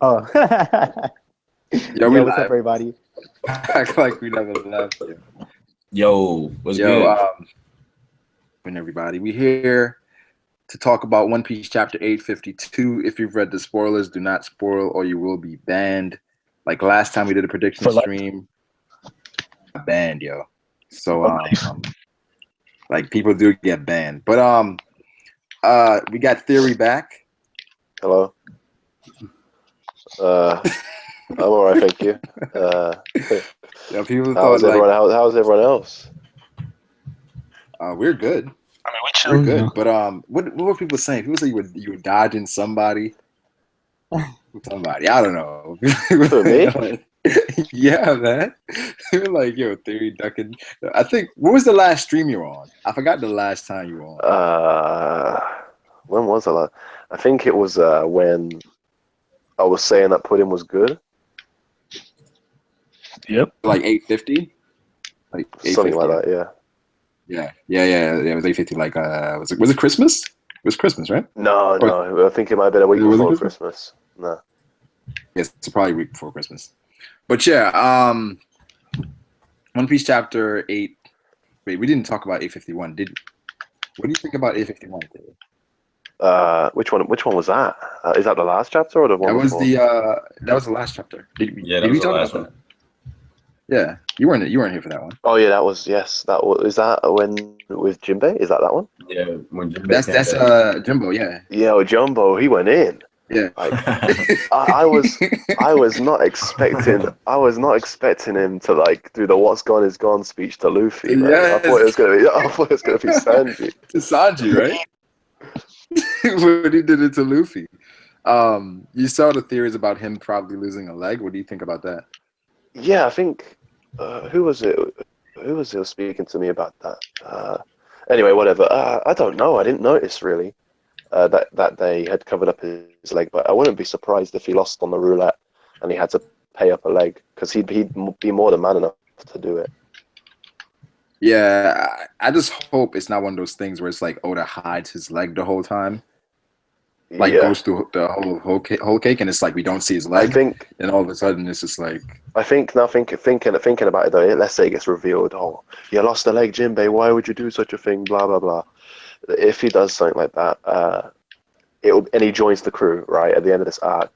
Oh. Yo, we what's up, live. everybody? Act like we never left. Yo, what's good? And everybody, we here to talk about One Piece Chapter 852. If you've read the spoilers, do not spoil or you will be banned. Like last time we did a prediction stream, banned, yo. So like people do get banned. But we got Theory back. Hello. I'm alright, thank you. Yeah, people how's thought everyone? like How's everyone else? we're good. I mean, We're good. But what were people saying? People say you were dodging somebody. Somebody, I don't know. For me? Yeah, man. They were like, yo, Theory ducking. I think, what was the last stream you were on? I forgot the last time you were on. When was it? I think it was when I was saying that pudding was good. Yep. Like 850? Like 850. Something like that, yeah. Yeah. It was 850. Like, was it Christmas? It was Christmas, right? No, I think it might have been a week Was it before Christmas? Christmas. No. Yes, it's probably a week before Christmas. But yeah, One Piece Chapter 8. Wait, we didn't talk about 851. What do you think about 851? Which one was that? Is that the last chapter or the one before? That was the last chapter. Did we was the talk last about one. that? Yeah, you weren't here for that one. Oh yeah, that was is that when with Jimbei? Is that one? Yeah, when Jimbei That's came back. JINBO, yeah. Yeah, Jumbo, he went in. Yeah. Like, I was not expecting him to like do the "what's gone is gone" speech to Luffy. Man. Yes. I thought it was gonna be Sanji. To Sanji, right? When he did it to Luffy. You saw the theories about him probably losing a leg. What do you think about that? Yeah, I think who was it? Who was speaking to me about that? Anyway, whatever. I don't know. I didn't notice really that they had covered up his leg, but I wouldn't be surprised if he lost on the roulette and he had to pay up a leg because he'd be more than man enough to do it. Yeah, I just hope it's not one of those things where it's like Oda hides his leg the whole time. Like goes through the whole cake, and it's like we don't see his leg. And all of a sudden it's just like. I think now thinking about it though. Let's say it gets revealed. Oh, you lost a leg, Jimbei. Why would you do such a thing? Blah blah blah. If he does something like that, and he joins the crew right at the end of this arc,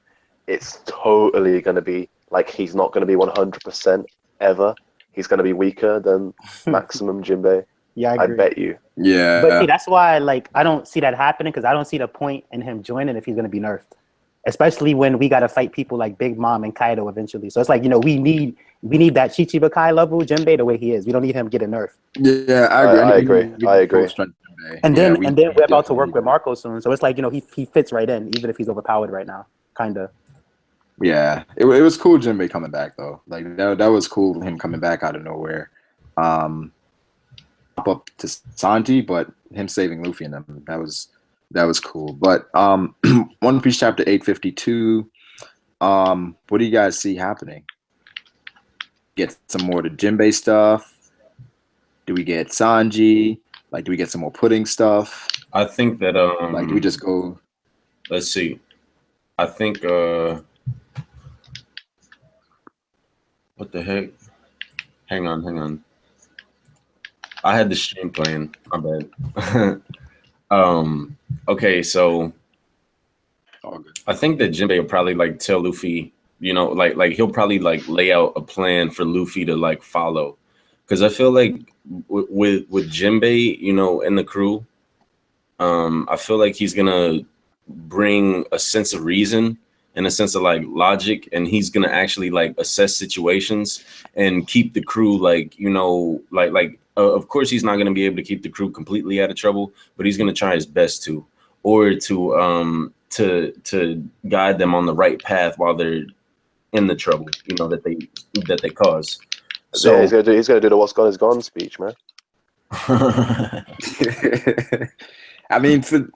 it's totally going to be like he's not going to be 100% ever. He's going to be weaker than maximum Jimbei. Yeah, I agree. bet you. Yeah. But see, that's why I don't see that happening because I don't see the point in him joining if he's going to be nerfed. Especially when we got to fight people like Big Mom and Kaido eventually. So it's like, we need that Chichibukai level Jimbei the way he is. We don't need him getting nerfed. Yeah, I agree. I agree. And then we're about to work with Marco soon. So it's like, he fits right in, even if he's overpowered right now. Kind of. Yeah. It was cool Jimbei coming back, though. Like, that was cool, him coming back out of nowhere. Up to Sanji, but him saving Luffy and them, that was cool. But One Piece Chapter 852, what do you guys see happening? Get some more of the Jimbei stuff? Do we get Sanji? Like, do we get some more pudding stuff? I think that like, do we just go? Let's see. I think what the heck? Hang on. I had the stream playing. My bad. Okay, so I think that Jimbei will probably like tell Luffy, like he'll probably like lay out a plan for Luffy to like follow, because I feel like with Jimbei, in the crew, I feel like he's gonna bring a sense of reason and a sense of like logic, and he's gonna actually like assess situations and keep the crew like of course he's not gonna be able to keep the crew completely out of trouble, but he's gonna try his best to guide them on the right path while they're in the trouble that they cause. So yeah, he's gonna do the "what's gone is gone" speech, man. I mean, for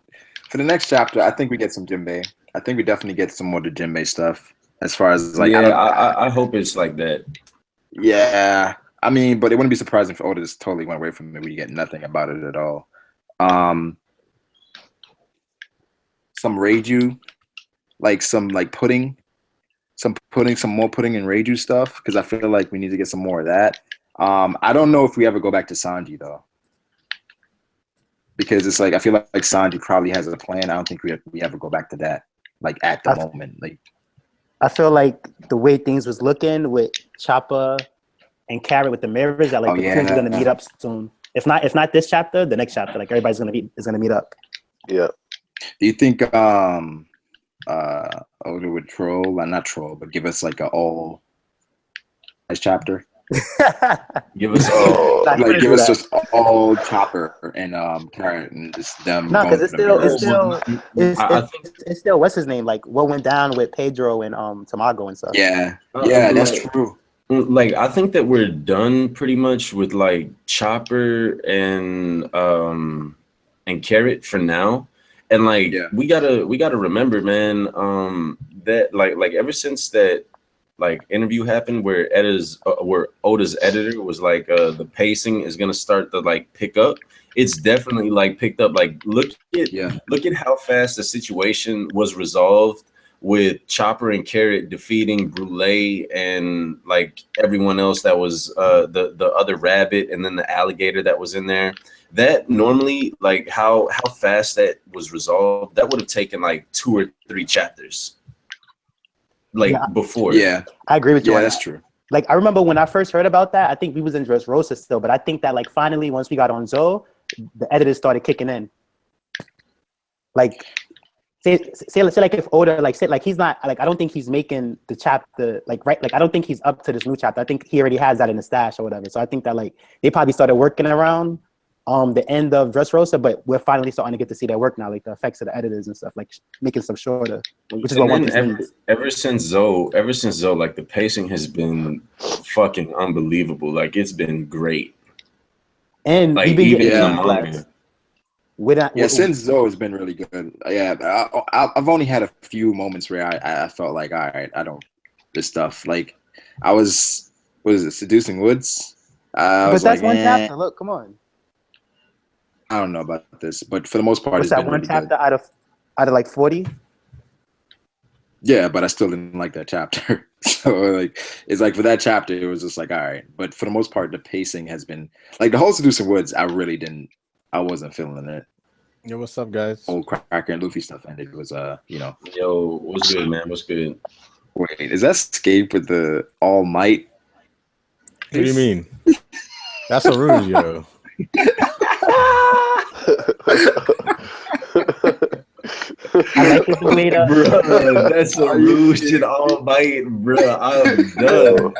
the next chapter, I think we get some Jimbei. I think we definitely get some more of the Jimbei stuff. As far as like, I hope it's like that. Yeah, I mean, but it wouldn't be surprising if Oda just totally went away from it. We get nothing about it at all. Some Reiju, like some like pudding. putting in Reiju stuff because I feel like we need to get some more of that. I don't know if we ever go back to Sanji though, because it's like I feel like Sanji probably has a plan. I don't think we ever go back to that like at the moment. Like I feel like the way things was looking with Chopper and Carrot with the mirrors, that like the crews are gonna meet up soon. If not this chapter, the next chapter, like everybody's gonna meet up. Yeah. Do you think Oda would troll, not troll, but give us like a all nice chapter? Give us give us just all Chopper and Carrot and just them. No, because it's still what's his name? Like what went down with Pedro and Tamago and stuff. Yeah, that's true. Like I think that we're done pretty much with like Chopper and Carrot for now. And like we gotta remember, man, that like ever since that like interview happened where Oda's editor was like the pacing is gonna start to like pick up. It's definitely like picked up. Like look at how fast the situation was resolved with Chopper and Carrot defeating Brûlé and like everyone else that was the other rabbit and then the alligator that was in there. That normally, like how fast that was resolved, that would have taken like 2 or 3 chapters. Like before. Yeah. I agree with you. Yeah, that's true. Like I remember when I first heard about that, I think we was in Dressrosa still, but I think that like finally once we got on Zoe, the editors started kicking in. Like say like if Oda like he's not like I don't think he's making the chapter like right like I don't think he's up to this new chapter. I think he already has that in the stash or whatever. So I think that like they probably started working around the end of Dressrosa, but we're finally starting to get to see their work now, like the effects of the editors and stuff, like making some shorter. Which is what ever since Zoe, like the pacing has been fucking unbelievable. Like it's been great. And like even since Zoe has been really good. Yeah, I've only had a few moments where I felt like, all right, I don't this stuff. Like I was, what is it, Seducing Woods? But that's like, one chapter. Look, come on. I don't know about this, but for the most part, what's that one really chapter good. out of like 40? Yeah, but I still didn't like that chapter. So like, it's like for that chapter, it was just like, all right. But for the most part, the pacing has been like the whole Seducing Woods. I wasn't feeling it. Yo, what's up, guys? Old Cracker and Luffy stuff ended was Yo, what's good, man? What's good? Wait, is that Scape with the All Might? What do you mean? That's a ruse, yo. I like it the way that bro, that's a rouge and All Might, bro. I'm done.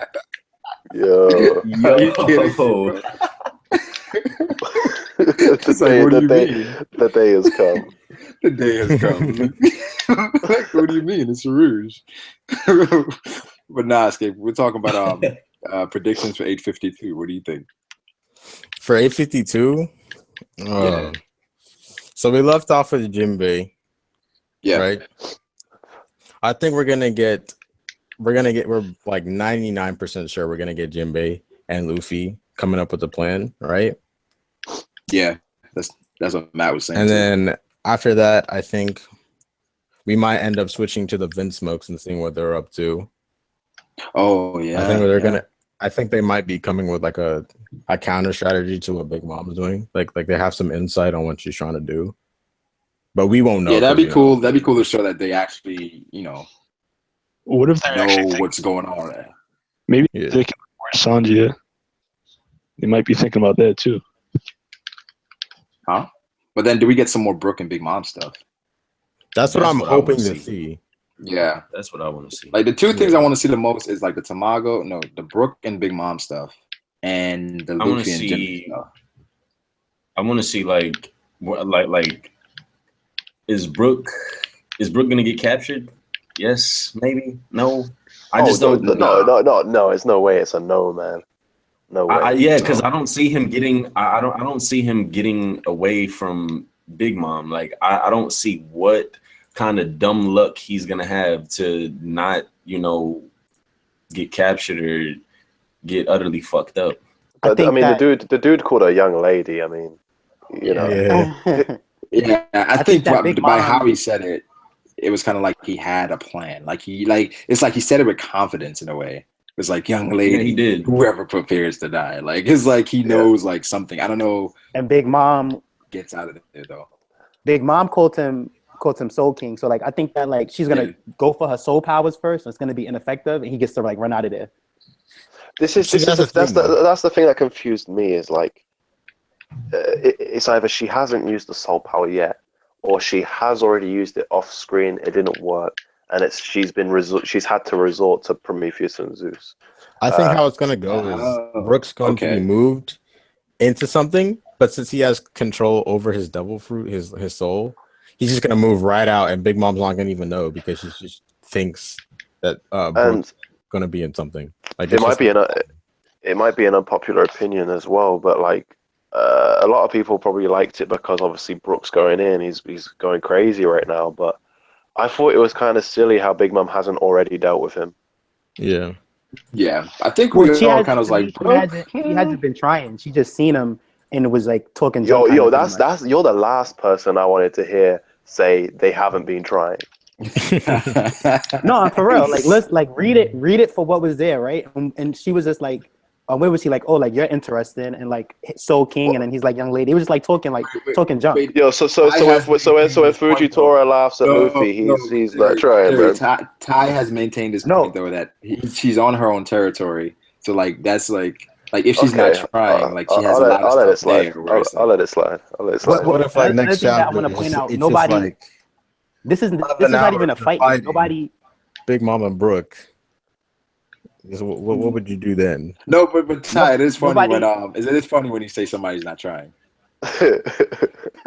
Yo. The day has come. The day has come. Like, what do you mean? It's a rouge. But nah, Escape. We're talking about predictions for 852. What do you think? For 852? So we left off with Jimbei. Yeah. Right? I think we're like 99% sure we're gonna get Jimbei and Luffy coming up with a plan, right? Yeah, that's what Matt was saying. And then after that, I think we might end up switching to the Vince Smokes and seeing what they're up to. Oh yeah. I think they might be coming with like a counter strategy to what Big Mom's doing. Like they have some insight on what she's trying to do. But we won't know. Yeah, that'd be cool. That'd be cool to show that they actually, what if they know what's going on there. Maybe they can where Sanji at. They might be thinking about that too. Huh? But then do we get some more Brook and Big Mom stuff? That's what I'm hoping to see. Yeah. That's what I want to see. Like the two things I want to see the most is like the Brook and Big Mom stuff and the Luffy and Jimbei stuff. I want to see like is Brook gonna get captured? Yes, maybe. No. I just don't. No. It's no way. It's a no, man. No way. Because I don't see him getting. I don't see him getting away from Big Mom. Like I don't see what kind of dumb luck he's gonna have to not, get captured or get utterly fucked up. The dude called her a young lady. I mean, Yeah, I think by how he said it, it was kind of like he had a plan. It's like he said it with confidence in a way. It's like, young lady, he did. whoever prepares to die. Like, it's like he knows like something. I don't know. And Big Mom gets out of there though. Big Mom called him Soul King. So like I think that like she's gonna go for her soul powers first, and it's gonna be ineffective, and he gets to like run out of there. That's the thing that confused me is like it's either she hasn't used the soul power yet, or she has already used it off screen. It didn't work, and she's had to resort to Prometheus and Zeus. I think how it's gonna go is Brook's going to be moved into something, but since he has control over his devil fruit, his soul, he's just gonna move right out, and Big Mom's not gonna even know because she just thinks that Brook's gonna be in something. Like it might be an unpopular opinion as well, but like a lot of people probably liked it because obviously Brook's going in, he's going crazy right now. But I thought it was kind of silly how Big Mom hasn't already dealt with him. Yeah. Yeah, I think we all kind of like she hasn't been trying. She just seen him and was like talking. Yo, that's you're the last person I wanted to hear say they haven't been trying. No, for real. Like let's like read it for what was there, right? And she was just like, where was he like? Oh, like you're interested, and like Soul King, and then he's like, young lady. He was just like talking junk. Yo, so when Fujitora laughs at Luffy, he's not trying, bro. Ty has maintained his point though that she's on her own territory. So like that's like if she's not trying, like she has a lot of stuff there. I'll let it slide. What if like next chapter? I want to point out nobody. This is not even a fight. Nobody. Big Mom and Brook. What would you do then? No, but Ty, it is funny when it is funny when you say somebody's not trying. Well,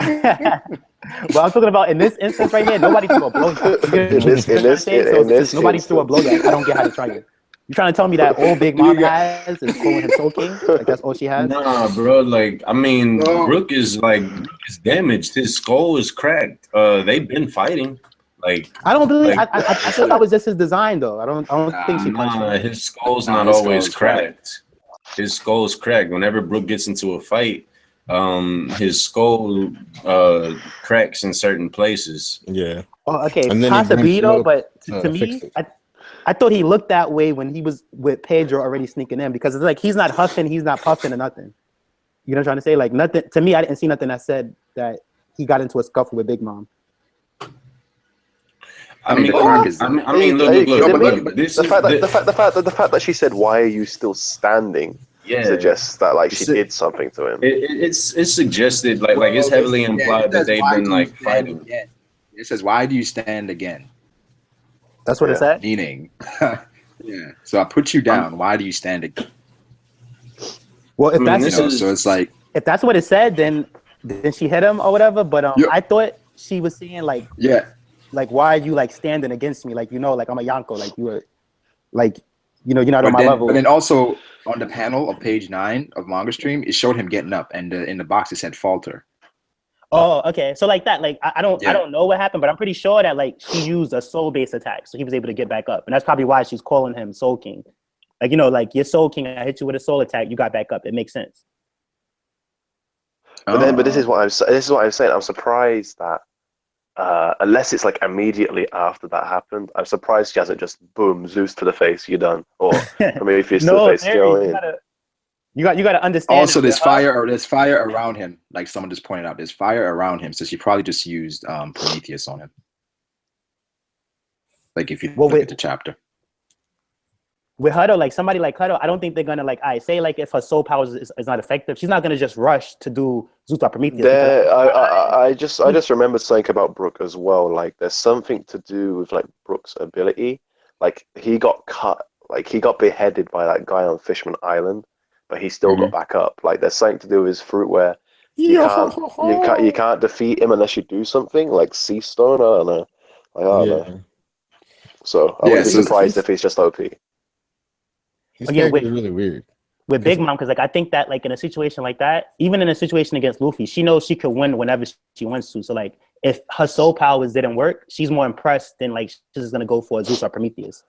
I'm talking about in this instance right here, nobody threw a blowjob. Nobody threw a blowjob. I don't get how to try it. You trying to tell me that all Big Mom has is calling him Soul King? Like that's all she has? Nah, bro. Like I mean, Brook is damaged. His skull is cracked. They've been fighting. Like I don't believe. I thought that was just his design, though. I don't think she punched him. His skull's not always cracked. His skull's cracked. Whenever Brook gets into a fight, his skull cracks in certain places. Yeah. Oh, okay. Possibly though, but to me, I thought he looked that way when he was with Pedro already sneaking in, because it's like he's not huffing, he's not puffing or nothing. You know what I'm trying to say? Like nothing. To me, I didn't see nothing that said that he got into a scuffle with Big Mom. Look. The fact that she said, "Why are you still standing?" suggests that like she did something to him. It's suggested like it's heavily implied that they've been like fighting. It says, "Why do you stand again?" That's what it said. Meaning, yeah. So I put you down. Why do you stand again? Well, if so it's like if that's what it said, then she hit him or whatever. But I thought she was saying like like why are you like standing against me? Like like I'm a Yonko. Like you were like you're not on my level. But then also on the panel of page 9 of Manga Stream, it showed him getting up, and in the box it said falter. Oh, okay. So like that, like I don't know what happened, but I'm pretty sure that like she used a soul based attack, so he was able to get back up, and that's probably why she's calling him Soul King. Like like you're Soul King, I hit you with a soul attack, you got back up. It makes sense. But this is what I'm saying. I'm surprised that unless it's like immediately after that happened, I'm surprised she hasn't just boom Zeus to the face, you're done, or Prometheus to the face, You got to understand. Also, there's fire around him. Like someone just pointed out, there's fire around him, so she probably just used Prometheus on him. Like if you look at the chapter. With Huddle, like somebody like Huddle, I don't think they're gonna like say like if her soul powers is not effective, she's not gonna just rush to do Zeus or Prometheus. I just remembered something about Brook as well. Like there's something to do with like Brook's ability. Like he got cut, like he got beheaded by that guy on Fishman Island, but he still got back up. Like there's something to do with his fruit where you can't defeat him unless you do something like Sea Stone. I don't know. Like, I don't know. So I wouldn't be surprised if he's just OP. His character is really weird. With Big Mom, because like I think that like in a situation like that, even in a situation against Luffy, she knows she could win whenever she wants to. So like if her soul powers didn't work, she's more impressed than like she's just gonna go for a Zeus or Prometheus.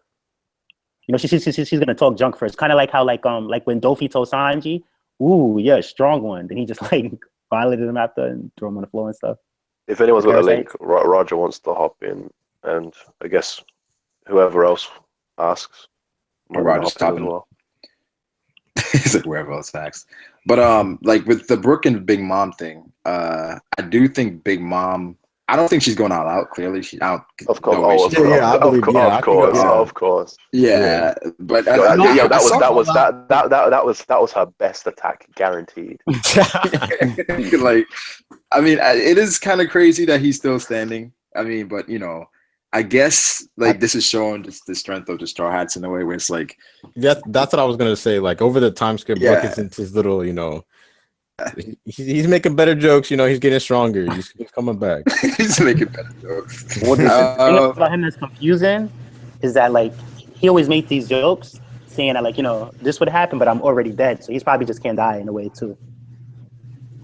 She's gonna talk junk first, kind of like how like when Dofi told Sanji, "Ooh, yeah, strong one," then he just like violated him after and threw him on the floor and stuff. If anyone's got a link, Roger wants to hop in and I guess whoever else asks. Roger's topping. Well. It's like wherever else asks. But like with the Brook and Big Mom thing, I do think Big Mom. I don't think she's going all out. Clearly, she out. Of course, of course. Yeah, but that was her best attack, guaranteed. Like, I mean, it is kind of crazy that he's still standing. I mean, but you know, I guess like this is showing just the strength of the Straw Hats in a way where it's like that's what I was gonna say. Like over the time skip, Brook is into his little, you know. He's making better jokes, you know. He's getting stronger. He's coming back. He's making better jokes. What the thing about him that's confusing is that like he always makes these jokes saying that like, you know, this would happen, but I'm already dead. So he's probably just can't die in a way too.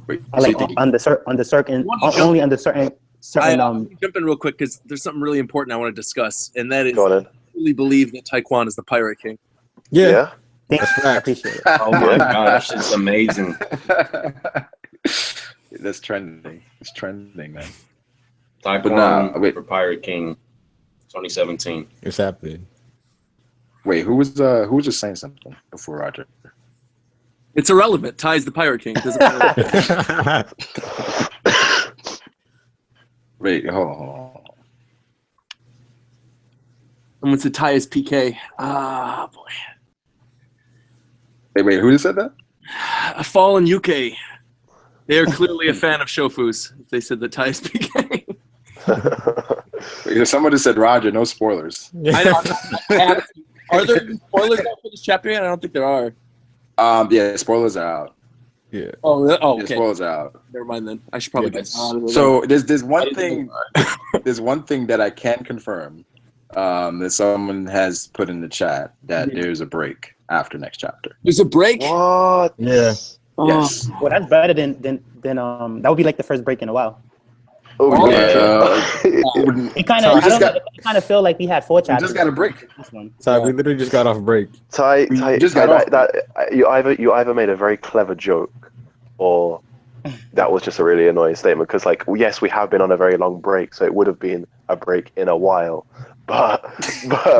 Wait, like under certain I'll jump in real quick because there's something really important I want to discuss, and that is I really believe that Tyquan is the Pirate King. Yeah. Thanks. I appreciate it. Oh my gosh, it's amazing. That's trending. It's trending, man. Tyquan for Pirate King 2017. It's happening. Wait, who was just saying something before Roger? It's irrelevant. Ty's the Pirate King. Wait, hold on. Someone said Ty is PK. Ah, boy. Wait, who just said that? A fallen UK. They are clearly a fan of Shofu's. They said that Ty is PK. Wait, somebody said Roger, no spoilers. I know. Are there any spoilers out for this chapter yet? I don't think there are. Yeah, spoilers are out. Yeah. Oh, okay. Yeah, spoilers are out. Never mind then. I should probably get So there's one thing. There's one thing that I can confirm. That someone has put in the chat that there's a break after next chapter. There's a break? What? Yeah. Yes. Well, that's better than that would be like the first break in a while. Oh yeah. It kind of I feel like we had 4 chapters. We just got a break. This one. So we literally just got off break. You either made a very clever joke, or that was just a really annoying statement. Because like, yes, we have been on a very long break, so it would have been a break in a while. But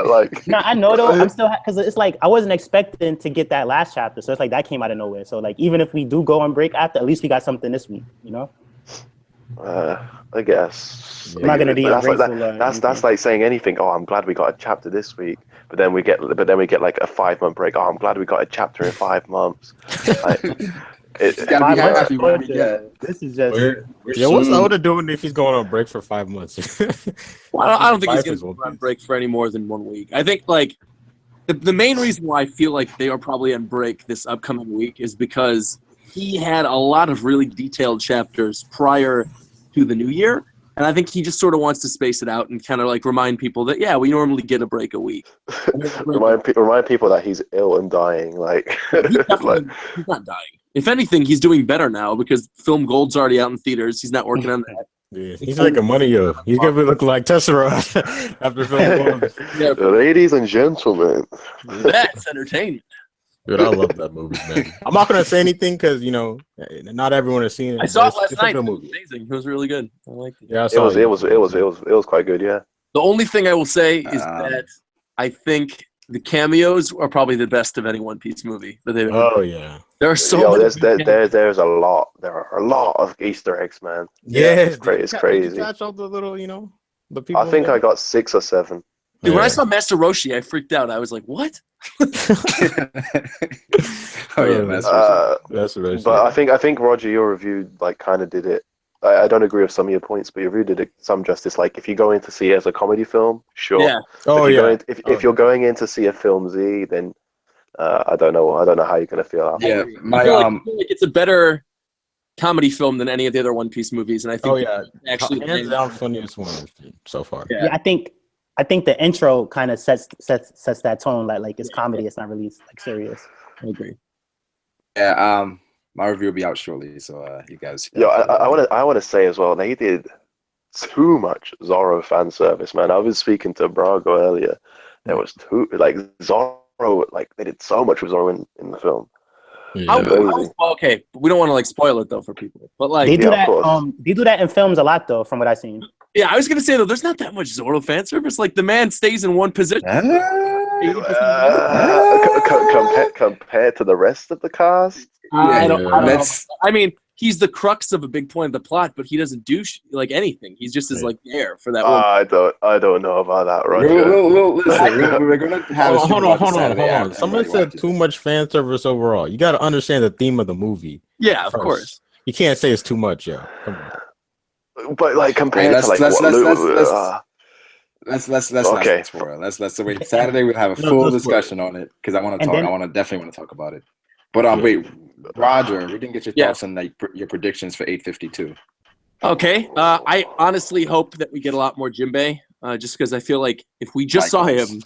like, no, I know though. I'm still because it's like I wasn't expecting to get that last chapter, so it's like that came out of nowhere. So like, even if we do go on break after, at least we got something this week, you know. I guess I'm not gonna be that's like saying anything. Oh, I'm glad we got a chapter this week, but then we get like a 5-month break. Oh, I'm glad we got a chapter in 5 months. Like, This is just what's Oda doing if he's going on break for 5 months? Well, I don't think he's going to go on break for any more than 1 week. I think like the main reason why I feel like they are probably on break this upcoming week is because he had a lot of really detailed chapters prior to the new year. And I think he just sort of wants to space it out and kind of like remind people that, yeah, we normally get a break a week. remind people that he's ill and dying. Like, he's not dying. If anything, he's doing better now because Film Gold's already out in theaters. He's not working on that. Yeah, he's making money, yo. He's going to look like Tessera after Film Gold. Yeah, ladies and gentlemen. That's entertaining. Dude, I love that movie, man. I'm not gonna say anything because not everyone has seen it. I saw it last night. It was amazing. It was really good. I liked it. Yeah, it was quite good. Yeah. The only thing I will say is that I think the cameos are probably the best of any One Piece movie that they've. Oh yeah. There are so many. There's a lot. There are a lot of Easter eggs, man. Yeah, it's crazy. Catch all the little, the people. I think I got 6 or 7. Dude, when I saw Master Roshi, I freaked out. I was like, "What?" That's right. But I think Roger, your review like kind of did it. I don't agree with some of your points, but your review did it some justice. Like, if you're going to see it as a comedy film, sure. Yeah. If you're going in to see a film Z, then I don't know how you're gonna feel. Yeah, I feel like it's a better comedy film than any of the other One Piece movies, and I think actually hands down funniest one so far. Yeah, I think the intro kind of sets that tone like it's comedy. It's not really like serious. I agree. Yeah. My review will be out shortly, so you guys. Yeah, I want to say as well, they did too much Zoro fan service, man. I was speaking to Brago earlier. There was Zoro, like they did so much with Zoro in the film. Yeah. Okay, we don't want to like spoil it though for people, but like they do that. They do that in films a lot though, from what I've seen. Yeah, I was gonna say though, there's not that much Zoro fan service. Like the man stays in one position. Compared to the rest of the cast, I don't know. I mean, he's the crux of a big point of the plot, but he doesn't do like anything. He's just like there for that one. I don't know about that, Roger. We're gonna have hold on. Somebody said too much fan service overall. You got to understand the theme of the movie. Yeah, of course. You can't say it's too much, yo. Come on. But like compared to like let's okay. Let's wait. Saturday we'll have a full discussion on it because I want to talk. I definitely want to talk about it. But wait, Roger, we didn't get your thoughts on like your predictions for 852. Okay, I honestly hope that we get a lot more Jimbei, just because I feel like if we just saw him,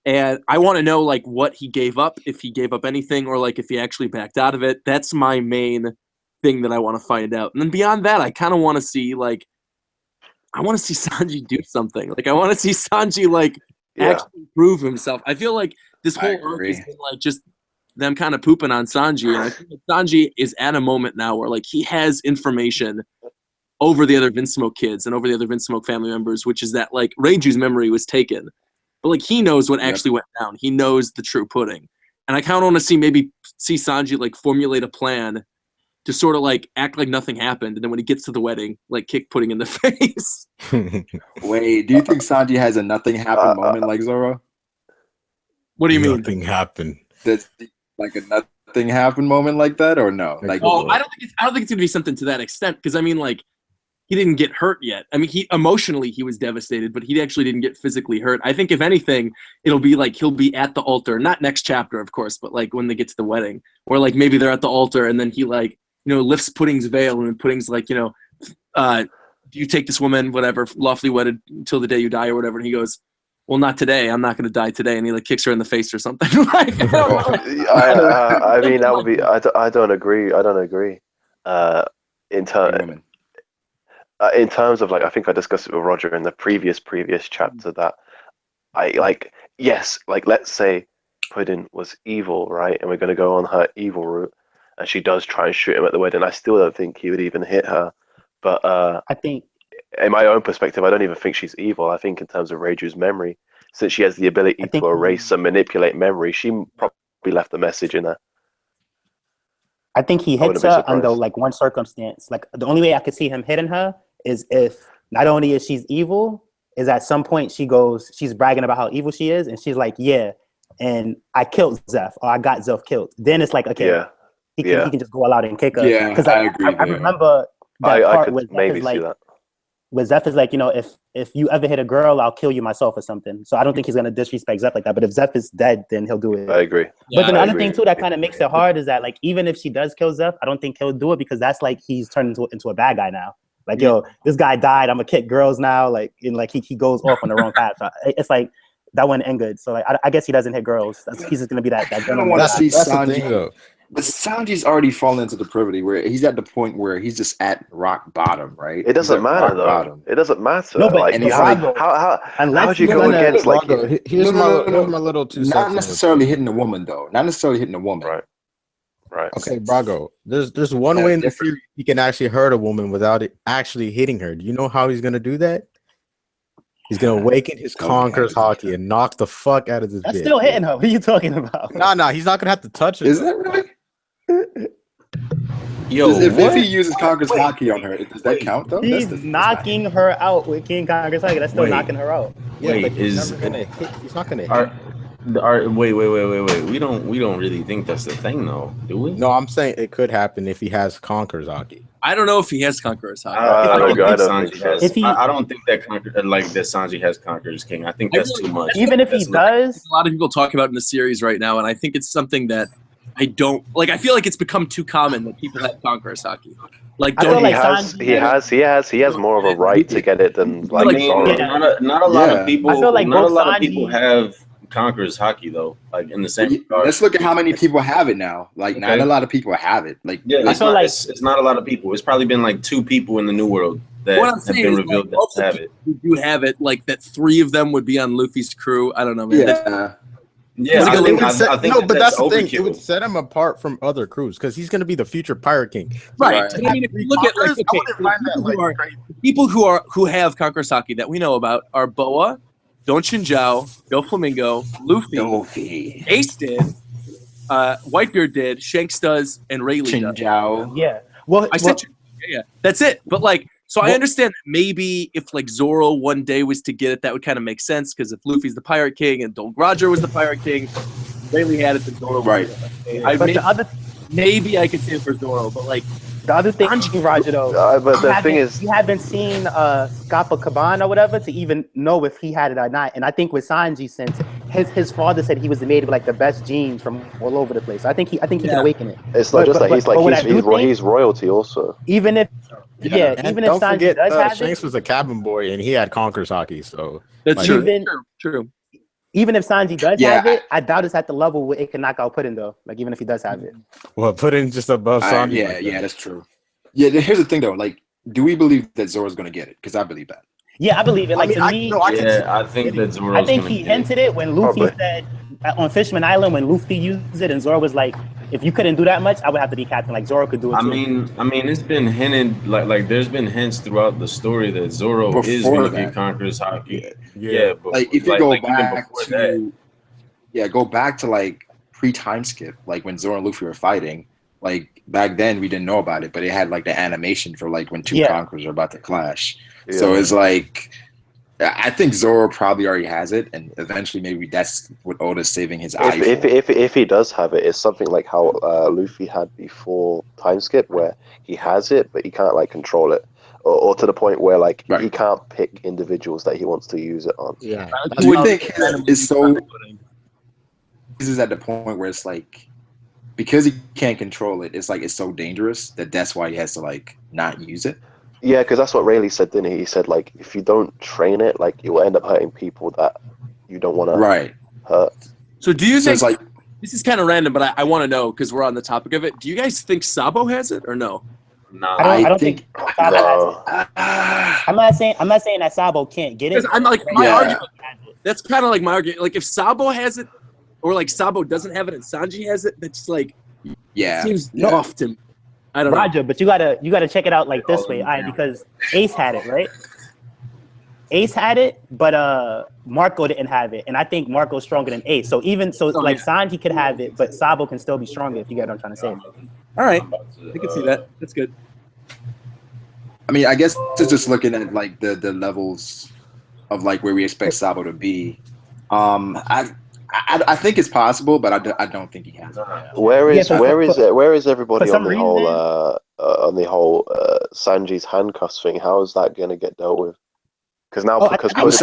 and I want to know like what he gave up, if he gave up anything, or like if he actually backed out of it. That's my main thing that I want to find out. And then beyond that, I kind of want to see like, I want to see Sanji do something. Like I want to see Sanji like actually prove himself. I feel like this whole arc has been like just them kind of pooping on Sanji, and I feel like Sanji is at a moment now where like he has information over the other Vinsmoke kids and over the other Vinsmoke family members, which is that like Reiju's memory was taken, but like he knows what actually went down. He knows the true pudding, and I kind of want to see Sanji like formulate a plan to sort of like act like nothing happened, and then when he gets to the wedding, like kick pudding in the face. Wait, do you think Sanji has a nothing happened moment like Zoro? What do you mean? Nothing happened. That's like a nothing happened moment like that, or no? Like, I don't think it's gonna be something to that extent, because I mean, like, he didn't get hurt yet. I mean, he emotionally he was devastated, but he actually didn't get physically hurt. I think if anything, it'll be like he'll be at the altar, not next chapter, of course, but like when they get to the wedding, or like maybe they're at the altar and then he like, you know, lifts Pudding's veil, and then Pudding's like, you know, do you take this woman, whatever, lawfully wedded until the day you die or whatever, and he goes, well, not today. I'm not going to die today, and he like kicks her in the face or something. Like, I mean, that would be. I don't agree. In terms of like, I think I discussed it with Roger in the previous chapter that I like. Yes, like let's say Pudding was evil, right, and we're going to go on her evil route, and she does try and shoot him at the wedding. I still don't think he would even hit her. But I think, in my own perspective, I don't even think she's evil. I think in terms of Reiju's memory, since she has the ability to erase and manipulate memory, she probably left a message in her. I think he hits her under like one circumstance. Like the only way I could see him hitting her is if not only is she's evil, is at some point she's bragging about how evil she is, and she's like, yeah, and I killed Zeph, or I got Zeph killed. Then it's like, okay, he can just go all out and kick her. Yeah, because I remember that part with maybe like, see that. Where Zeph is like, you know, if you ever hit a girl, I'll kill you myself or something. So I don't think he's gonna disrespect Zeph like that. But if Zeph is dead, then he'll do it. I agree. But then the other thing too that kind of makes it hard is that like even if she does kill Zeph, I don't think he'll do it, because that's like he's turned into a bad guy now. Like, yo, this guy died. I'm gonna kick girls now. Like, and like he goes off on the wrong path. So it's like that wouldn't end good. So like I guess he doesn't hit girls. He's just gonna be that. I don't want to see Sanji. But Sanji's already fallen into depravity where he's at the point where he's just at rock bottom, right? It doesn't matter though. Bottom. It doesn't matter. No, but like, how would you go against like? Here's my little 2 cents. Not necessarily hitting a woman though. Not necessarily hitting a woman. Right. Okay, Brago. There's one way in the series he can actually hurt a woman without it actually hitting her. Do you know how he's gonna do that? He's gonna awaken his Conquerors hockey and knock the fuck out of this bitch. That's still hitting her. What are you talking about? Nah. He's not gonna have to touch her. Is that really? Yo, if he uses Conquerors hockey on her, does that count though? He's knocking her out with King Conquerors hockey. That's still knocking her out. Yeah, he's not gonna hit. Wait. We don't really think that's the thing though, do we? No, I'm saying it could happen if he has Conquerors hockey. I don't know if he has Conquerors hockey. I don't think that Sanji has Conquerors King. I think that's too much. Even if he does, a lot of people talk about in the series right now, and I think it's something that I don't like. I feel like it's become too common that people have Conquerors hockey. Like, he has more of a right to get it than like not a lot of people. I feel like not a lot of people have Conquerors hockey though, like in the same regard. Let's look at how many people have it now. Like, not a lot of people have it. Like, it's not a lot of people. It's probably been like 2 people in the New World that have been revealed that have it. You have it. Like that 3 of them would be on Luffy's crew. I don't know, man. Yeah, I think but that's the thing. overkill. It would set him apart from other crews because he's going to be the future pirate king. Right. I mean, if you look at people who have Conquerors Haki that we know about are Boa, Don Shinjao, Doflamingo, Luffy, Ace did, Whitebeard did, Shanks does, and Rayleigh does. Yeah. Well, I said, yeah, that's it. But like, so I understand that maybe if like Zoro one day was to get it, that would kind of make sense because if Luffy's the Pirate King and Don Roger was the Pirate King, Rayleigh had it, then Zoro. Right. Maybe I could say it for Zoro, but like the other thing, Roger, though, but the thing is, we haven't seen Scapa Caban or whatever to even know if he had it or not. And I think with Sanji, since his father said he was made of like the best genes from all over the place, so I think he can awaken it. It's not just that he's royalty also. Even if even if Sanji forget, does have Shanks was a cabin boy and he had Conquerors Haki, so that's true. Even if Sanji does have it, I doubt it's at the level where it can knock out Puddin, though. Like, even if he does have it. Well, Puddin just above Sanji. Yeah, that's true. Yeah, here's the thing, though. Like, do we believe that Zoro's going to get it? Because I believe that. Yeah, I believe it. Like, I think that Zoro's I think he hinted it when Luffy said on Fishman Island, when Luffy used it, and Zoro was like, if you couldn't do that much, I would have to be captain. Like, Zoro could do it too. I mean, it's been hinted, like there's been hints throughout the story that Zoro is going to get Conquerors Haki. Yeah, but like, if you go back to... go back to, like, pre-time skip, like, when Zoro and Luffy were fighting. Like, back then, we didn't know about it, but it had, like, the animation for, like, when two Conquerors are about to clash. Yeah. So it's, like, I think Zoro probably already has it, and eventually maybe that's what Oda's saving his eye for. If he does have it, it's something like how Luffy had before time skip, where he has it, but he can't, like, control it. Or to the point where, like, he can't pick individuals that he wants to use it on. Yeah. Do you think it's so... This is at the point where it's, like... Because he can't control it, it's like it's so dangerous that's why he has to like not use it. Yeah, because that's what Rayleigh said, didn't he? He said like if you don't train it, like it will end up hurting people that you don't want to hurt. So do you think like this is kind of random, but I want to know because we're on the topic of it. Do you guys think Sabo has it or no? No, I don't think Sabo has it. I'm not saying that Sabo can't get it. I'm like my argument. That's kind of like my argument. Like if Sabo has it. Or like Sabo doesn't have it and Sanji has it. That's like, seems off to me. I don't know. Roger, but you gotta check it out like this way, because Ace had it, right? Ace had it, but Marco didn't have it, and I think Marco's stronger than Ace. So Sanji could have it, but Sabo can still be stronger. If you get what I'm trying to say. All right, I can see that. That's good. I mean, I guess it's just looking at like the levels of like where we expect Sabo to be. I think it's possible, but I don't think he has it. Where is everybody on the whole Sanji's handcuffs thing? How is that going to get dealt with? Because now Pudding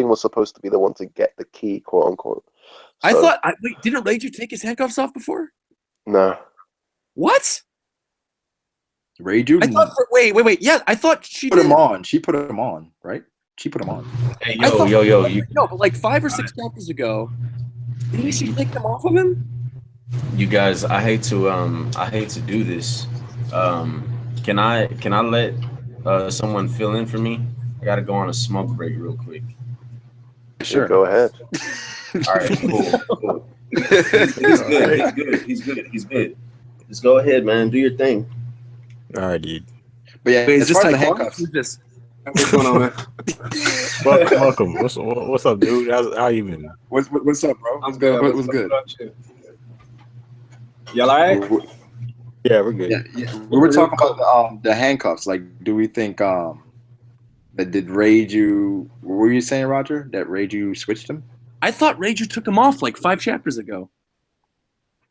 was supposed to be the one to get the key, quote unquote. So, I thought didn't Reiju take his handcuffs off before? No. What? Reiju? I thought wait. Yeah, I thought she put him on. She put him on, right? She put him on. Hey, yo. No, but like 5 or 6 chapters ago, didn't she take them off of him? You guys, I hate to do this. Can I let someone fill in for me? I gotta go on a smoke break real quick. Sure, go ahead. All right, cool. He's good. Just go ahead, man. Do your thing. All right, dude. But yeah, is this time the handcuffs. What's going on, man? Welcome. What's up, dude? How you been? What's up, bro? I'm good. What's good? Y'all all right? Yeah, we're good. Yeah. We were talking about the handcuffs. Like, do we think that did Reiju? What were you saying, Roger? That Reiju switched him? I thought Reiju took him off like 5 chapters ago.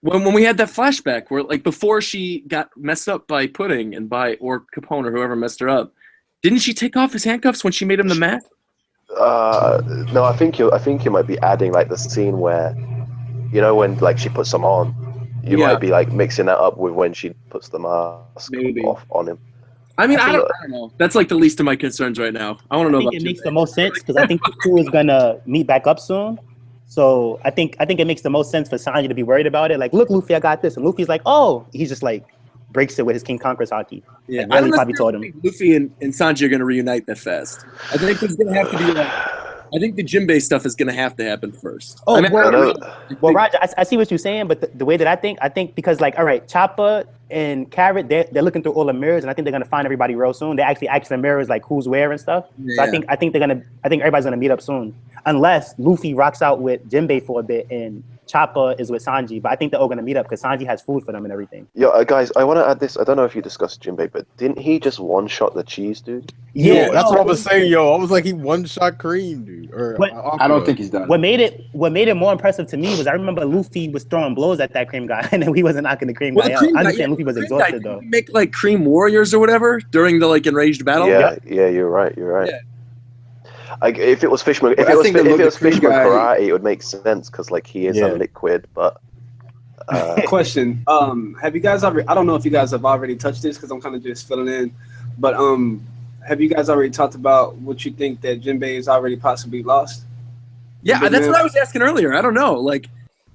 When we had that flashback where like before she got messed up by Pudding and or Capone or whoever messed her up. Didn't she take off his handcuffs when she made him the mask? No, I think you might be adding like the scene where, you know, when like she puts them on, you might be like mixing that up with when she puts the mask off on him. I mean, I don't know. That's like the least of my concerns right now. I want to know. I think it makes the most sense because I think the crew is gonna meet back up soon. So I think it makes the most sense for Sanji to be worried about it. Like, look, Luffy, I got this, and Luffy's like, oh, he's just like. Breaks it with his King Conquerors Haki. Yeah, I really probably told him. Luffy and Sanji are going to reunite that fast. I think there's going to have to be like I think the Jimbei stuff is going to happen first. Oh, I mean, well, Roger, I see what you're saying, but the way that I think because like, all right, Chopper and Carrot, they're looking through all the mirrors, and I think they're gonna find everybody real soon. They actually ask the mirrors like who's where and stuff. Yeah. So I think everybody's gonna meet up soon, unless Luffy rocks out with Jimbei for a bit and Chopper is with Sanji. But I think they're all gonna meet up because Sanji has food for them and everything. Yo, guys, I want to add this. I don't know if you discussed Jimbei, but didn't he just one-shot the cheese, dude? Yeah, Yo, that's what I was saying, yo. I was like, he one-shot Cream, dude. Or I don't think he's done. What made it more impressive to me was I remember Luffy was throwing blows at that Cream guy, and then he wasn't knocking the Cream guy out. I understand Luffy was exhausted though. Make like Cream Warriors or whatever during the like enraged battle. Yeah, you're right. Yeah. Like if it was Fishman, if Well, it was Fishman guy- Karate, it would make sense because like he is a liquid. But Question: have you guys already? I don't know if you guys have already touched this because I'm kind of just filling in. But have you guys already talked about what you think that Jimbei is already possibly lost? Yeah, that's what I was asking earlier. I don't know. Like,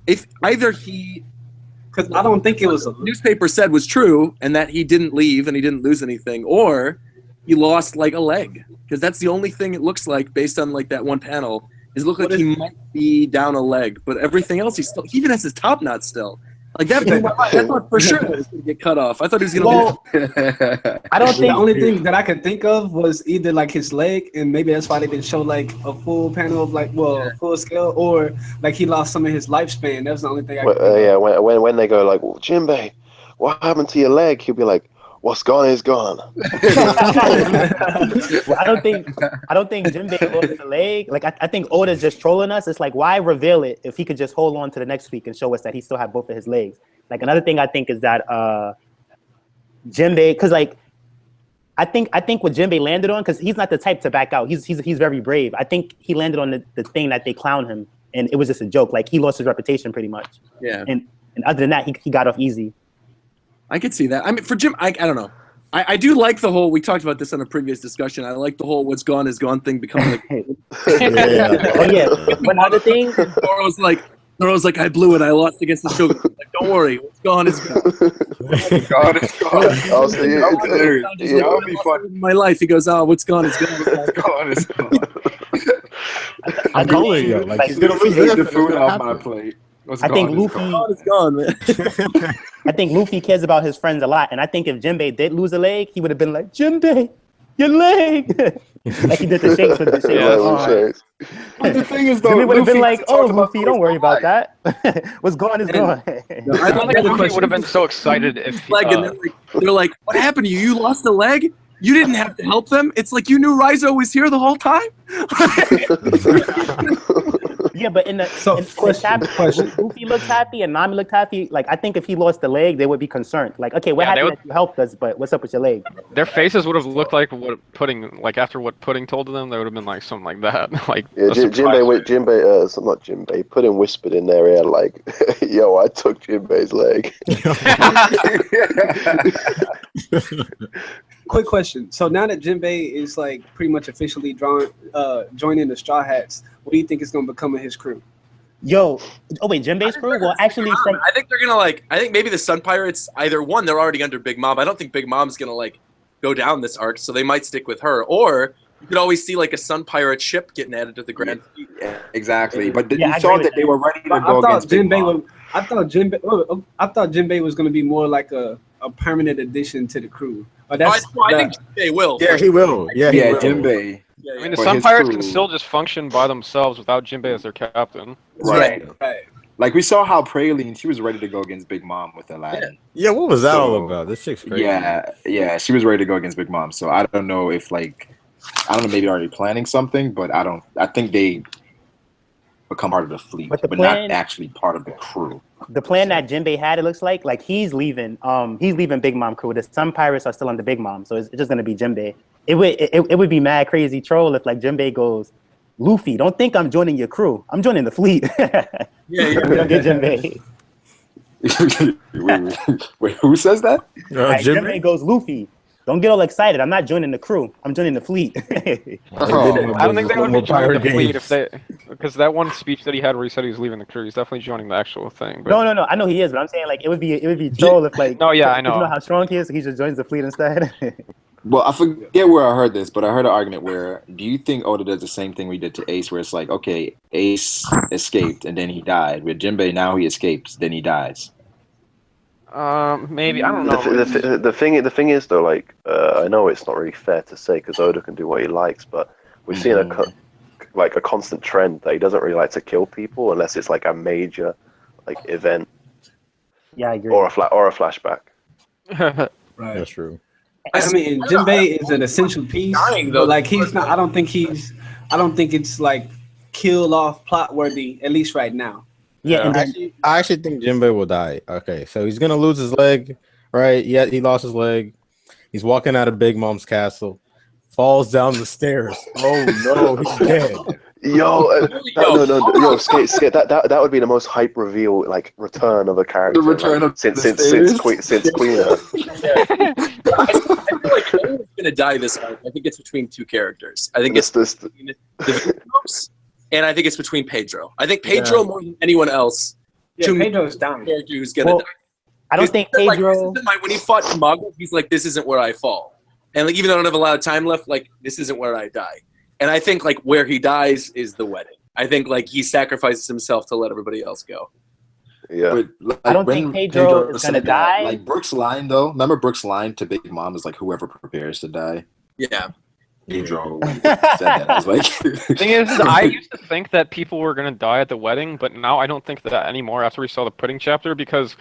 if either because I don't think it was a newspaper said was true and that he didn't leave and he didn't lose anything, or he lost like a leg, because that's the only thing it looks like based on like that one panel. It looked like he might be down a leg, but everything else he even has his top knot still. Like that, I thought for sure that was going to get cut off. I thought he was going to. I don't think the only thing that I could think of was either like his leg, and maybe that's why they didn't show like a full panel of like full scale, or like he lost some of his lifespan. That was the only thing. When they go like, well, Jimbei, what happened to your leg? He'll be like, what's gone is gone. Well, I don't think Jimbei lost the leg. Like I think Oda's just trolling us. It's like, why reveal it if he could just hold on to the next week and show us that he still had both of his legs? Like another thing I think is that Jimbei, because like I think what Jimbei landed on, because he's not the type to back out. He's very brave. I think he landed on the thing that they clown him, and it was just a joke. Like he lost his reputation pretty much. Yeah. And other than that, he got off easy. I could see that. I mean, for Jim, I don't know. I do like the whole. We talked about this in a previous discussion. I like the whole "what's gone is gone" thing becoming like. Oh yeah. One other thing. Nora was like, I blew it. I lost against the Sugar. Like, don't worry, what's gone is gone. God is gone. I'll see you. That would be fun. In my life, he goes, what's gone is gone. God is gone. I'm calling you. Like he's gonna lose Take the food off my plate. I think Luffy is gone, man. I think Luffy cares about his friends a lot, and I think if Jimbei did lose a leg, he would have been like, Jimbei, your leg, like he did the shakes with the shakes. But the thing is, though, Jimbei would have been like, "Oh, about Luffy, don't worry about that. What's gone is gone." I don't think Luffy would have been so excited if they're like, "What happened to you? You lost a leg? You didn't have to help them. It's like you knew Raizo was here the whole time." Yeah, but in the Luffy looked happy and Nami looked happy. Like I think if he lost the leg, they would be concerned. Like, okay, what happened that you helped us, but what's up with your leg? Their faces would have looked like after what Pudding told them, they would have been like something like that. Like Jimbei, Pudding whispered in their ear like, "Yo, I took Jimbei's leg." Quick question. So now that Jimbei is like pretty much officially joining the Straw Hats, what do you think is going to become of his crew? Jimbei's crew? Well, actually, I think they're gonna I think maybe the Sun Pirates. Either one, they're already under Big Mom. I don't think Big Mom's gonna go down this arc, so they might stick with her. Or you could always see like a Sun Pirate ship getting added to the Grand Fleet. Yeah, exactly. But you saw that they were ready to go against Big Mom. I thought Jimbei was going to be more like a permanent addition to the crew. I think Jimbei will. Yeah, he will. Yeah, Jimbei. I mean, the Sun Pirates can still just function by themselves without Jimbei as their captain. Right. Like we saw how Praline, she was ready to go against Big Mom with Aladdin. Yeah, what was that all about? This shit's crazy. Yeah, she was ready to go against Big Mom. So I don't know if maybe already planning something, but I think they become part of the fleet, but not actually part of the crew. The plan that Jimbei had, it looks like he's leaving Big Mom crew. The Sun Pirates are still under Big Mom, so it's just gonna be Jimbei. It would be mad crazy troll if Jimbei goes, Luffy, don't think I'm joining your crew. I'm joining the fleet. We don't get Jimbei. Wait, who says that? Jimbei goes, Luffy, don't get all excited. I'm not joining the crew. I'm joining the fleet. I don't think they would be joining the fleet because that one speech that he had where he said he was leaving the crew, he's definitely joining the actual thing. But... No. I know he is, but I'm saying it would be troll if No, yeah, I know. You know how strong he is, so he just joins the fleet instead. Well, I forget where I heard this, but I heard an argument where do you think Oda does the same thing we did to Ace, where it's like, okay, Ace escaped and then he died. With Jimbei, now he escapes, then he dies. Maybe I don't know. The thing is though, like I know it's not really fair to say because Oda can do what he likes, but we've seen a constant trend that he doesn't really like to kill people unless it's like a major like event. Yeah, I agree. Or a flashback. Right. That's true. I mean, Jimbei is an essential piece, but like he's not. I don't think it's like kill off plot worthy, at least right now. Yeah, and I actually think Jimbei will die. Okay, so he's gonna lose his leg, right? Yeah, he lost his leg. He's walking out of Big Mom's castle, falls down the stairs. Oh no, he's dead. No, Scape, that would be the most hype reveal, like return of a character. The return of since Queen. I feel like no one's gonna die this arc. I think it's between two characters. I think it's between the Victims, and I think it's between Pedro. I think Pedro more than anyone else. Yeah, Pedro's down. Character who's gonna die. I don't think Pedro. Like, when he fought Mago, he's like, "This isn't where I fall," and like even though I don't have a lot of time left, like this isn't where I die. And I think like where he dies is the wedding. I think like he sacrifices himself to let everybody else go. Yeah, but, like, I don't think Pedro is gonna die. Like Brook's line though. Remember Brook's line to Big Mom is like, "Whoever prepares to die." Yeah. Pedro said that. I was like, The thing is, I used to think that people were gonna die at the wedding, but now I don't think that anymore. After we saw the pudding chapter, because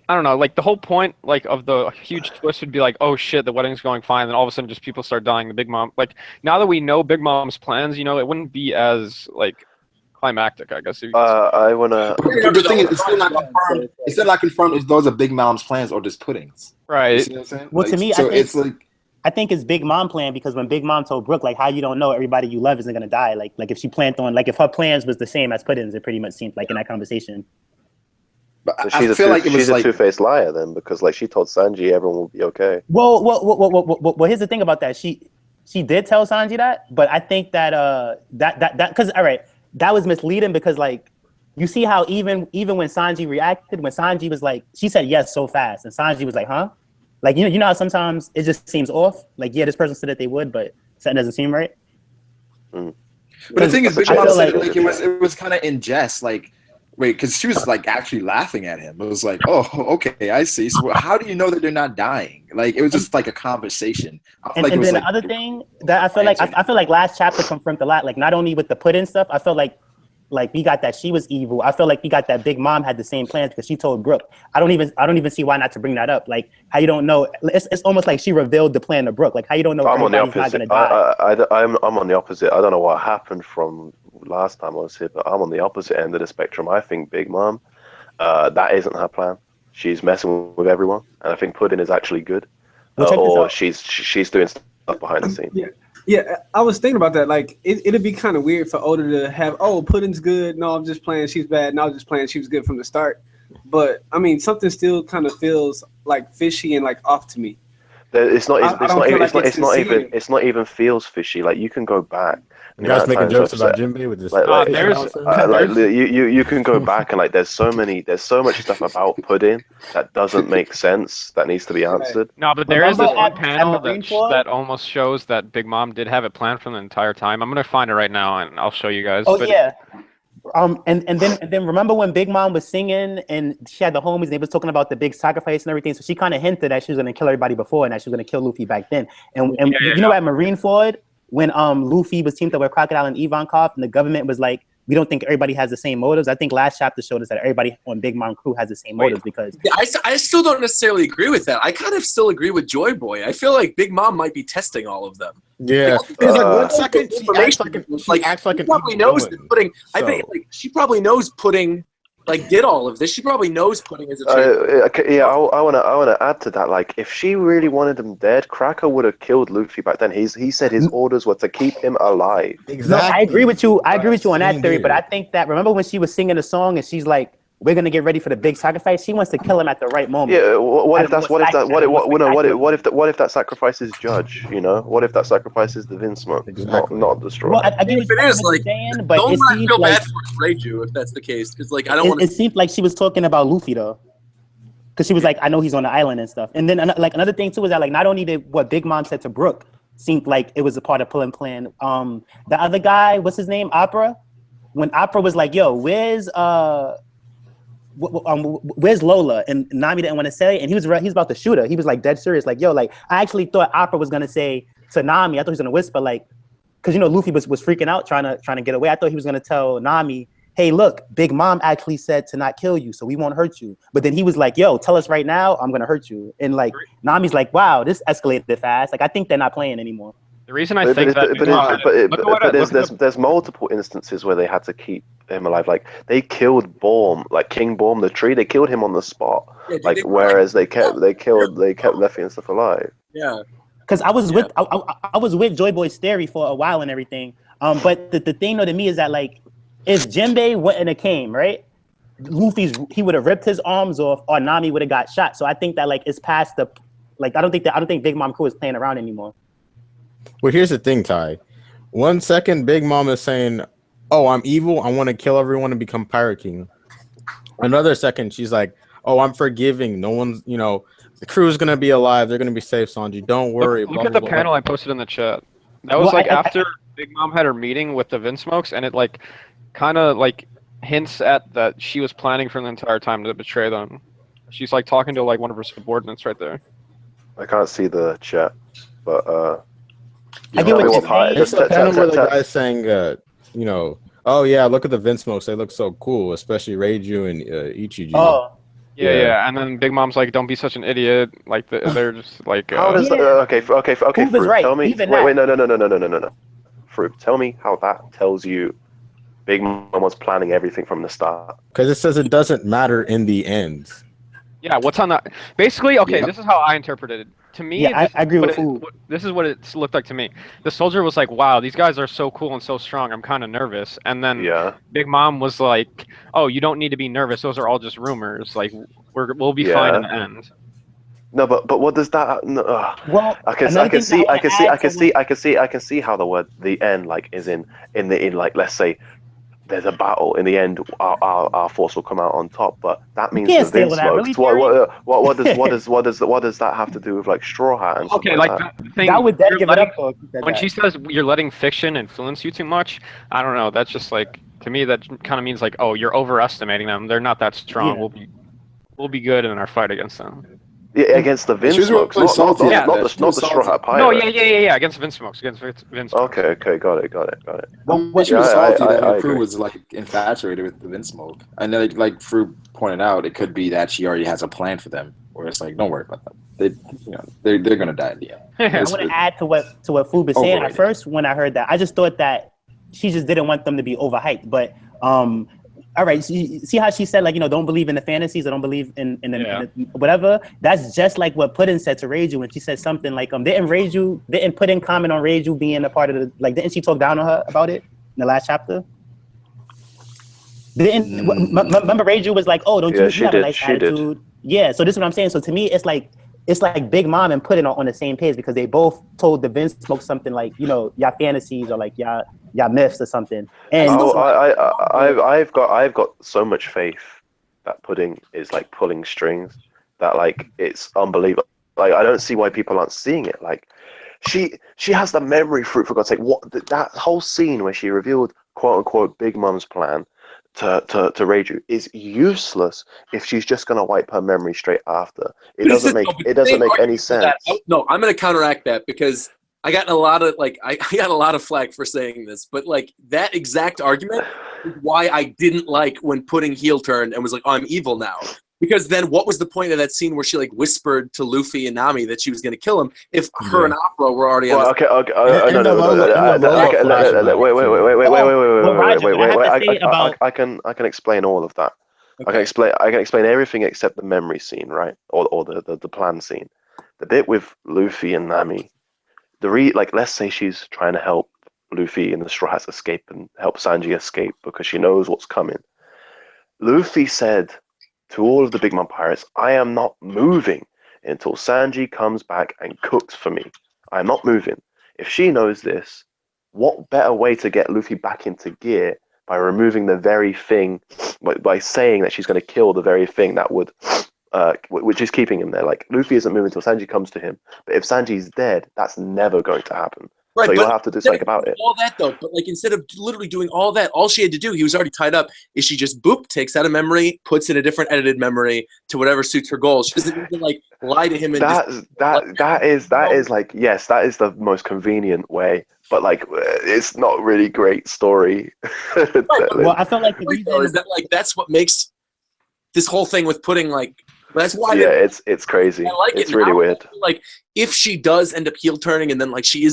I don't know, like the whole point, like of the huge twist would be like, oh shit, the wedding's going fine, and all of a sudden just people start dying. The Big Mom, like now that we know Big Mom's plans, you know, it wouldn't be as like climactic, I guess. I wanna. The thing is, it's still not confirmed. It's still not confirmed if those are Big Mom's plans or just puddings. Right. You see what I'm saying? Well, to me, so it's like. I think it's Big Mom plan because when Big Mom told Brook, like, how you don't know everybody you love isn't gonna die. Like if she planned on, like if her plans was the same as Pudding's, it pretty much seemed like in that conversation. But she's a two-faced liar then, because like she told Sanji everyone will be okay. Well, here's the thing about that. She did tell Sanji that, but I think that that because all right, that was misleading because like you see how even when Sanji reacted, when Sanji was like, she said yes so fast, and Sanji was like, huh? Like, you know how sometimes it just seems off? Like, yeah, this person said that they would, but something doesn't seem right. But the thing is, Big Mom said like it was kind of in jest, like, wait, because she was like actually laughing at him. It was like, oh, okay, I see. So how do you know that they're not dying? Like, it was just like a conversation. And then the other thing that I feel like last chapter confirmed a lot, like not only with the pudding stuff, I felt like we got that she was evil. I feel like we got that Big Mom had the same plans because she told Brook. I don't even see why not to bring that up. Like how you don't know. It's almost like she revealed the plan to Brook. Like how you don't know. I'm on the opposite. I'm on the opposite. I don't know what happened from last time I was here, but I'm on the opposite end of the spectrum. I think Big Mom, that isn't her plan. She's messing with everyone, and I think Pudding is actually good, or she's doing stuff behind the scenes. Yeah, I was thinking about that. Like, it'd be kind of weird for Oda to have, oh, Pudding's good. No, I'm just playing. She's bad. No, I'm just playing. She was good from the start. But I mean, something still kind of feels like fishy and like off to me. It's not even feels fishy. Like you can go back. You guys making jokes about Jimbei with this? You can go back and like there's so much stuff about Pudding that doesn't make sense that needs to be answered. No, but there is this one panel that almost shows that Big Mom did have it planned from the entire time. I'm gonna find it right now and I'll show you guys. Yeah. And then remember when Big Mom was singing and she had the homies and they was talking about the big sacrifice and everything. So she kind of hinted that she was gonna kill everybody before and that she was gonna kill Luffy back then. And you know at Marineford when Luffy was teamed up with Crocodile and Ivankov and the government was like, we don't think everybody has the same motives. I think last chapter showed us that everybody on Big Mom crew has the same motives because I still don't necessarily agree with that. I kind of still agree with Joy Boy. I feel like Big Mom might be testing all of them. Yeah, it's like 1 second she acts like she probably knows that Pudding. So. I think like she probably knows Pudding. Like did all of this. She probably knows Pudding is a traitor. I wanna add to that. Like if she really wanted him dead, Cracker would have killed Luffy back then. He said his orders were to keep him alive. Exactly. No, I agree with you. I agree with you on that theory. But I think that remember when she was singing the song and she's like, "We're gonna get ready for the big sacrifice." She wants to kill him at the right moment. Yeah. What if that sacrifice is Judge? You know. What if that sacrifice is the Vinsmoke, not Destroyer? Well, I think it is like. But don't feel bad for Reiju if that's the case, because like I don't want. It seemed like she was talking about Luffy though. because she was like, I know he's on the island and stuff. And then like another thing too is that like not only did what Big Mom said to Brook seemed like it was a part of pulling plan. The other guy, what's his name, Opera, when Opera was like, yo, where's Lola? And Nami didn't want to say it, and he was about to shoot her. He was like dead serious, like, yo, like I actually thought Opera was gonna say to Nami, I thought he was gonna whisper, like, because you know Luffy was freaking out trying to get away. I thought he was gonna tell Nami, hey, look, Big Mom actually said to not kill you, so we won't hurt you. But then he was like, yo, tell us right now, I'm gonna hurt you. And like Nami's like, wow, this escalated fast. Like I think they're not playing anymore. The reason I think that there's multiple instances where they had to keep him alive. Like they killed Baum, like King Baum, the tree. They killed him on the spot. Yeah, like whereas they kept Luffy and stuff alive. Yeah. Because I was with Joy Boy's theory for a while and everything. But the thing though to me is that like if Jimbei wouldn't have came, right? He would have ripped his arms off, or Nami would have got shot. So I think that like it's past the like I don't think Big Mom crew is playing around anymore. Well, here's the thing, Ty. 1 second, Big Mom is saying, "Oh, I'm evil. I want to kill everyone and become Pirate King." Another second, she's like, "Oh, I'm forgiving. No one's, the crew is gonna be alive. They're gonna be safe, Sanji. Don't worry." Look at the panel I posted in the chat. That was after Big Mom had her meeting with the Vinsmokes, and it like kind of like hints at that she was planning for the entire time to betray them. She's like talking to like one of her subordinates right there. I can't see the chat, but I get what you're saying. It's the panel where the guy's saying, oh yeah, look at the Vinsmokes. They look so cool, especially Reiju and Ichiji. Oh. Yeah, and then Big Mom's like, "Don't be such an idiot." Like they're just like. How does okay, Froob, right. tell me. Even wait, no. Froob, tell me how that tells you Big Mom was planning everything from the start. Because it says it doesn't matter in the end. Yeah, what's on that? Basically, okay, this is how I interpreted it. To me, I agree with Froob. This is what it looked like to me. The soldier was like, "Wow, these guys are so cool and so strong. I'm kind of nervous." And then Big Mom was like, "Oh, you don't need to be nervous. Those are all just rumors. Like, we'll be fine in the end." No, but what does that? Well, I can see how the end like is in like, let's say there's a battle in the end, our force will come out on top, but that means the Vinsmokes. What does that have to do with like Straw Hat and okay, like that? That? That would give it up for when she says you're letting fiction influence you too much. I don't know. That's just like, to me, that kind of means like, oh, you're overestimating them. They're not that strong. Yeah. We'll be good in our fight against them. Yeah, against the Vinsmokes, not the Straw Hat Pirate. No, yeah, against Vinsmokes, Okay, got it. Well, she was salty that her crew was like infatuated with the Vinsmoke, and then like Froob pointed out, it could be that she already has a plan for them, where it's like, don't worry about them. They're gonna die in the end. I want to add to what Froob is saying. At first, when I heard that, I just thought that she just didn't want them to be overhyped, but all right, see how she said, like, don't believe in the fantasies, or don't believe in whatever. That's just like what Puddin said to Reiju when she said something like, didn't Puddin comment on Reiju being a part of the, like, didn't she talk down on her about it in the last chapter? Remember Reiju was like, oh, don't you have a nice attitude? Yeah, so this is what I'm saying. So to me, it's like Big Mom and Puddin are on the same page, because they both told the Vinsmoke something like, y'all fantasies, or like y'all myths or something. And I've got so much faith that Pudding is like pulling strings, that like it's unbelievable. Like I don't see why people aren't seeing it. Like she has the memory fruit, for God's sake. What that whole scene where she revealed quote unquote Big Mom's plan to Reiju is useless if she's just gonna wipe her memory straight after. It doesn't make any sense. No, I'm gonna counteract that, because I got a lot of flack for saying this, but like that exact argument is why I didn't like when Pudding heel turned and was like, oh, I'm evil now. Because then what was the point of that scene where she like whispered to Luffy and Nami that she was going to kill him if her and Opera were already on wait. I can explain all of that. Okay. I can explain everything except the memory scene, right? Or the plan scene. The bit with Luffy and Nami. Let's say she's trying to help Luffy and the Straw Hats escape and help Sanji escape because she knows what's coming. Luffy said to all of the Big Mom pirates, I am not moving until Sanji comes back and cooks for me. I'm not moving. If she knows this, what better way to get Luffy back into gear by removing the very thing, by saying that she's going to kill the very thing that would which is keeping him there. Like Luffy isn't moving until Sanji comes to him. But if Sanji's dead, that's never going to happen. Right, so you'll have to do something about it. All that though, but like instead of literally doing all that, all she had to do, he was already tied up. Is she just boop takes out a memory, puts in a different edited memory to whatever suits her goals. She doesn't even like lie to him. And that is like, yes, that is the most convenient way. But like, it's not really great story. Well, I felt like the reason is that like that's what makes this whole thing with putting like. That's why. Yeah, it's crazy. It's really weird. Like if she does end up heel turning, and then like she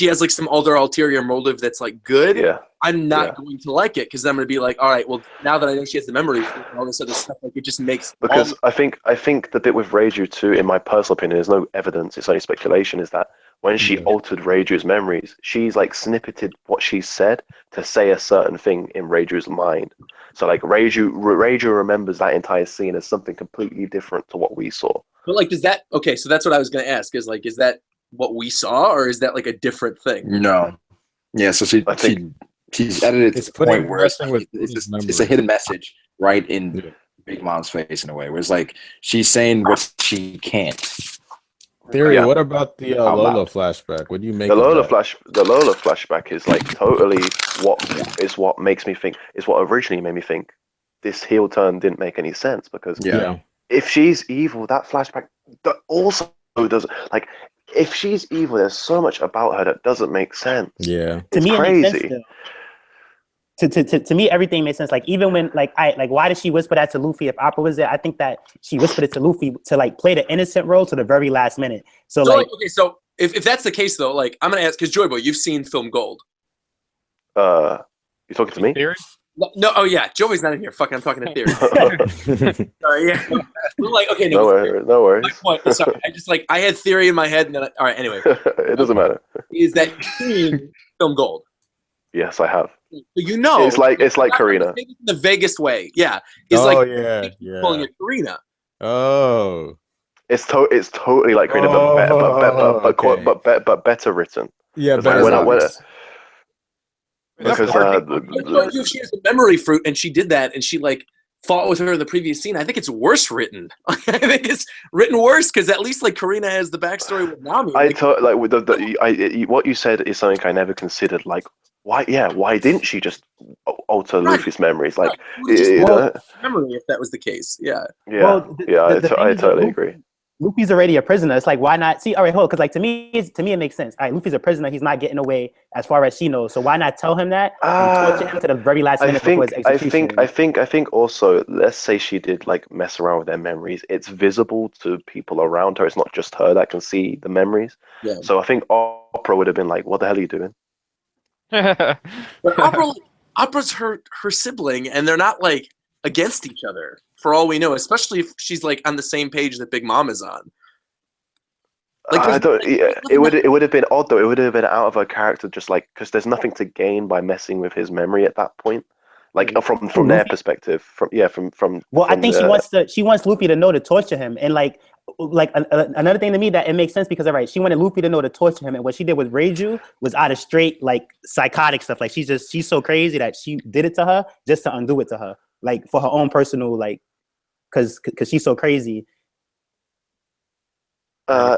has like some other ulterior motive that's like good. Yeah. I'm not going to like it because I'm going to be like, all right, well now that I know she has the memory and all this other stuff, like it just makes. Because I think the bit with Reiju too, in my personal opinion, there's no evidence. It's only speculation. Is that when she altered Reiju's memories, she's like snippeted what she said to say a certain thing in Reiju's mind. So like Reiju remembers that entire scene as something completely different to what we saw. But like, does that okay? So that's what I was going to ask. Is like, is that what we saw, or is that like a different thing? No. Yeah. So she's edited it to the point where it's a hidden message right in Big Mom's face in a way, where it's like she's saying what she can't. Theory. What about the Lola flashback? What do you make? The Lola flashback is like totally what makes me think. Is what originally made me think this heel turn didn't make any sense because if she's evil, that flashback also doesn't like. If she's evil, there's so much about her that doesn't make sense. Yeah, it's crazy. To me, everything makes sense. Like even when why did she whisper that to Luffy if Appa was there? I think that she whispered it to Luffy to like play the innocent role to the very last minute. So like okay, so if that's the case though, like I'm gonna ask because Joyboy, you've seen Film Gold. You talking to me? Theory? No, oh yeah, Joey's not in here. Fucking, I'm talking to Theory. Sorry, yeah. I'm like, okay, no worries. My point, sorry, I had Theory in my head, and then all right, anyway. It doesn't matter. Is that you've seen Film Gold? Yes, I have. So you know, it's like Karina. The vaguest way, yeah. It's pulling a Karina. Oh. It's totally like Karina, but better written. Yeah, better. Because if she has a memory fruit and she did that and she like fought with her in the previous scene, I think it's worse written. I think it's written worse because at least like Karina has the backstory with Nami. What you said is something I never considered. Like why didn't she just alter Luffy's memories? Like memory if that was the case. Yeah. Yeah. I totally agree. Luffy's already a prisoner. It's like, why not? See, all right, hold, because like to me it makes sense. All right, Luffy's a prisoner. He's not getting away as far as she knows. So why not tell him that and torture him to the very last minute before his execution? I think also, let's say she did like mess around with their memories. It's visible to people around her. It's not just her that can see the memories. Yeah. So I think Opera would have been like, "What the hell are you doing?" But Opera's her sibling, and they're not like against each other for all we know, especially if she's like on the same page that Big Mom is on. Like, it would have been odd though. It would have been out of her character, just like because there's nothing to gain by messing with his memory at that point. Like from their perspective, from. Well, I think she wants Luffy to know to torture him, and like another thing to me that it makes sense because she wanted Luffy to know to torture him, and what she did with Reiju was out of straight like psychotic stuff. Like she's so crazy that she did it to her just to undo it to her, like for her own personal like, because she's so crazy. I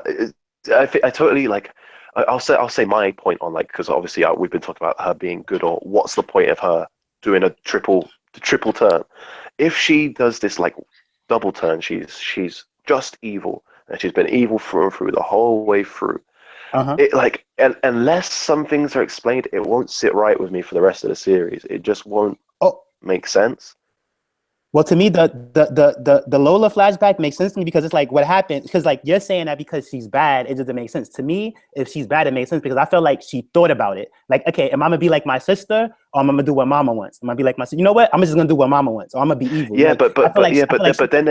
totally like. I'll say my point on like because obviously we've been talking about her being good or what's the point of her doing a triple turn. If she does this like double turn, she's just evil and she's been evil through and through the whole way through. It like unless some things are explained, it won't sit right with me for the rest of the series. It just won't make sense. Well, to me, the Lola flashback makes sense to me because it's like what happened. Because like you're saying that because she's bad, it doesn't make sense to me. If she's bad, it makes sense because I feel like she thought about it. Like, okay, am I gonna be like my sister, or am I gonna do what Mama wants? Am I gonna be like my sister? You know what? I'm just gonna do what Mama wants, or I'm gonna be evil. Yeah, like, but then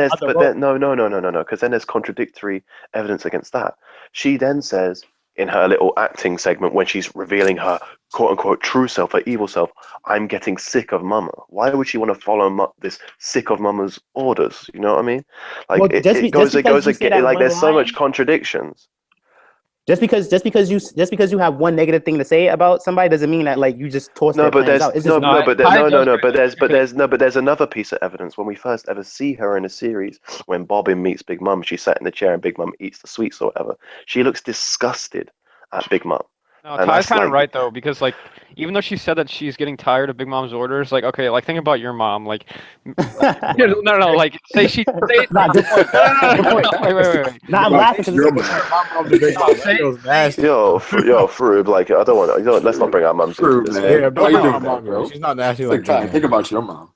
no, because then there's contradictory evidence against that. She then says in her little acting segment when she's revealing her quote-unquote true self, her evil self, I'm getting sick of Mama. Why would she want to follow this sick of Mama's orders? You know what I mean? Like, well, it goes again. Like, there's so much contradictions. Just because you have one negative thing to say about somebody doesn't mean that like you just toss their plans out. It's just but there's another piece of evidence. When we first ever see her in a series, when Bobbin meets Big Mom, she's sat in the chair and Big Mom eats the sweets or whatever. She looks disgusted at Big Mom. No, Ty's kind of right though, because like even though she said that she's getting tired of Big Mom's orders, like okay, like think about your mom, like no, like say she say nah, good point. Wait. Nah, I'm laughing Yo, Froob, like I don't want. Let's not bring our mums into this. Yeah, don't bring our mom, bro. She's not nasty like Ty, think about your mom.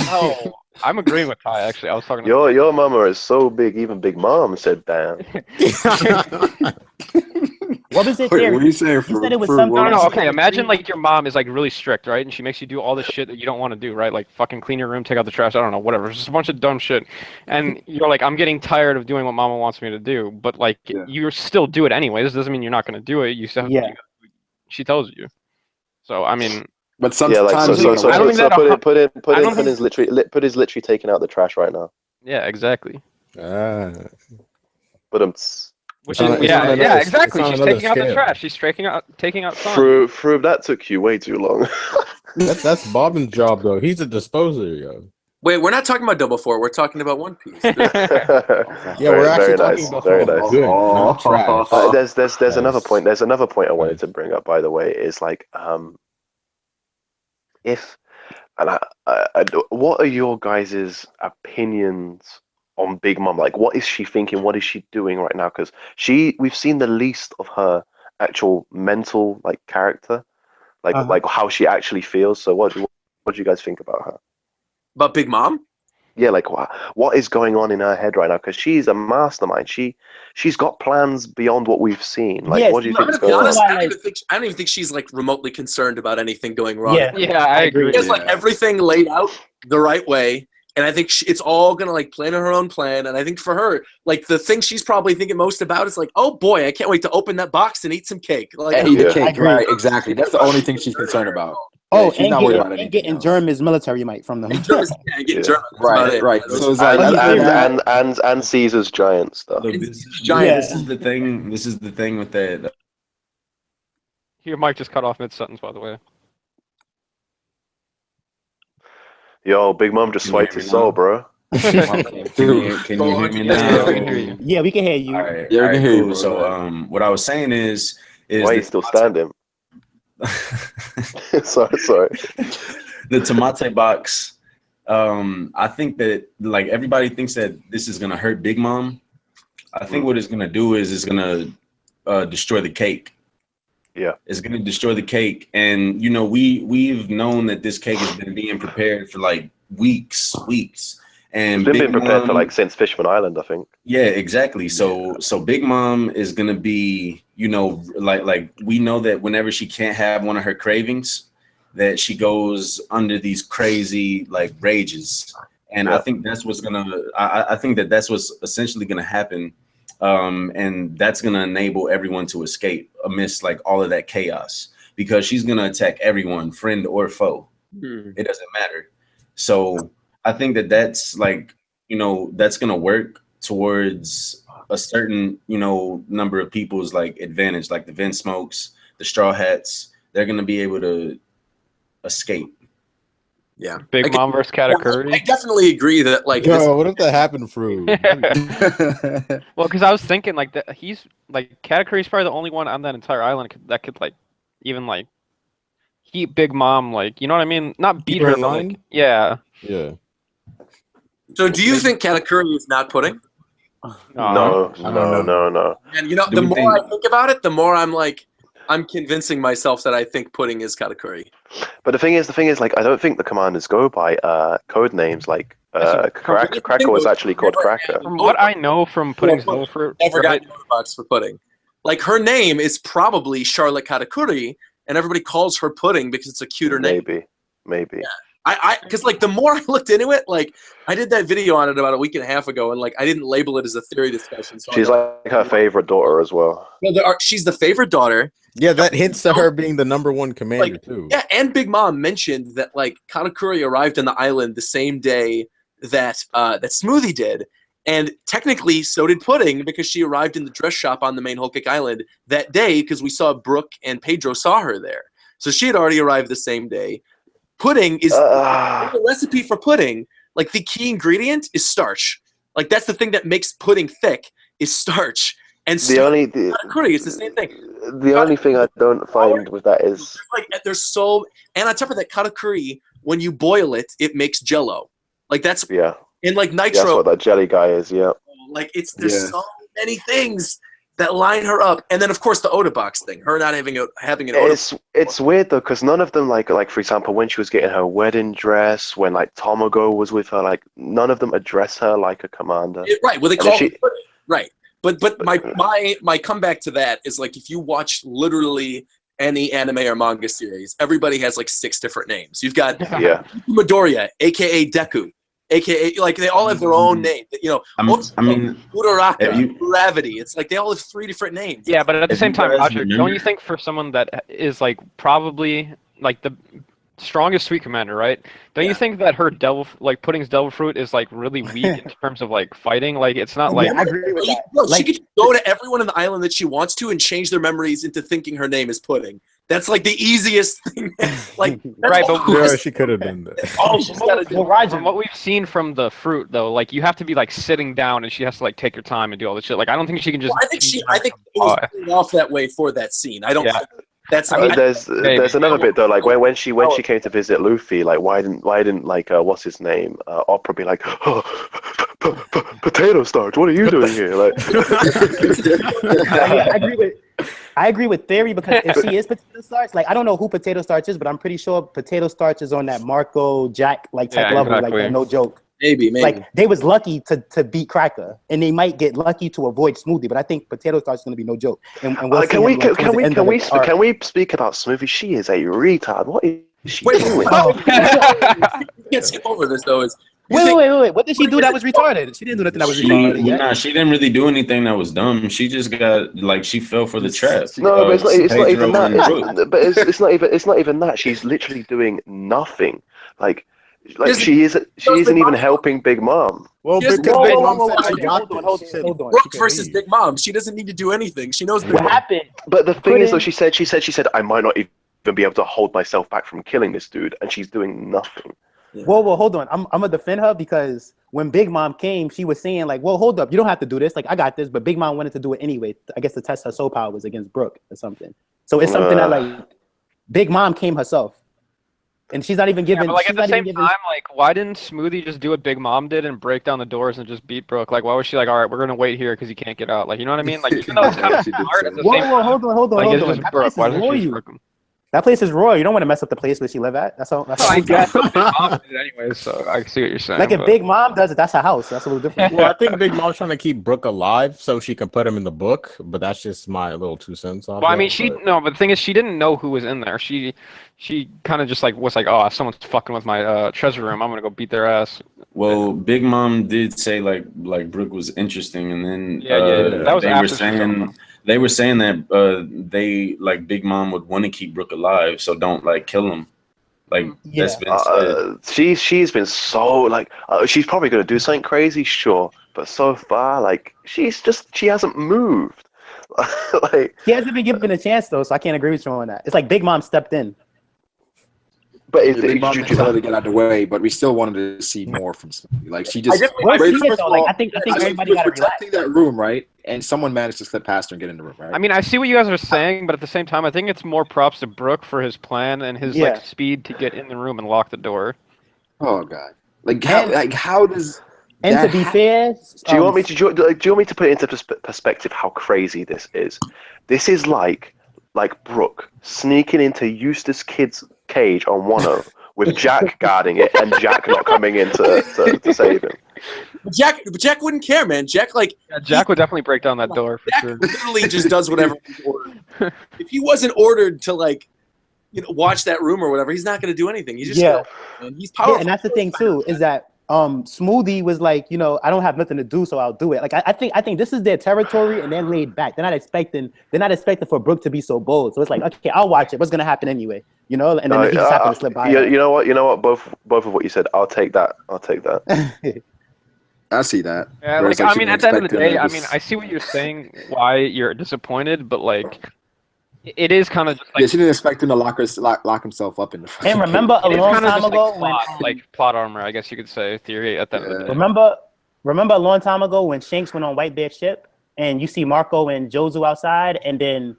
No, I'm agreeing with Ty. Actually, I was talking. Your mama is so big, even Big Mom said, "Damn." What was it? Wait, what are you saying? You said it was something. No. Okay, imagine like your mom is like really strict, right? And she makes you do all this shit that you don't want to do, right? Like fucking clean your room, take out the trash. I don't know, whatever. It's just a bunch of dumb shit. And you're like, I'm getting tired of doing what Mama wants me to do, but like you still do it anyway. This doesn't mean you're not going to do it. You still have to do it. She tells you. So I mean. But sometimes put his literally taking out the trash right now. Yeah, exactly. But which is exactly. She's taking out the trash. She's taking out fun. Froob, that took you way too long. that's Bobbin's job though. He's a disposer, yo. Wait, we're not talking about Double Four. We're talking about One Piece. We're actually talking about very nice. Good, not trash. There's another point. There's another point I wanted to bring up. By the way, is like what are your guys' opinions on Big Mom? Like, what is she thinking? What is she doing right now? Because we've seen the least of her actual mental like character, like how she actually feels. So what do you guys think about her? About Big Mom? Yeah, like what is going on in her head right now? Because she's a mastermind. She's got plans beyond what we've seen. Like, what do you think is going on? I don't even think she's like remotely concerned about anything going wrong. Yeah, I agree. She has like everything laid out the right way, and I think it's all gonna like plan her own plan. And I think for her, like the thing she's probably thinking most about is like, oh boy, I can't wait to open that box and eat some cake. Like, and eat the cake, right? Exactly. That's the only thing she's concerned about. Oh, and getting German's military might from them. German. Right. So it's like and Caesar's giant stuff. This is the thing. This is the thing with that. Your mic just cut off mid-sentence, by the way. Yo, Big Mom just swiped his soul, bro. Can you hear me now? Yeah, we can hear you. All right, we can hear you. So, what I was saying is why you still standing? sorry. The Tomate box. I think that like everybody thinks that this is gonna hurt Big Mom. I think what it's gonna do is it's gonna destroy the cake. Yeah, it's gonna destroy the cake, and you know we've known that this cake has been being prepared for like weeks, and it's been prepared for like since Fishman Island, I think. Yeah, exactly. So Big Mom is gonna be, you know, like we know that whenever she can't have one of her cravings, that she goes under these crazy like rages, and I think that's what's gonna. I think that's what's essentially gonna happen. And that's going to enable everyone to escape amidst like all of that chaos, because she's going to attack everyone, friend or foe. It doesn't matter. So I think that's like, you know, that's going to work towards a certain, you know, number of people's like advantage, like the Vin Smokes, the Straw Hats. They're going to be able to escape. Yeah, Big Mom versus Katakuri. I definitely agree that like. Yo, what if that happened for you? Well, because I was thinking like that he's like Katakuri's probably the only one on that entire island that could like even like keep Big Mom, like, you know what I mean? Not beat her, like, yeah. So do you think Katakuri is not pudding? No. And you know, the more I think about it, the more I'm like, I'm convincing myself that I think pudding is Katakuri. But the thing is, like, I don't think the commanders go by code names. Like, Cracker was actually called Cracker. From what I know from Pudding's for I forgot box for pudding. Like, her name is probably Charlotte Katakuri, and everybody calls her Pudding because it's a cuter name. Maybe. Yeah. Because like the more I looked into it, like I did that video on it about a week and a half ago, and like I didn't label it as a theory discussion. So she's like her favorite daughter as well. Well, she's the favorite daughter. Yeah, that hints to her being the #1 commander too. Yeah, and Big Mom mentioned that like Katakuri arrived on the island the same day that that Smoothie did, And technically, so did Pudding, because she arrived in the dress shop on the main Whole Cake Island that day because we saw Brook and Pedro saw her there. So she had already arrived the same day. Pudding is the recipe for pudding. Like, the key ingredient is starch. Like, that's the thing that makes pudding thick is starch. And Katakuri, it's the same thing. The only thing I don't find with that is like there's so, and on top of that, Katakuri, when you boil it, it makes Jello. Like that's and like Nitro. That's what that jelly guy is. Yeah. Like there's so many things that line her up, and then of course the Oda box thing. Her not having an Oda. It's weird though, because none of them like for example when she was getting her wedding dress, when like Tomogo was with her, like none of them address her like a commander. Right. Well, they call her right. But my comeback to that is like if you watch literally any anime or manga series, everybody has like 6 different names. You've got Midoriya, aka Deku, aka like they all have their own name. You know, Uraraka, Gravity. It's like they all have 3 different names. Yeah, but at the same time, Roger, don't you think for someone that is like probably like the strongest Sweet Commander, right? Don't you think that her Pudding's Devil Fruit is like really weak in terms of like fighting? Like it's not like I agree with that. No, she could go to everyone on the island that she wants to and change their memories into thinking her name is Pudding. That's like the easiest thing. Like right, but she could have done that. From what we've seen from the fruit, though, like you have to be like sitting down, and she has to like take her time and do all this shit. Like I don't think she can just. Well, I think it was off that way for that scene. I don't. Yeah. That's there's another bit though, like when she came to visit Luffy, like why didn't like what's his name Opera be like potato starch? What are you doing here? Like, I agree with Theory because if she is potato starch, like I don't know who potato starch is, but I'm pretty sure potato starch is on that Marco Jack like type level, like that, no joke. Maybe. Like they was lucky to beat Cracker, and they might get lucky to avoid Smoothie, but I think potato starch is going to be no joke. And we'll can we speak about Smoothie? She is a retard. What is she doing? You can't skip over this though. Wait. What did she do that was retarded? She didn't do nothing that was retarded. Nah, she didn't really do anything that was dumb. She just got like she fell for the trap. No, but it's not even that. But it's not even that. She's literally doing nothing. Like she isn't even helping Big Mom. Well, because Big Mom said she got hold on. Brook versus Big Mom. She doesn't need to do anything. She knows what happened. But the thing is, though, she said I might not even be able to hold myself back from killing this dude, and she's doing nothing. Yeah. Well, hold on. I'm gonna defend her because when Big Mom came, she was saying like, "Well, hold up, you don't have to do this. Like, I got this." But Big Mom wanted to do it anyway. I guess to test her soul powers against Brook or something. So it's something that like Big Mom came herself. And she's not even giving. Yeah, but like at the same time, like why didn't Smoothie just do what Big Mom did and break down the doors and just beat Brook? Like why was she like, all right, we're gonna wait here because he can't get out? Like you know what I mean? Like even though it's kind of smart at the same time. Hold on. That Brook. Why doesn't she Brook him? That place is royal. You don't want to mess up the place where she live at. That's all. I guess Big Mom did it anyway, so I see what you're saying. Like if Big Mom does it, that's her house. That's a little different. Well, I think Big Mom's trying to keep Brook alive so she can put him in the book, but that's just my little 2 cents. Well, I mean, but the thing is, she didn't know who was in there. She kind of just like was like, oh, someone's fucking with my treasure room. I'm gonna go beat their ass. Well, Big Mom did say like Brook was interesting, and then that was they were saying that they like Big Mom would want to keep Brook alive, so don't like kill him. Like that's been said. She's been so like she's probably gonna do something crazy, sure, but so far like she hasn't moved. Like he hasn't been given a chance though, so I can't agree with you on that. It's like Big Mom stepped in. But Big Mom did tell her to get out of the way, but we still wanted to see more from Smoothie. Like she just, I think everybody got to protecting that room, right? And someone managed to slip past her and get in the room, right? I mean, I see what you guys are saying, but at the same time, I think it's more props to Brook for his plan and his like speed to get in the room and lock the door. Oh God! How does? And to be fair, do you want me to put it into perspective how crazy this is? This is like Brook sneaking into Eustace Kid's cage on Wano with Jack guarding it and Jack not coming in to save him. Jack wouldn't care, man. Jack would definitely break down that door for sure. Literally just does whatever he's ordered. If he wasn't ordered to watch that room or whatever, he's not going to do anything. He's just and he's powerful. Yeah, and that's the thing too is that Smoothie was like, I don't have nothing to do, so I'll do it. Like I think this is their territory, and they're laid back. They're not expecting for Brook to be so bold. So it's like, okay, I'll watch it. What's gonna happen anyway? And then he just happened to slip by. You know what? Both of what you said, I'll take that. I see that. Yeah, Where like it's I she mean, didn't at the end of the expect him day, to I just- mean, I see what you're saying, why you're disappointed, but like, it is kind of just yeah, like she didn't expect him to lock himself up in the fucking And remember a it is long kind of time just ago like plot armor, I guess you could say, theory at the end of the day. remember a long time ago when Shanks went on Whitebeard's ship and you see Marco and Jozu outside, and then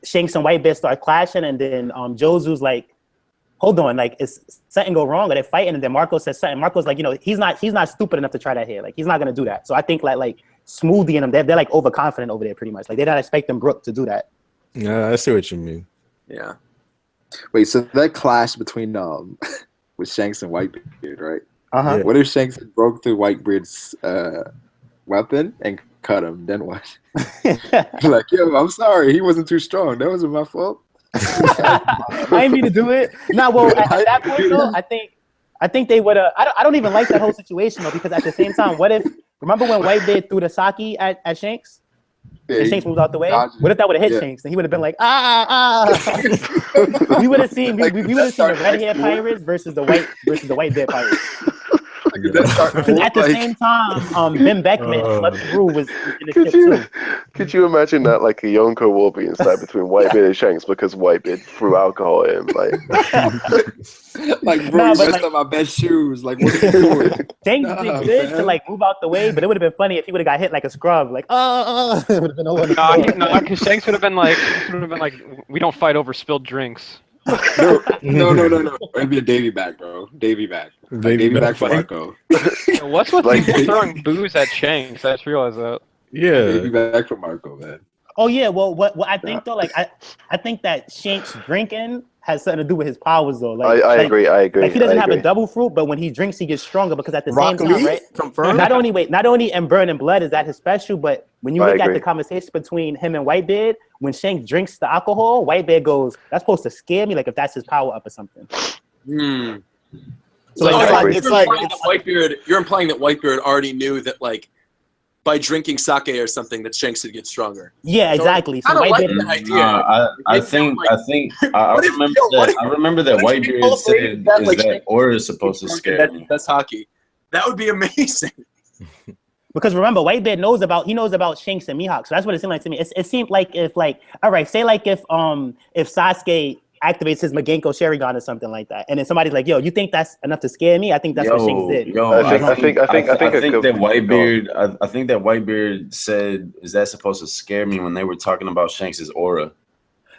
Shanks and Whitebeard start clashing, and then Jozu's like, hold on, like, is something go wrong? Are they fighting? And then Marco says something. Marco's like, he's not stupid enough to try that here. Like, he's not gonna do that. So I think like Smoothie and them, they're like overconfident over there pretty much. Like, they're not expecting Brook to do that. Yeah, I see what you mean. Yeah. Wait, so that clash between with Shanks and Whitebeard, right? Uh-huh. Yeah. What if Shanks broke through Whitebeard's weapon and cut him? Then what? Like, yo, I'm sorry, he wasn't too strong. That wasn't my fault. I didn't mean to do it. Nah, well, at that point though, I think they would have. I don't even like that whole situation though, because at the same time, what if? Remember when Whitebeard threw the sake at Shanks? Yeah, And Shanks moved out the way. dodged it. What if that would have hit Yeah. Shanks? And he would have been like, we would have seen the red hair pirates versus the white pirates. Because at the same time, Ben Beckman and Mother Brew was in the ship too. Could you imagine that, like a Yonko war being started between Whitebeard and Shanks because Whitebeard threw alcohol at him? Like, bro, you messed up my best shoes. Like, what are you doing? Shanks did good to like move out the way, but it would have been funny if he would have got hit like a scrub. Like, it would have been over. No, because Shanks would have been like, we don't fight over spilled drinks. No. It'd be a Davy back, bro. Davy back. Davy back for Marco. What's with people throwing booze at Shanks? I just realized that. Yeah. Davy back for Marco, man. Oh yeah, well, what I think though, like I think that Shanks drinking has something to do with his powers though. Like, I agree. Like he doesn't have a double fruit, but when he drinks, he gets stronger because at the same time, right? Confirmed. Not only in Burning Blood is that his special, but when you look at the conversation between him and Whitebeard, when Shanks drinks the alcohol, Whitebeard goes, "That's supposed to scare me, like if that's his power up or something." So it's like you're implying that Whitebeard already knew that, like, by drinking sake or something, that Shanks would get stronger. Yeah, exactly. So I don't like Whitebeard, that idea. I remember that Whitebeard said that aura is supposed to scare me. That's hockey. That would be amazing. because remember, Whitebeard knows about Shanks and Mihawk, so that's what it seemed like to me. It seemed like if Sasuke activates his Magenko Sharingan or something like that, and then somebody's like, "Yo, you think that's enough to scare me?" I think that's what Shanks did. I think that Whitebeard said, "Is that supposed to scare me?" when they were talking about Shanks' aura.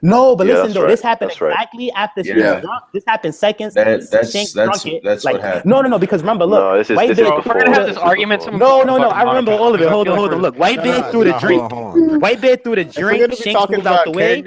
No, but listen though, right. this happened That's right. exactly after she was drunk. This happened seconds. That's like, what happened. No, because remember, look, No, this is Whitebeard. We're gonna have this argument. No, I remember all of it. Hold on. Look, Whitebeard threw the drink. Whitebeard threw the drink. Shanks moved out the way.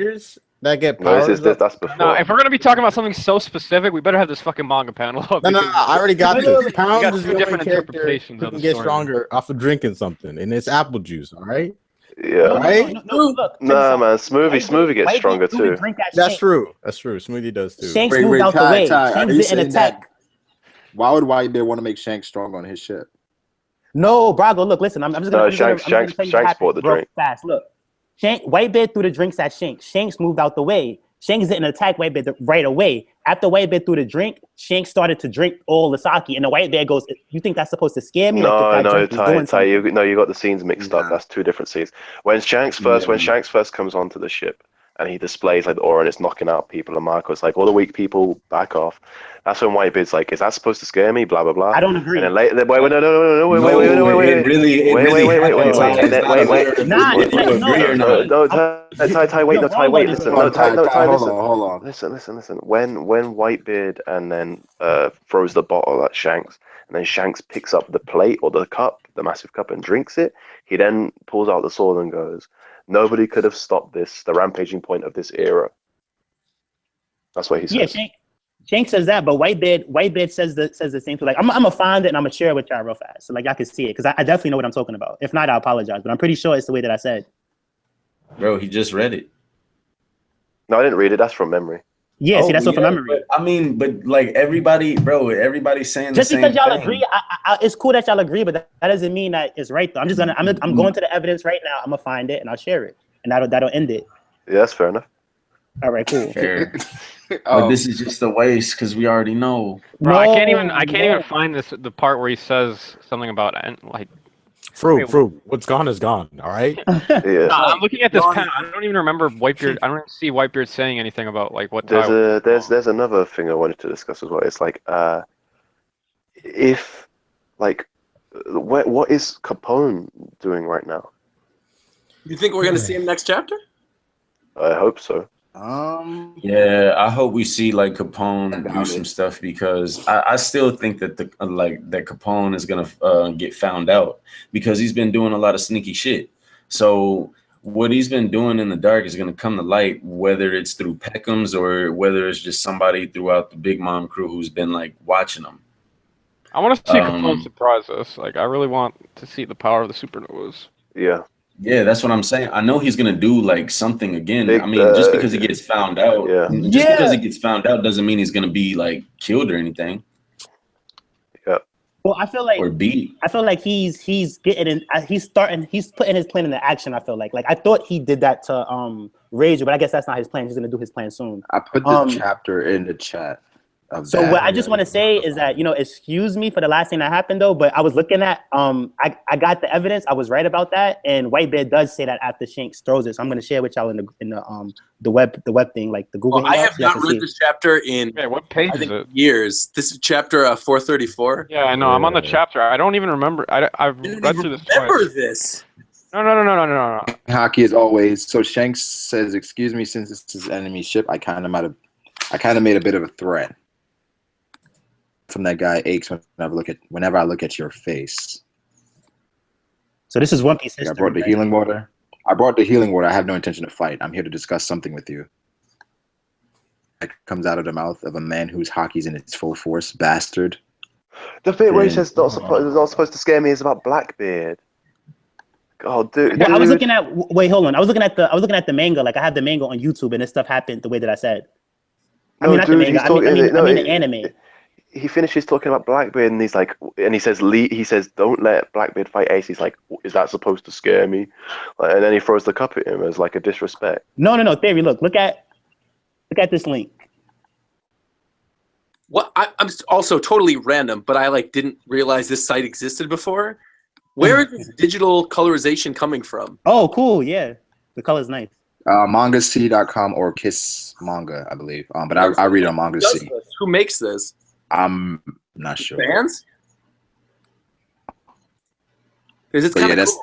That get No, powers. that's before. No, if we're gonna be talking about something so specific, we better have this fucking manga panel up. No, I already got this. Pounds got is two the only different character interpretations who of can the get story. stronger off of drinking something, and it's apple juice. All right. Yeah. Right? Look, Nah, man, Smoothie gets stronger too. That's true. Smoothie does too. Shanks moved out the way. Shanks didn't attack. Why would Whitebeard want to make Shanks strong on his ship? No, Brago, look, listen. I'm just gonna. Shanks bought the drink. Fast, look. Whitebeard threw the drinks at Shanks. Shanks moved out the way. Shanks didn't attack Whitebeard right away. After Whitebeard threw the drink, Shanks started to drink all the sake, and the Whitebeard goes, "You think that's supposed to scare me?" No, Ty, you got the scenes mixed up. That's two different scenes. When Shanks first comes onto the ship and he displays like the aura and it's knocking out people, and Marco's like, "All the weak people, back off." That's when Whitebeard's like, "Is that supposed to scare me?" Blah blah blah. I don't agree. And then later, wait, wait. Hold on. Listen. When Whitebeard and then throws the bottle at Shanks, and then Shanks picks up the plate or the cup, the massive cup, and drinks it, he then pulls out the sword and goes, "Nobody could have stopped this, the rampaging point of this era." That's what he says. Yeah, Shanks says that, but Whitebeard says the same thing. Like, I'm gonna find it and I'm gonna share it with y'all real fast, so like I can see it, because I definitely know what I'm talking about. If not, I apologize, but I'm pretty sure it's the way that I said. Bro, he just read it. No, I didn't read it. That's from memory. Yeah, see, that's from memory. But like everybody's saying just the same because y'all thing. agree, it's cool that y'all agree, but that doesn't mean that it's right though. I'm going to the evidence right now. I'm gonna find it and I'll share it, and that'll end it. Yeah, that's fair enough. All right, cool. Fair. But this is just a waste because we already know. Bro, I can't even find the part where he says something about like. Froob, what's gone is gone. All right. Yeah. I'm looking at this pen. I don't even remember Whitebeard. I don't see Whitebeard saying anything about like what. There's another thing I wanted to discuss as well. It's like if like what is Capone doing right now? You think we're gonna see him next chapter? I hope so. Yeah, I hope we see like Capone do some stuff because I still think that that Capone is gonna get found out because he's been doing a lot of sneaky shit. So what he's been doing in the dark is gonna come to light, whether it's through Peckhams or whether it's just somebody throughout the Big Mom crew who's been like watching him. I want to see Capone surprise us. Like I really want to see the power of the supernovas. Yeah. Yeah, that's what I'm saying. I know he's gonna do like something again. I mean, just because he gets found out, because he gets found out doesn't mean he's gonna be like killed or anything. Yeah. Well, I feel like or beat. I feel like he's getting in. He's putting his plan into action. I feel like I thought he did that to Rage, but I guess that's not his plan. He's gonna do his plan soon. I put the chapter in the chat. So what I just want to say is that, excuse me for the last thing that happened though, but I was looking at, I got the evidence. I was right about that, and Whitebeard does say that after Shanks throws it. So I'm gonna share with y'all in the web thing, like the Google. I have not read this chapter in what page is it? Years. This is chapter 434. Yeah, I know. I'm on the chapter. I don't even remember. I've read through this. Remember this? No. Hockey as always. So Shanks says, "Excuse me, since this is enemy ship, I kind of made a bit of a threat." From that guy aches whenever I look at your face. So this is One Piece history. I brought the healing water. I have no intention to fight. I'm here to discuss something with you. It comes out of the mouth of a man whose hockey's in its full force, bastard. The bit where he says not supposed to scare me is about Blackbeard. Oh, dude. Well, I was looking at. Wait, hold on. I was looking at the manga. Like I have the manga on YouTube, and this stuff happened the way that I said. I mean, not the manga. I mean the anime. He finishes talking about Blackbeard, and he's like, and he says, "Don't let Blackbeard fight Ace." He's like, "Is that supposed to scare me?" And then he throws the cup at him as like a disrespect. No. Theory, look at this link. What? I'm also totally random, but I didn't realize this site existed before. Where is this digital colorization coming from? Oh, cool. Yeah, the color's nice. Mangac.com or Kiss Manga, I believe. But I read on Manga C. Who makes this? I'm not sure. Fans? That's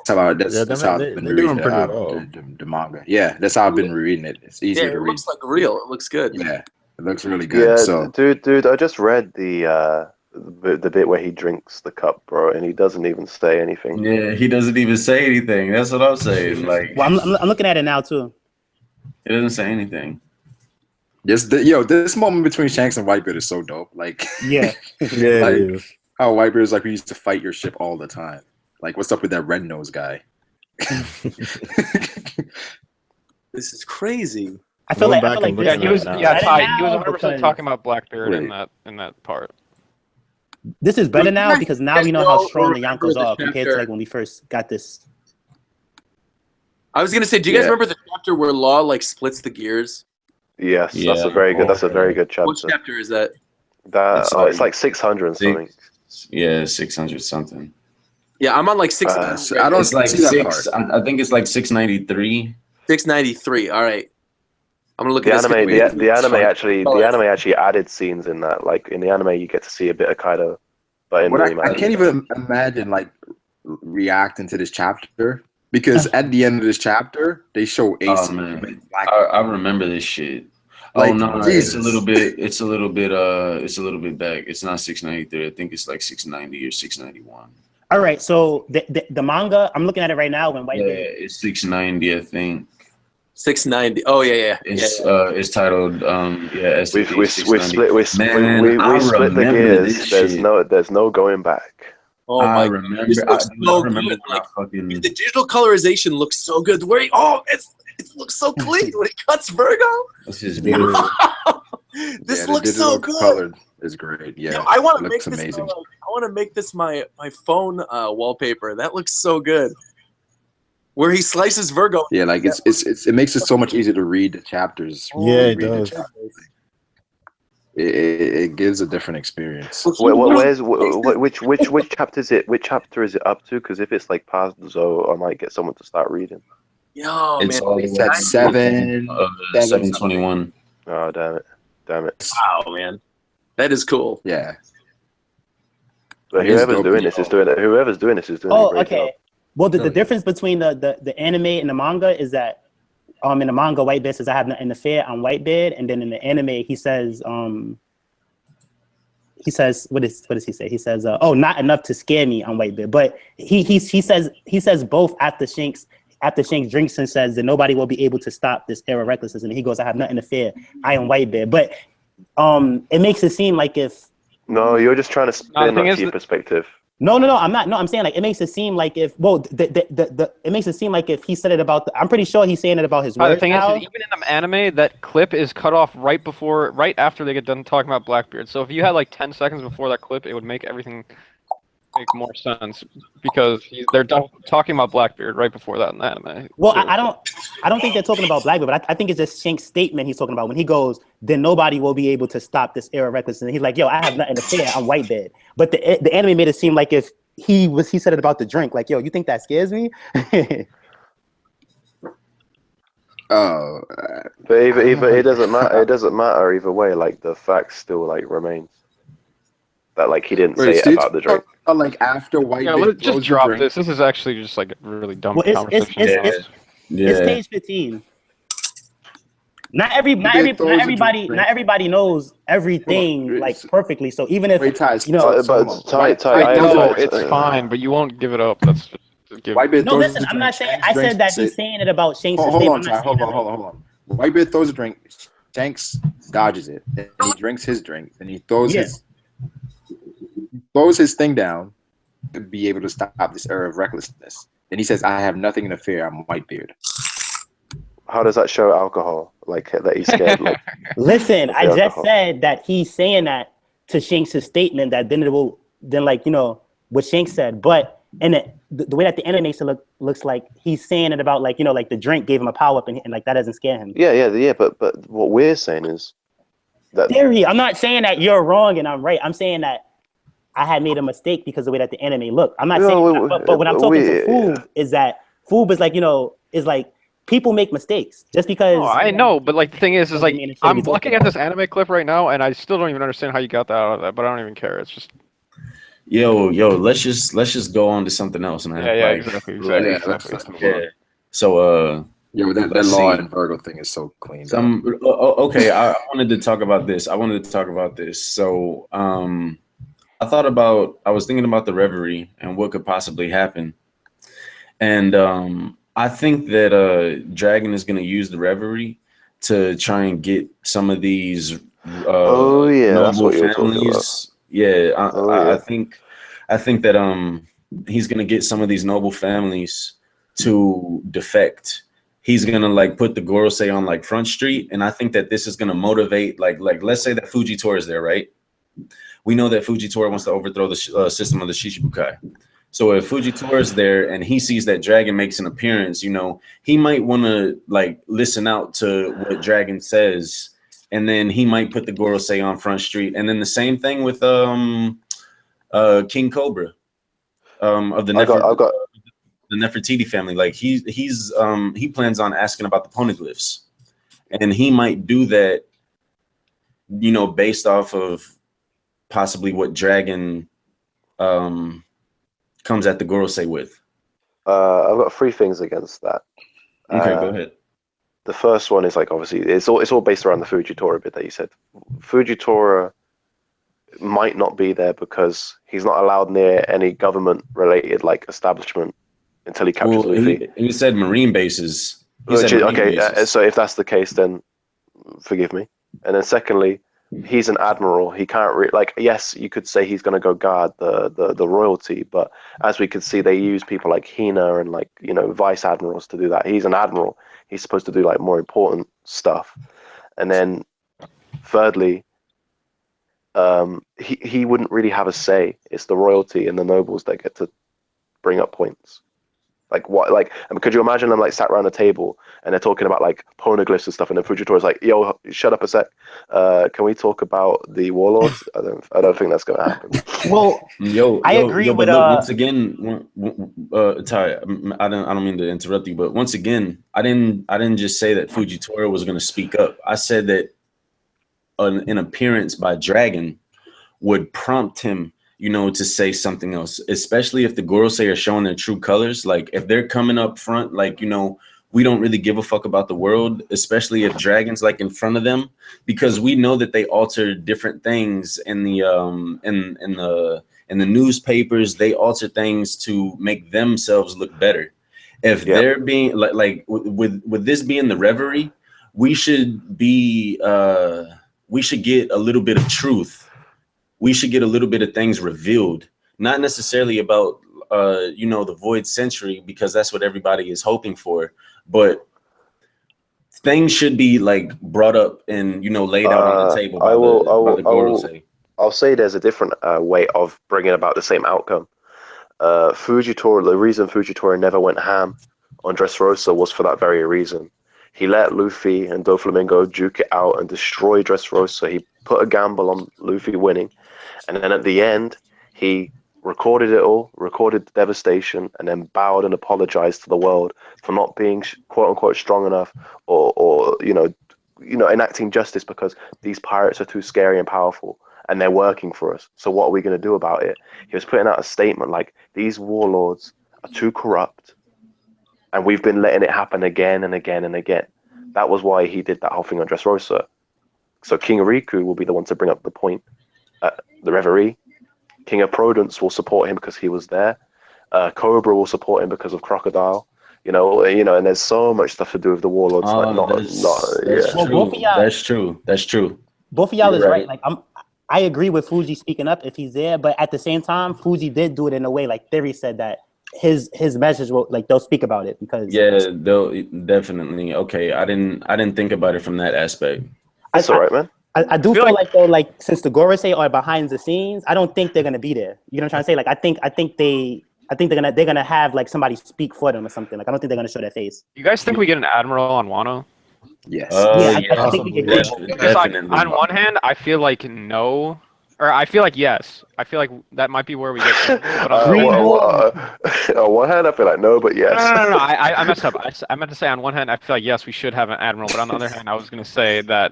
how I've been reading the manga. Yeah, that's how I've been reading it. It's easier to read. It looks like real. It looks good. Yeah, it looks really good. Yeah, dude, I just read the bit where he drinks the cup, bro, and he doesn't even say anything. Yeah, he doesn't even say anything. That's what I'm saying. Like, well, I'm looking at it now too. It doesn't say anything. This moment between Shanks and Whitebeard is so dope. Like, yeah, like how Whitebeard is like, we used to fight your ship all the time. Like, what's up with that red nose guy? This is crazy. I feel like he was 100% talking about Blackbeard in that part. This is better now because now we know how strong the Yonkos are compared to like when we first got this. I was gonna say, do you guys remember the chapter where Law splits the gears? Yes, that's a very good. That's a very good chapter. What chapter is that? It's like 600 and something. Yeah, 600 something. Yeah, I'm on 600. I don't like 6. I think it's like 693. 693. All right. I'm gonna look at the anime actually added scenes in that. Like in the anime, you get to see a bit of Kaido, but I can't even imagine reacting to this chapter because at the end of this chapter, they show Ace. Oh man, I remember this shit. It's a little bit back. It's not 693. I think it's like 690 or 691. All right, so the manga, I'm looking at it right now. It's 690, I think. 690. Oh yeah. It's titled we split the gears. There's no going back. Oh my! This looks so good. The digital colorization looks so good. It looks so clean when it cuts Virgo. This is beautiful. This looks so good. Colored is great. Yeah, I want to make this. Amazing. I want to make this my phone wallpaper. That looks so good. where he slices Virgo. Yeah, like it makes it so much easier to read the chapters. Yeah, it does. It gives a different experience. Which chapter is it? Which chapter is it up to? Because if it's like past Zoe, I might get someone to start reading. Yo, It's man. all It's at 721. Oh damn it! Wow, man, that is cool. Yeah. But It is whoever's dope, doing you this is know. doing it. Whoever's doing this is doing Oh, a great okay. job. Well, the difference between the anime and the manga is that in the manga, Whitebeard says I have nothing to fear. I'm Whitebeard, and then in the anime, he says what does he say? He says oh, not enough to scare me. I'm Whitebeard, but he says both after Shanks drinks and says that nobody will be able to stop this era of recklessness, and he goes, I have nothing to fear. I am Whitebeard, but it makes it seem like if No, you're just trying to spin that to your perspective. No, I'm not. No, I'm saying like it makes it seem like if it makes it seem like if he said it about I'm pretty sure he's saying it about his words. The thing is, even in the anime, that clip is cut off right after they get done talking about Blackbeard. So if you had like 10 seconds before that clip, it would make everything make more sense because they're talking about Blackbeard right before that in the anime. Well, so, I don't think they're talking about Blackbeard, but I think it's just Shank's statement he's talking about when he goes, then nobody will be able to stop this era of recklessness. And he's like, yo, I have nothing to fear. I'm Whitebeard. But the anime made it seem like if he said it about the drink, like, yo, you think that scares me? Oh, but either it doesn't matter. It doesn't matter either way. Like the fact still like remains that like he didn't say it about the drink. Like after Whitebeard, yeah, let's just drop this. This is actually just like a really dumb conversation. It's page 15. Not everybody knows everything like perfectly. So even if you know, it's fine, but you won't give it up. That's just give. No, listen, I'm not saying. I said that he's saying it about Shanks. Hold on. Whitebeard throws a drink. Shanks dodges it. And he drinks his drink. And he throws his thing down to be able to stop this era of recklessness. And he says, I have nothing to fear. I'm Whitebeard. How does that show alcohol? Like that he's scared? Like, listen, I just said that he's saying that to Shanks' statement that then like, you know, what Shanks said. But and the way that the animation looks like he's saying it about like, you know, like the drink gave him a power up and like that doesn't scare him. Yeah. But what we're saying is that theory. I'm not saying that you're wrong and I'm right. I'm saying that I had made a mistake because of the way that the anime looked. I'm not saying but when I'm talking to Froob is that Froob is like, you know, is like people make mistakes just because. Oh, I know, but like the thing is like I'm looking at this anime clip right now and I still don't even understand how you got that out of that, but I don't even care. It's just Yo, let's just go on to something else, man. Yeah, exactly. Yeah. So yo, that law and Virgo thing is so clean. Okay, I wanted to talk about this. So I was thinking about the Reverie and what could possibly happen. And I think that Dragon is going to use the Reverie to try and get some of these noble families. Yeah, I think that he's going to get some of these noble families to defect. He's going to like put the Gorosei on like Front Street, and I think that this is going to motivate like let's say that Fujitora is there, right? We know that Fujitora wants to overthrow the system of the Shichibukai. So if Fujitora is there and he sees that Dragon makes an appearance, you know, he might want to like listen out to what Dragon says, and then he might put the Gorosei on Front Street. And then the same thing with King Cobra of the Nefertiti family. Like he plans on asking about the poneglyphs, and he might do that, you know, based off of possibly what Dragon comes at the Gorosei with. I've got 3 things against that. Okay, go ahead. The first one is like obviously it's all based around the Fujitora bit that you said. Fujitora might not be there because he's not allowed near any government related like establishment until he captures Luffy. He said marine bases. So if that's the case, then forgive me. And then secondly, he's an admiral. He can't yes, you could say he's going to go guard the royalty, but as we could see, they use people like Hina and like, you know, vice admirals to do that. He's an admiral. He's supposed to do like more important stuff. And then thirdly, he wouldn't really have a say. It's the royalty and the nobles that get to bring up points. Like what? Like, I mean, could you imagine them like sat around a table and they're talking about like poneglyphs and stuff, and then Fujitora's like, "Yo, shut up a sec. Can we talk about the warlords?" I don't think that's gonna happen. Well, I agree with. But look, once again, Ty, I don't mean to interrupt you, but once again, I didn't just say that Fujitora was gonna speak up. I said that an appearance by Dragon would prompt him, you know, to say something else, especially if the Gorosei are showing their true colors. Like if they're coming up front, like, you know, we don't really give a fuck about the world, especially if Dragon's like in front of them, because we know that they alter different things in the in the newspapers. They alter things to make themselves look better. If they're being like with this being the Reverie, we should be we should get a little bit of truth. We should get a little bit of things revealed, not necessarily about, you know, the Void Century, because that's what everybody is hoping for. But things should be like brought up and, you know, laid out on the table. I'll say there's a different way of bringing about the same outcome. Fujitora, the reason Fujitora never went ham on Dressrosa was for that very reason. He let Luffy and Doflamingo duke it out and destroy Dressrosa. He put a gamble on Luffy winning. And then at the end, he recorded it all, recorded the devastation, and then bowed and apologized to the world for not being quote unquote strong enough or you know enacting justice, because these pirates are too scary and powerful and they're working for us. So what are we going to do about it? He was putting out a statement like, these warlords are too corrupt and we've been letting it happen again and again and again. That was why he did that whole thing on Dressrosa. So King Riku will be the one to bring up the point. The Reverie, King of Prudence will support him because he was there. Cobra will support him because of Crocodile. You know, and there's so much stuff to do with the warlords. That's true. Both of y'all is right. Like I agree with Fuji speaking up if he's there, but at the same time, Fuji did do it in a way like Theory said that his message will, like, they'll speak about it because they'll definitely. Okay, I didn't think about it from that aspect. That's all right, man. I do feel like though, like, since the Gorosei are behind the scenes, I don't think they're gonna be there. You know what I'm trying to say? Like, I think they're gonna have like somebody speak for them or something. Like, I don't think they're gonna show their face. You guys think we get an Admiral on Wano? Yes. I think we get because like, on one hand, I feel like no, or I feel like yes. I feel like that might be where we get. But on one hand, I feel like no, but yes. No. I messed up. I meant to say on one hand, I feel like yes, we should have an Admiral, but on the other hand, I was gonna say that,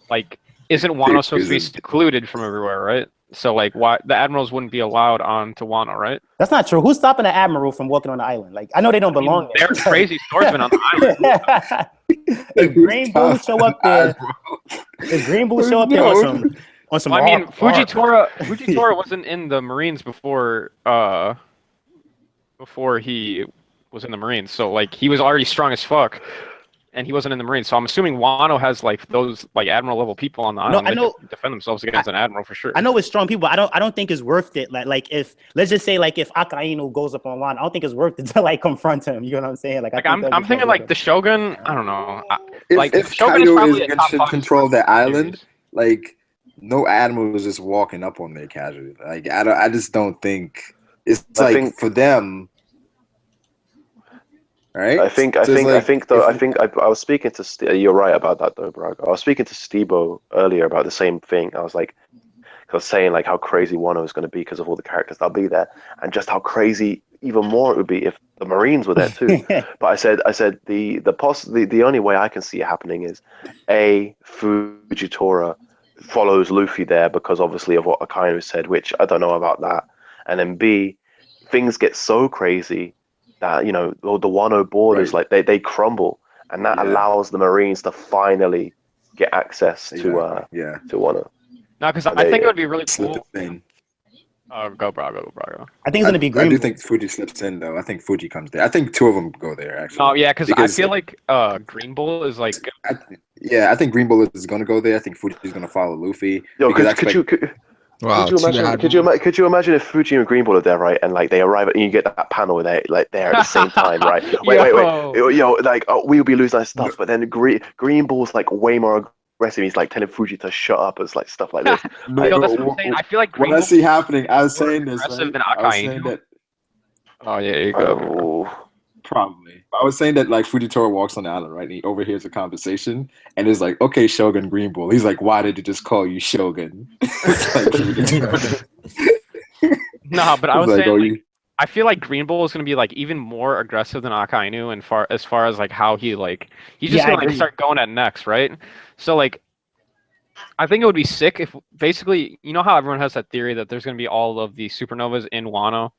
like, isn't Wano supposed to be secluded from everywhere, right? So like, why the Admirals wouldn't be allowed on to Wano, right? That's not true. Who's stopping the Admiral from walking on the island? Like, I know they don't belong there. They're crazy swordsmen on the island. If Green Bull show up there, on some. Well, I mean, Fujitora wasn't in the Marines before he was in the Marines, so like he was already strong as fuck. And he wasn't in the Marines, so I'm assuming Wano has like those like Admiral level people on the island. No, I know, they can defend themselves against an Admiral for sure. I know it's strong people. I don't think it's worth it. Like if let's just say like if Akainu goes up on Wano, I don't think it's worth it to like confront him. You know what I'm saying? Like I'm thinking like the Shogun. I don't know. If Shogun should control the island, like no Admiral is just walking up on their casualty. Like I just don't think it's like for them. Right? I was speaking to you're right about that though, Brago. I was speaking to Stebo earlier about the same thing. I was saying like how crazy Wano is going to be because of all the characters that'll be there, and just how crazy even more it would be if the Marines were there too. But I said the only way I can see it happening is Fujitora follows Luffy there because obviously of what Akainu said, which I don't know about that, and then B, things get so crazy that, you know, the Wano borders, like they crumble, and that allows the Marines to finally get access to Wano. No, because I think it would be really cool. Go Brago. I think it's gonna be Green. I do think Fuji slips in though. I think Fuji comes there. I think two of them go there actually. Oh yeah, because I feel like Green Bull is like. I think Green Bull is gonna go there. I think Fuji is gonna follow Luffy. Yo, could you imagine if Fuji and Green Bull are there, right? And like they arrive and you get that panel where they're at the same time, right? Wait. Yo, like we'll be losing our stuff, but then Green Bull's like way more aggressive. He's like telling Fuji to shut up and like stuff like this. Yo, that's what I'm saying. I feel like Green Bull I see happening. I was saying this. Aggressive than Akainu. Oh yeah, you go. Probably. I was saying that like Fujitora walks on the island, right? And he overhears a conversation and is like, "Okay, Shogun Green Bull." He's like, "Why did you just call you Shogun?" No, but I was It's like, saying, oh, like, I feel like Green Bull is going to be like even more aggressive than Akainu, and as far as like how he's just going to like start going at next, right? So like, I think it would be sick if basically, you know how everyone has that theory that there's going to be all of the supernovas in Wano.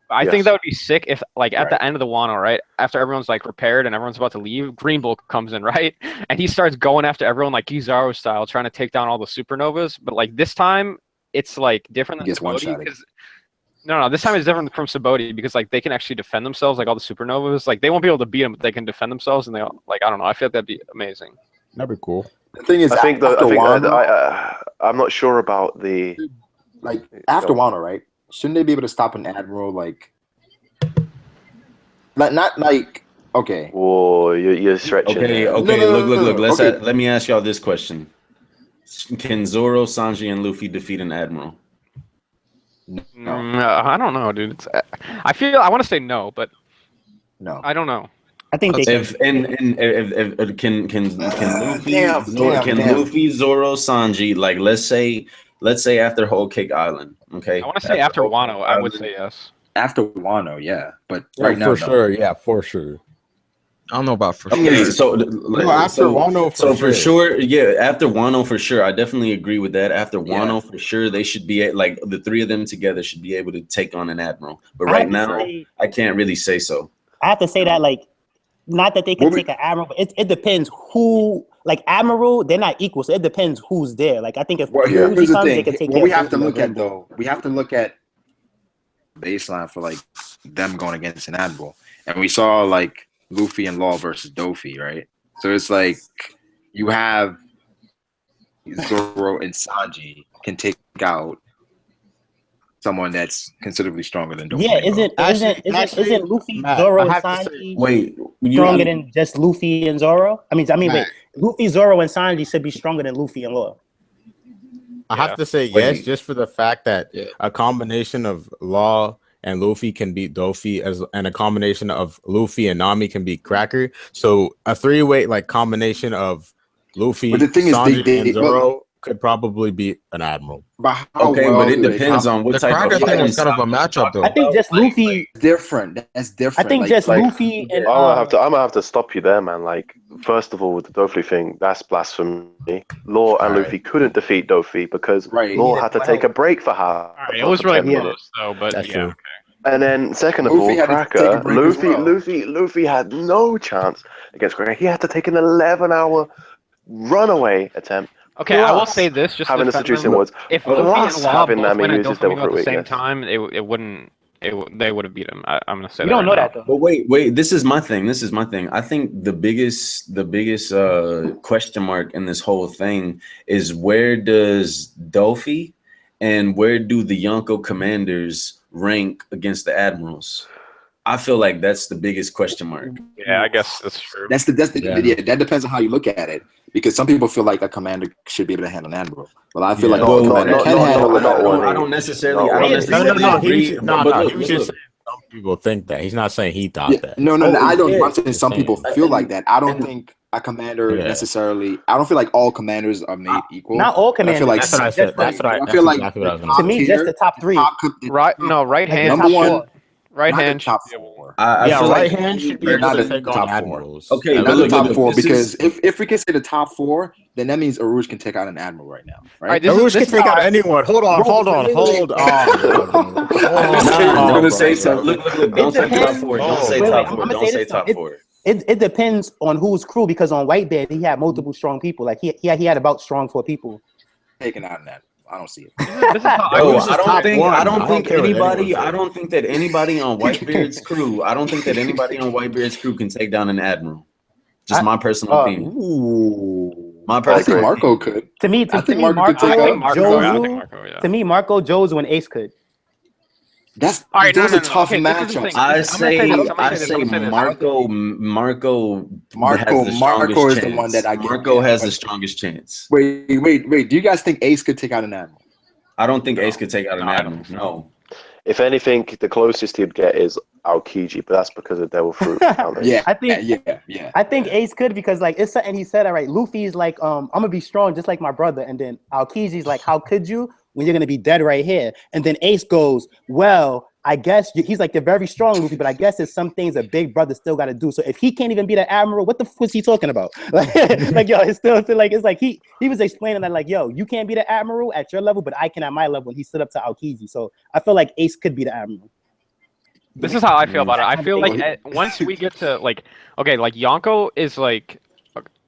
I think that would be sick if, like, at the end of the Wano, right, after everyone's like repaired and everyone's about to leave, Green Bull comes in, right, and he starts going after everyone like Kizaru style, trying to take down all the supernovas. But like this time, it's like different than Saboti because no, this time it's different from Saboti because like they can actually defend themselves, like all the supernovas. Like they won't be able to beat them, but they can defend themselves, and they like I don't know. I feel like that'd be amazing. That'd be cool. The thing is, I'm not sure about the like after Wano, right? Shouldn't they be able to stop an admiral like not like okay? Whoa, you're stretching. Okay, there. Look. Let me ask y'all this question: can Zoro, Sanji, and Luffy defeat an admiral? No. I don't know, dude. I want to say no, but no, I don't know. I think they can Luffy, Zoro, Sanji, like let's say after Whole Cake Island, okay? I want to say after Wano, I would say yes. After Wano, yeah, but right now, for sure. I don't know about for sure. Okay, so after Wano, for sure, yeah, after Wano for sure. I definitely agree with that. After Wano, for sure, they should be like the three of them together should be able to take on an admiral. But right now, I can't really say so. I have to say that like. Not that they can take an admiral, but it depends who. Like admiral, they're not equal, so it depends who's there. Like I think if here's the thing. they can take What we have to look at though, we have to look at baseline for like them going against an admiral, and we saw like Luffy and Law versus Dofi, right? So it's like you have Zoro and Sanji can take out someone that's considerably stronger than Doflamingo. Yeah, isn't Luffy, Zoro, and Sanji stronger than just Luffy and Zoro? I mean, wait, Luffy, Zoro, and Sanji should be stronger than Luffy and Law. I have to say yes, just for the fact that a combination of Law and Luffy can beat Dofi, and a combination of Luffy and Nami can beat Cracker. So a three-way like combination of Luffy, but the thing Sanji, and Zoro could probably beat an admiral. But it depends on what type of thing is kind of a matchup though. I think just Luffy different. That's different. I think just Luffy and I'm gonna have to stop you there, man. Like, first of all, with the Dofi thing, that's blasphemy. Law and Luffy couldn't defeat Dofi because Law had to take a break for her. It was really close though, but that's true. And then second of all, Cracker, Luffy had no chance against Cracker. He had to take an 11-hour runaway attempt. Okay, I will say this: just having to seduce him was if Luffy and Law both went at Doflamingo at the same time, they would have beat him. I'm gonna say you don't know that though. But wait, this is my thing. I think the biggest question mark in this whole thing is where does Dofi and where do the Yonko commanders rank against the admirals? I feel like that's the biggest question mark. Yeah, I guess that's true. That depends on how you look at it. Because some people feel like a commander should be able to handle an admiral. Well, I feel like a commander can handle an admiral. I don't necessarily agree. Some people think that. He's not saying he thought that. No, I don't. I'm saying some people feel like that. I don't think a commander necessarily. I don't feel like all commanders are made equal. Not all commanders. I feel like that's what I said. I feel like to me, just the top three. Right hand. Number one. Right hand top four. Right hand should be not able to take on admirals. Okay, not the top four because if we can say the top four, then that means Aruj can take out an admiral right now. Right? Aruj can take out anyone. Hold on. I'm gonna say something. Look. Don't say top four. Don't say top four. Don't say top four. It depends on whose crew because on Whitebeard he had multiple strong people. Like he had about strong 4 people. Taking out an admiral. I don't see it. I don't think that anybody on Whitebeard's crew. I don't think that anybody on Whitebeard's crew can take down an admiral. Just my personal opinion. I think Marco could. To me, Marco, Jozu, and Ace could. Those are tough matchups. I say Marco. Marco is the one that I get. Marco has the strongest chance. Wait. Do you guys think Ace could take out an admiral? I don't think Ace could take out an admiral. No. If anything, the closest he'd get is Aokiji, but that's because of Devil Fruit. Yeah, I think yeah. I think Ace could because like it's something he said. All right, Luffy's like, I'm gonna be strong just like my brother, and then Aokiji's like, how could you when you're gonna be dead right here? And then Ace goes, well, I guess he's like, they're very strong, Luffy, but I guess there's some things a big brother still got to do. So if he can't even be the admiral, what the fuck is he talking about? Like yo, it's still like it's like he was explaining that like yo, you can't be the admiral at your level, but I can at my level. And he stood up to Aokiji, so I feel like Ace could be the admiral. This is how I feel about it. I feel like once we get to like, okay, like Yonko is like,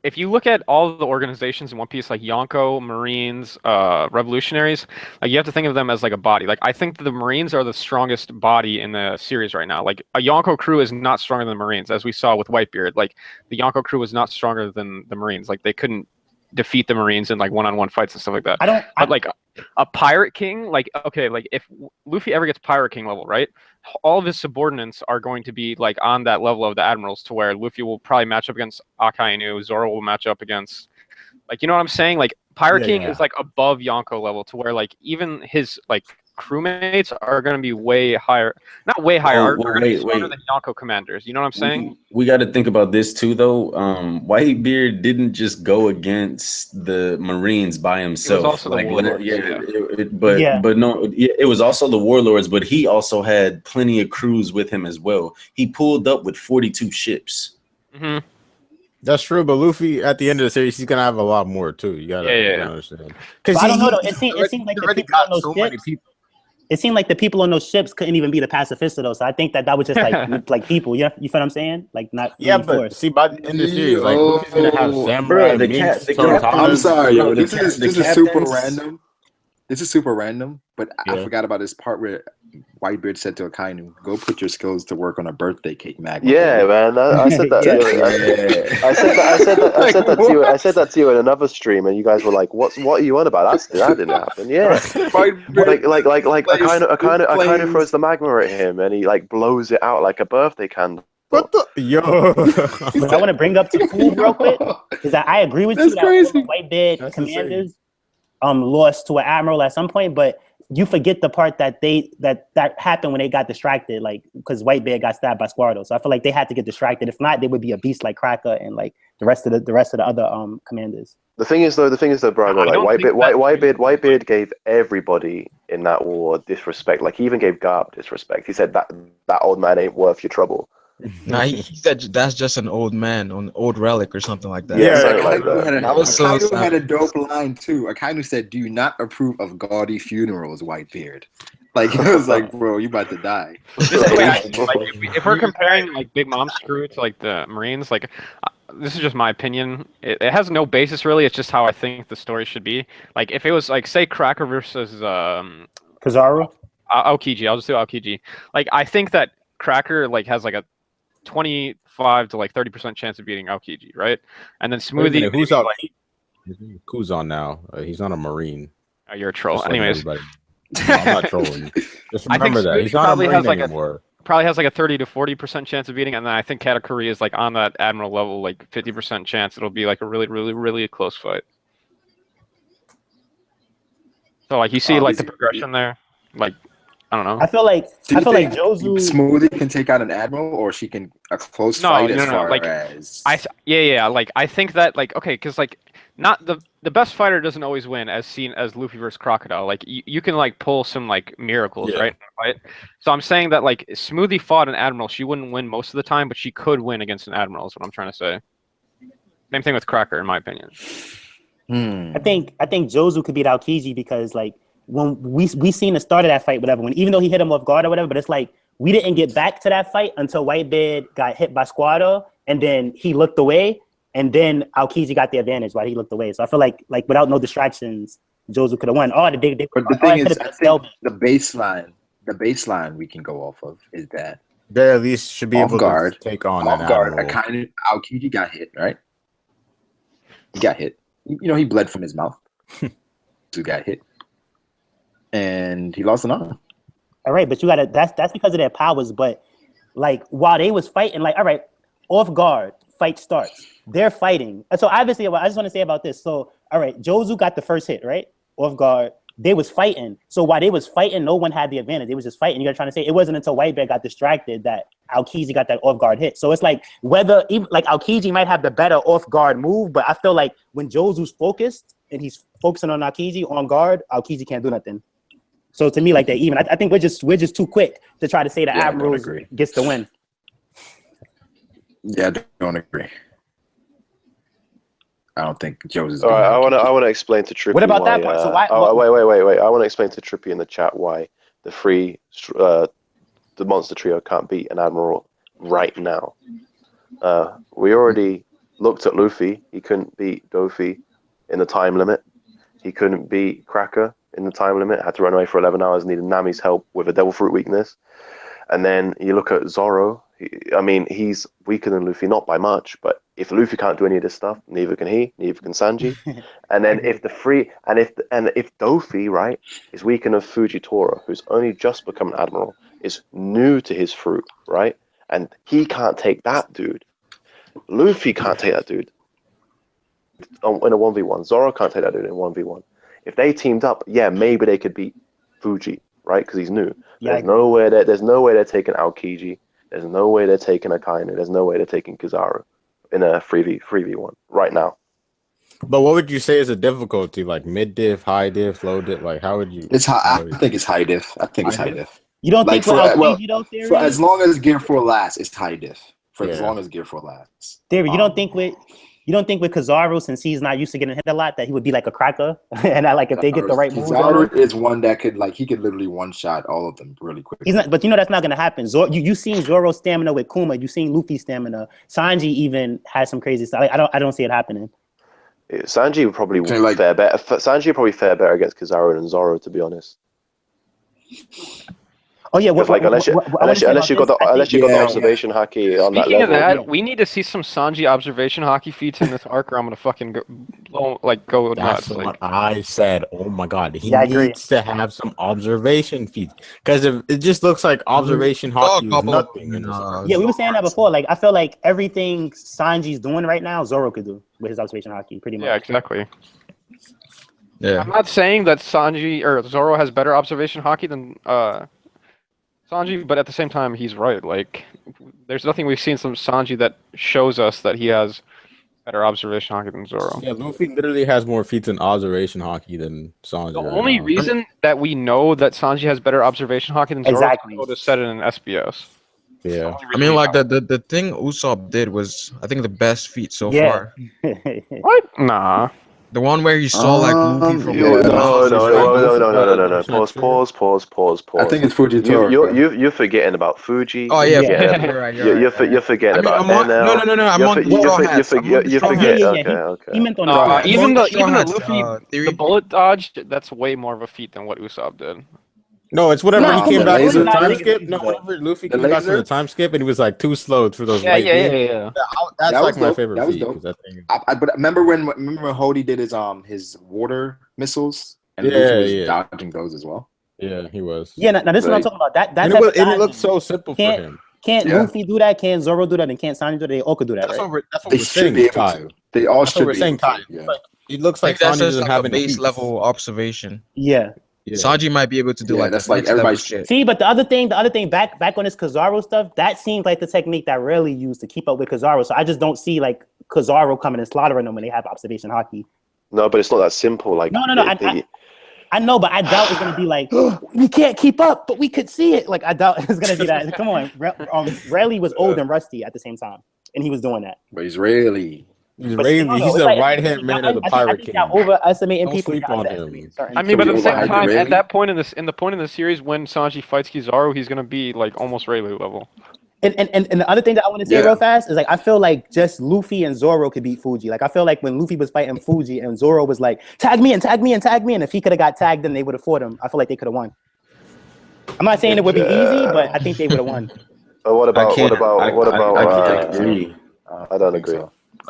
if you look at all the organizations in One Piece, like Yonko, Marines, Revolutionaries, like you have to think of them as like a body. Like I think the Marines are the strongest body in the series right now. Like a Yonko crew is not stronger than the Marines, as we saw with Whitebeard. Like the Yonko crew was not stronger than the Marines. Like they couldn't defeat the Marines in like one-on-one fights and stuff like that. But like a Pirate King, like okay, like if Luffy ever gets Pirate King level, right? All of his subordinates are going to be like on that level of the admirals, to where Luffy will probably match up against Akainu, Zoro will match up against, like, you know what I'm saying? Like Pirate King is like above Yonko level, to where like even his like crewmates are going to be way higher, not way higher, are going to be stronger than Yonko commanders. You know what I'm saying? We got to think about this too, though. Whitebeard didn't just go against the Marines by himself. It was also the Warlords. It was also the Warlords, but he also had plenty of crews with him as well. He pulled up with 42 ships. Mm-hmm. That's true, but Luffy at the end of the series, he's gonna have a lot more too. You gotta understand. Because I don't know though. It seemed like the people on those ships. It seemed like the people on those ships couldn't even be the pacifista though. So I think that was just like like people. You feel what I'm saying? Like not. Yeah, but force. See, by the end of the series, like Luffy's gonna have samurai. I'm sorry, yo. This is super random. This is super random, but I forgot about this part where Whitebeard said to Akainu, "Go put your skills to work on a birthday cake, magma." Yeah, man. I said that. I said that to you in another stream, and you guys were like, "What are you on about? That didn't happen." Yeah, like Akainu throws the magma at him, and he like blows it out like a birthday candle. What the But I want to bring up to Froob real quick because I agree with you that Whitebeard commanders lost to an admiral at some point, but you forget the part that that happened when they got distracted, like because Whitebeard got stabbed by Squardo. So I feel like they had to get distracted. If not, they would be a beast like Cracker and like the rest of the other commanders. The thing is though, Brago, like Whitebeard gave everybody in that war disrespect. Like he even gave Garb disrespect. He said that old man ain't worth your trouble. Nah, he said that's just an old man, an old relic or something like that. Yeah, like that. Akainu had a dope line too. Akainu said, "Do you not approve of gaudy funerals, Whitebeard?" Like it was like, bro, you about to die. If we're comparing like Big Mom's crew to like the Marines, like this is just my opinion. It has no basis really. It's just how I think the story should be. Like if it was like say Cracker versus Kizaru, Aokiji. I'll just do Aokiji. Like I think that Cracker like has like a 25 to like 30% chance of beating Aokiji, right? And then Smoothie. Who's out? Who's on now? He's not a Marine. Oh, you're a troll. Just anyways, no, I'm not trolling. Just remember that he's not a Marine anymore. Probably has like a 30 to 40% chance of beating, and then I think Katakuri is like on that Admiral level, like 50% chance. It'll be like a really close fight. So like you see like the progression there, like. I don't know. I feel like Jozu Smoothie can take out an admiral, or she can a close fight as far like, as like I think that like okay, because like not the best fighter doesn't always win, as seen as Luffy versus Crocodile. Like you can like pull some like miracles, right? So I'm saying that like Smoothie fought an admiral, she wouldn't win most of the time, but she could win against an admiral. Is what I'm trying to say. Same thing with Cracker, in my opinion. I think Jozu could beat Aokiji because like. When we seen the start of that fight, whatever, even though he hit him off guard or whatever, but it's like we didn't get back to that fight until Whitebeard got hit by Squardo, and then he looked away, and then Aokiji got the advantage while he looked away. So I feel like without no distractions, Jozu could have won. But the thing is, I think the baseline we can go off of is that they at least should be able to take on off guard. Aokiji got hit, right? He got hit. He bled from his mouth. He got hit. And he lost an arm. All right, but you gotta that's because of their powers. But like while they was fighting, like all right, off guard, fight starts. They're fighting. So obviously, I just want to say about this. So all right, Jozu got the first hit, right? Off guard. they was fighting. So while they was fighting, no one had the advantage. They was just fighting. You're trying to say it wasn't until Whitebeard got distracted that Aokiji got that off guard hit. So it's like whether even like Aokiji might have the better off guard move, but I feel like when Jozu's focused and he's focusing on Aokiji on guard, Aokiji can't do nothing. So to me, like that, even I think we're just too quick to try to say the Admirals gets the win. Yeah, I don't agree. I don't think Joe's is. All right, I want to explain to Trippy. What about why, that part? So why? Wait. I want to explain to Trippy in the chat why the monster trio can't beat an Admiral right now. We already looked at Luffy. He couldn't beat Dofi in the time limit. He couldn't beat Cracker in the time limit. Had to run away for 11 hours. Needed Nami's help with a Devil Fruit weakness. And then you look at Zoro. He's weaker than Luffy, not by much, but if Luffy can't do any of this stuff, neither can he, neither can Sanji. And then if Dofi, right, is weaker than Fujitora, who's only just become an Admiral, is new to his fruit, right, and he can't take that dude. Luffy can't take that dude in a 1v1. Zoro can't take that dude in a 1v1. If they teamed up, yeah, maybe they could beat Fuji, right, because he's new. Yeah, there's no way they're taking Aokiji. There's no way they're taking Akainu. There's no way they're taking Kizaru in a 3v1 right now. But what would you say is a difficulty? Like mid diff, high diff, low diff? Like how would you? It's high. I think it's high diff. It's high diff. You don't think for Aokiji though, Theory? For as long as Gear 4 lasts, it's high diff. As long as Gear 4 lasts. Theory, you don't think with Kizaru, since he's not used to getting hit a lot, that he would be like a cracker? And if they get the right moves. Kizaru is one that could he could literally one shot all of them really quick. He's not, but that's not gonna happen. You seen Zoro's stamina with Kuma. You seen Luffy's stamina. Sanji even has some crazy stuff. I don't see it happening. Sanji would probably fare better. Sanji would probably fare better against Kizaru than Zoro, to be honest. Oh yeah, unless you got the observation haki on that level. Speaking of that, we need to see some Sanji observation haki feats in this arc, or I'm gonna fucking go That's nuts. What I said. Oh my god, he needs to have some observation feats because it just looks like observation haki is nothing. Yeah, we were saying that before. Like I feel like everything Sanji's doing right now, Zoro could do with his observation haki, pretty much. Yeah, exactly. Yeah, I'm not saying that Sanji or Zoro has better observation haki than Sanji, but at the same time, he's right. Like, there's nothing we've seen from Sanji that shows us that he has better observation haki than Zoro. Yeah, Luffy literally has more feats in observation haki than Sanji. The only reason that we know that Sanji has better observation haki than Zoro is to set it in SBS. Yeah, I mean, like the thing Usopp did was, I think, the best feat so far. What? Nah. The one where you saw Luffy from no. Pause. I think it's Fujitora. You're forgetting about Fuji. Oh yeah, you're forgetting about NL. No. You forget. Okay. He meant on even the Luffy, the bullet dodge. That's way more of a feat than what Usopp did. No, it's whenever he came back from the time skip. No, whenever Luffy came back from the time skip and he was like too slow through those. Yeah. That's like my favorite feat. But remember when Hody did his water missiles and Luffy was dodging those as well. Yeah, he was. Yeah, now this is what I'm talking about. That it looked so simple for him. Can't Luffy do that? Can't Zoro do that? And can't Sanji do that? They all could do that. That's right? what we're saying. They all should be able to. It looks like that's Sanji just doesn't have a base level observation. Yeah. Sanji might be able to do that's like everybody's shit. See, but the other thing, back on this Kizaru stuff, that seems like the technique that rarely used to keep up with Kizaru. So I just don't see like Kizaru coming and slaughtering them when they have observation haki. No, but it's not that simple. Like no. I know, but I doubt it's gonna be like we can't keep up, but we could see it. Like I doubt it's gonna be that. Come on, Rayleigh was old and rusty at the same time, and he was doing that. But he's Rayleigh. He's the right hand man of the Pirate King. Overestimating people. Sleep on him. I mean, but at the same time, at that point in the series, when Sanji fights Kizaru, he's gonna be like almost Rayleigh level. And the other thing that I want to say real fast is like I feel like just Luffy and Zoro could beat Fuji. Like I feel like when Luffy was fighting Fuji and Zoro was like tag me, and if he could have got tagged, then they would have fought him. I feel like they could have won. I'm not saying it would be easy, but I think they would have won. What about? I agree. I don't agree.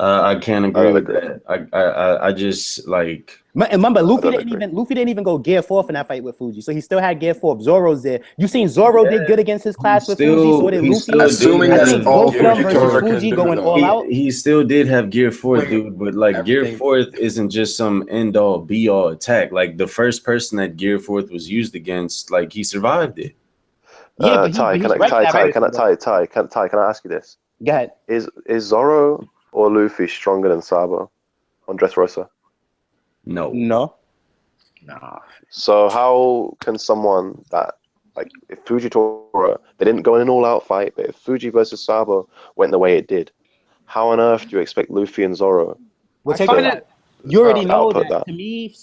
I can't agree with that. I just like. Remember, Luffy didn't even go gear 4th in that fight with Fuji, so he still had gear 4. Zoro's there. You seen Zoro did good against his class with Fuji, so did Luffy. Assuming that's all versus Fuji going all out. He still did have gear 4th, dude, but like gear 4th isn't just some end all be all attack. Like the first person that gear 4th was used against, like he survived it. Ty, can I ask you this? Go ahead. Is Zoro or Luffy stronger than Sabo on Dressrosa? No. Nah. So how can someone that, like, if Fujitora, they didn't go in an all-out fight, but if Fuji versus Sabo went the way it did, how on earth do you expect Luffy and Zoro? You already know that to me,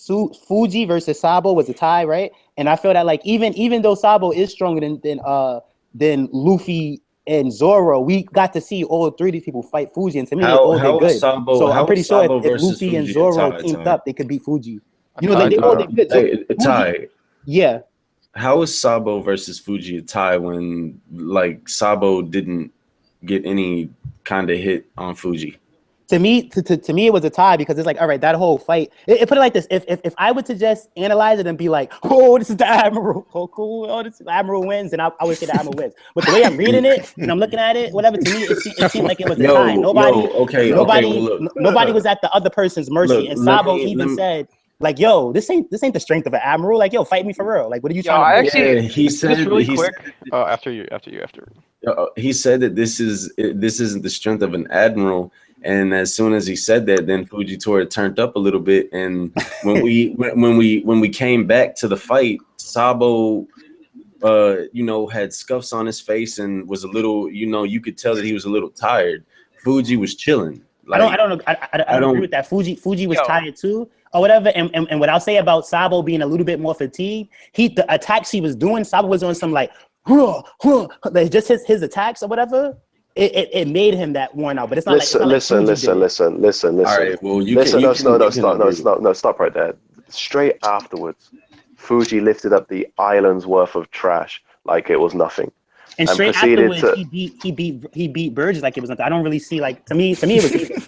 Fuji versus Sabo was a tie, right? And I feel that like even though Sabo is stronger than Luffy and Zoro, we got to see all three of these people fight Fuji, and to me, they all did good. So I'm pretty sure if Luffy and Zoro teamed up, they could beat Fuji. You know, they all did good. So Ty. Yeah. How is Sabo versus Fuji a tie when like Sabo didn't get any kind of hit on Fuji? To me, it was a tie because it's like, all right, that whole fight. It put it like this: if I would to just analyze it and be like, oh, this is the Admiral, oh cool, oh, this Admiral wins, and I would say the Admiral wins. But the way I'm reading it and I'm looking at it, whatever, to me, it seemed like it was a tie. Nobody was at the other person's mercy, and Sabo even said, like, yo, this ain't the strength of an Admiral. Like, yo, fight me for real. Like, what are you trying to do? Actually, he said just really quick. After you. He said that this isn't the strength of an Admiral. And as soon as he said that, then Fujitora turned up a little bit. And when we came back to the fight, Sabo, had scuffs on his face and was a little, you could tell that he was a little tired. Fuji was chilling. Like, I don't agree with that. Fuji was tired too, or whatever. And what I'll say about Sabo being a little bit more fatigued, the attacks he was doing, Sabo was doing some like just his attacks or whatever. It made him that worn out, but it's not listen. All right, well, stop right there. Straight afterwards, Fuji lifted up the island's worth of trash like it was nothing, and straight afterwards, he beat Burgess like it was nothing. I don't really see like to me it was even.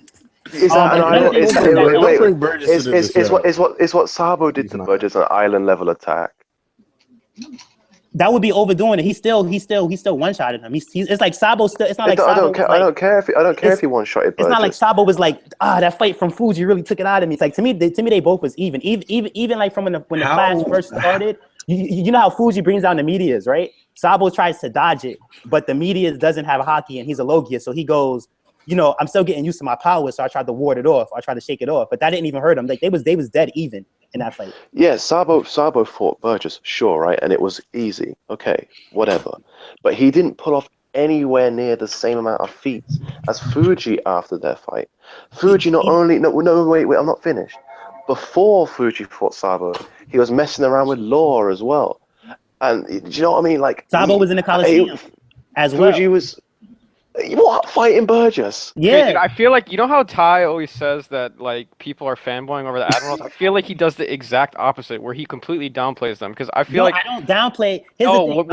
Is what Sabo did to Burgess an island level attack? That would be overdoing it. He still one-shotted him. It's like Sabo still. It's not like Sabo. I don't care if he one-shotted. It's not like Sabo was like, that fight from Fuji really took it out of me. It's like to me they both was even like from when the class first started. You know how Fuji brings down the meteors, right? Sabo tries to dodge it, but the meteors doesn't have hockey and he's a Logia, so he goes, I'm still getting used to my power, so I tried to ward it off. I tried to shake it off, but that didn't even hurt him. Like they was dead even in that fight. Yeah, Sabo fought Burgess, sure, right? And it was easy. Okay, whatever. But he didn't pull off anywhere near the same amount of feats as Fuji after their fight. Fuji wait, I'm not finished. Before Fuji fought Sabo, he was messing around with Law as well. And do you know what I mean? Like Sabo was in the Coliseum as well. Fuji was fighting Burgess. Yeah, hey, dude, I feel like how Ty always says that like people are fanboying over the Admirals. I feel like he does the exact opposite, where he completely downplays them. Because I feel like I don't downplay. Okay, hold on,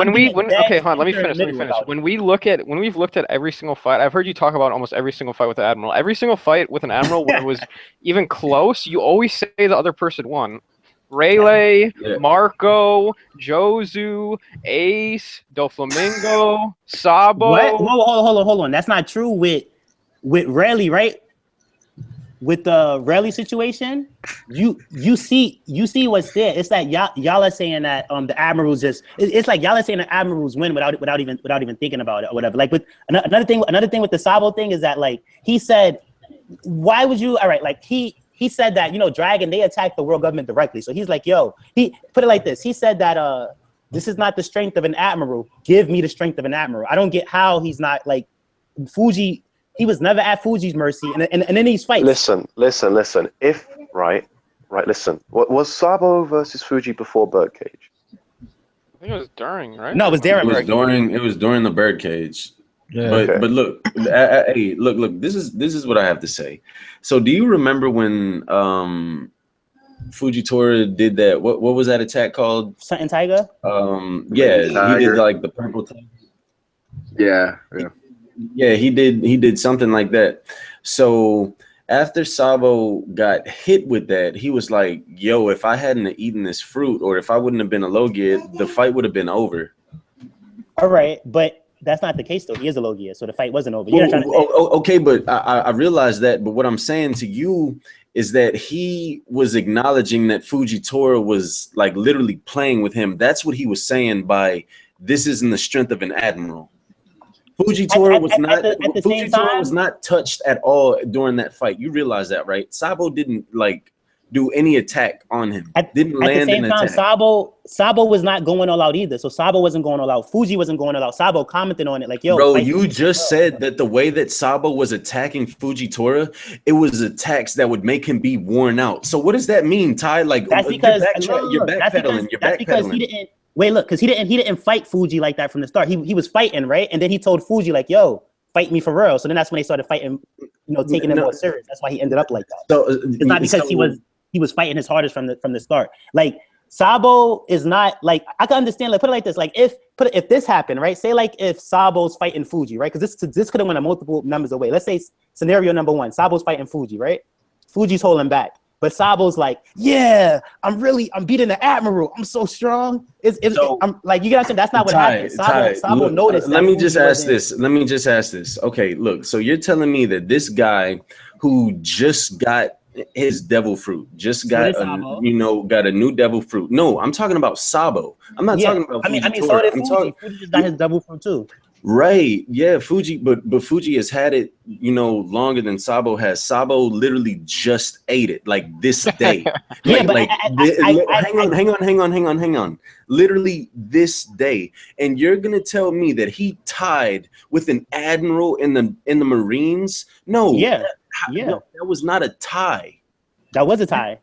let me finish. When we've looked at every single fight, I've heard you talk about almost every single fight with the Admiral. Every single fight with an Admiral where it was even close, you always say the other person won. Rayleigh, Marco, Jozu, Ace, Doflamingo, Sabo. What? Hold on. That's not true with Rayleigh, right? With the Rayleigh situation, you see what's there. It's like y'all are saying that the Admirals it's like y'all are saying the Admirals win without even thinking about it or whatever. Like with another thing with the Sabo thing is that like he said, why would you? All right, like he said that, Dragon, they attacked the world government directly. So he's like, yo, he put it like this. He said that this is not the strength of an Admiral. Give me the strength of an Admiral. I don't get how he's not like Fuji. He was never at Fuji's mercy. And in these fights. Listen. If, listen. What was Sabo versus Fuji before Birdcage? I think it was during, right? No, it was during. It was during the Birdcage. Yeah, but look, hey, look. This is what I have to say. So, do you remember when Fujitora did that? What was that attack called? Something Tiger. He did like the purple tiger. Yeah. Yeah, he did something like that. So after Sabo got hit with that, he was like, yo, if I hadn't eaten this fruit, or if I wouldn't have been a Logia, the fight would have been over. All right, but that's not the case though. He is a Logia, so the fight wasn't over. You're trying to say okay, but I realize that. But what I'm saying to you is that he was acknowledging that Fujitora was like literally playing with him. That's what he was saying by this isn't the strength of an admiral. Fujitora was not touched at all during that fight. You realize that, right? Sabo didn't like do any attack on him. Didn't land an attack. Sabo was not going all out either. So Sabo wasn't going all out. Fuji wasn't going all out. Sabo commented on it like, yo, bro, you just said that the way that Sabo was attacking Fujitora, it was attacks that would make him be worn out. So what does that mean, Ty? Like that's because you're backpedaling. That's because he didn't wait. Look, because he didn't fight Fuji like that from the start. He was fighting, right? And then he told Fuji like, yo, fight me for real. So then that's when they started fighting, taking it more serious. That's why he ended up like that. So it's not because he was fighting his hardest from the start. Like Sabo is not like, I can understand, like put it like this, like if this happened, right? Say like if Sabo's fighting Fuji, right? Because this could have went a multiple numbers away. Let's say scenario number 1, Sabo's fighting Fuji, right? Fuji's holding back. But Sabo's like, yeah, I'm beating the Admiral. I'm so strong. I'm like, you get what I'm saying? That's not what happened. Sabo noticed. Let me just ask this. Okay, look, so you're telling me that this guy who just got his devil fruit, got a new devil fruit. No, I'm talking about Sabo. I'm not talking about Fujitora. So did Fuji. Fuji just got his devil fruit too. Right. Yeah, Fuji, but Fuji has had it, longer than Sabo has. Sabo literally just ate it like this day. Hang on. Literally this day. And you're gonna tell me that he tied with an admiral in the Marines? No. Yeah. No, that was not a tie. That was a tie.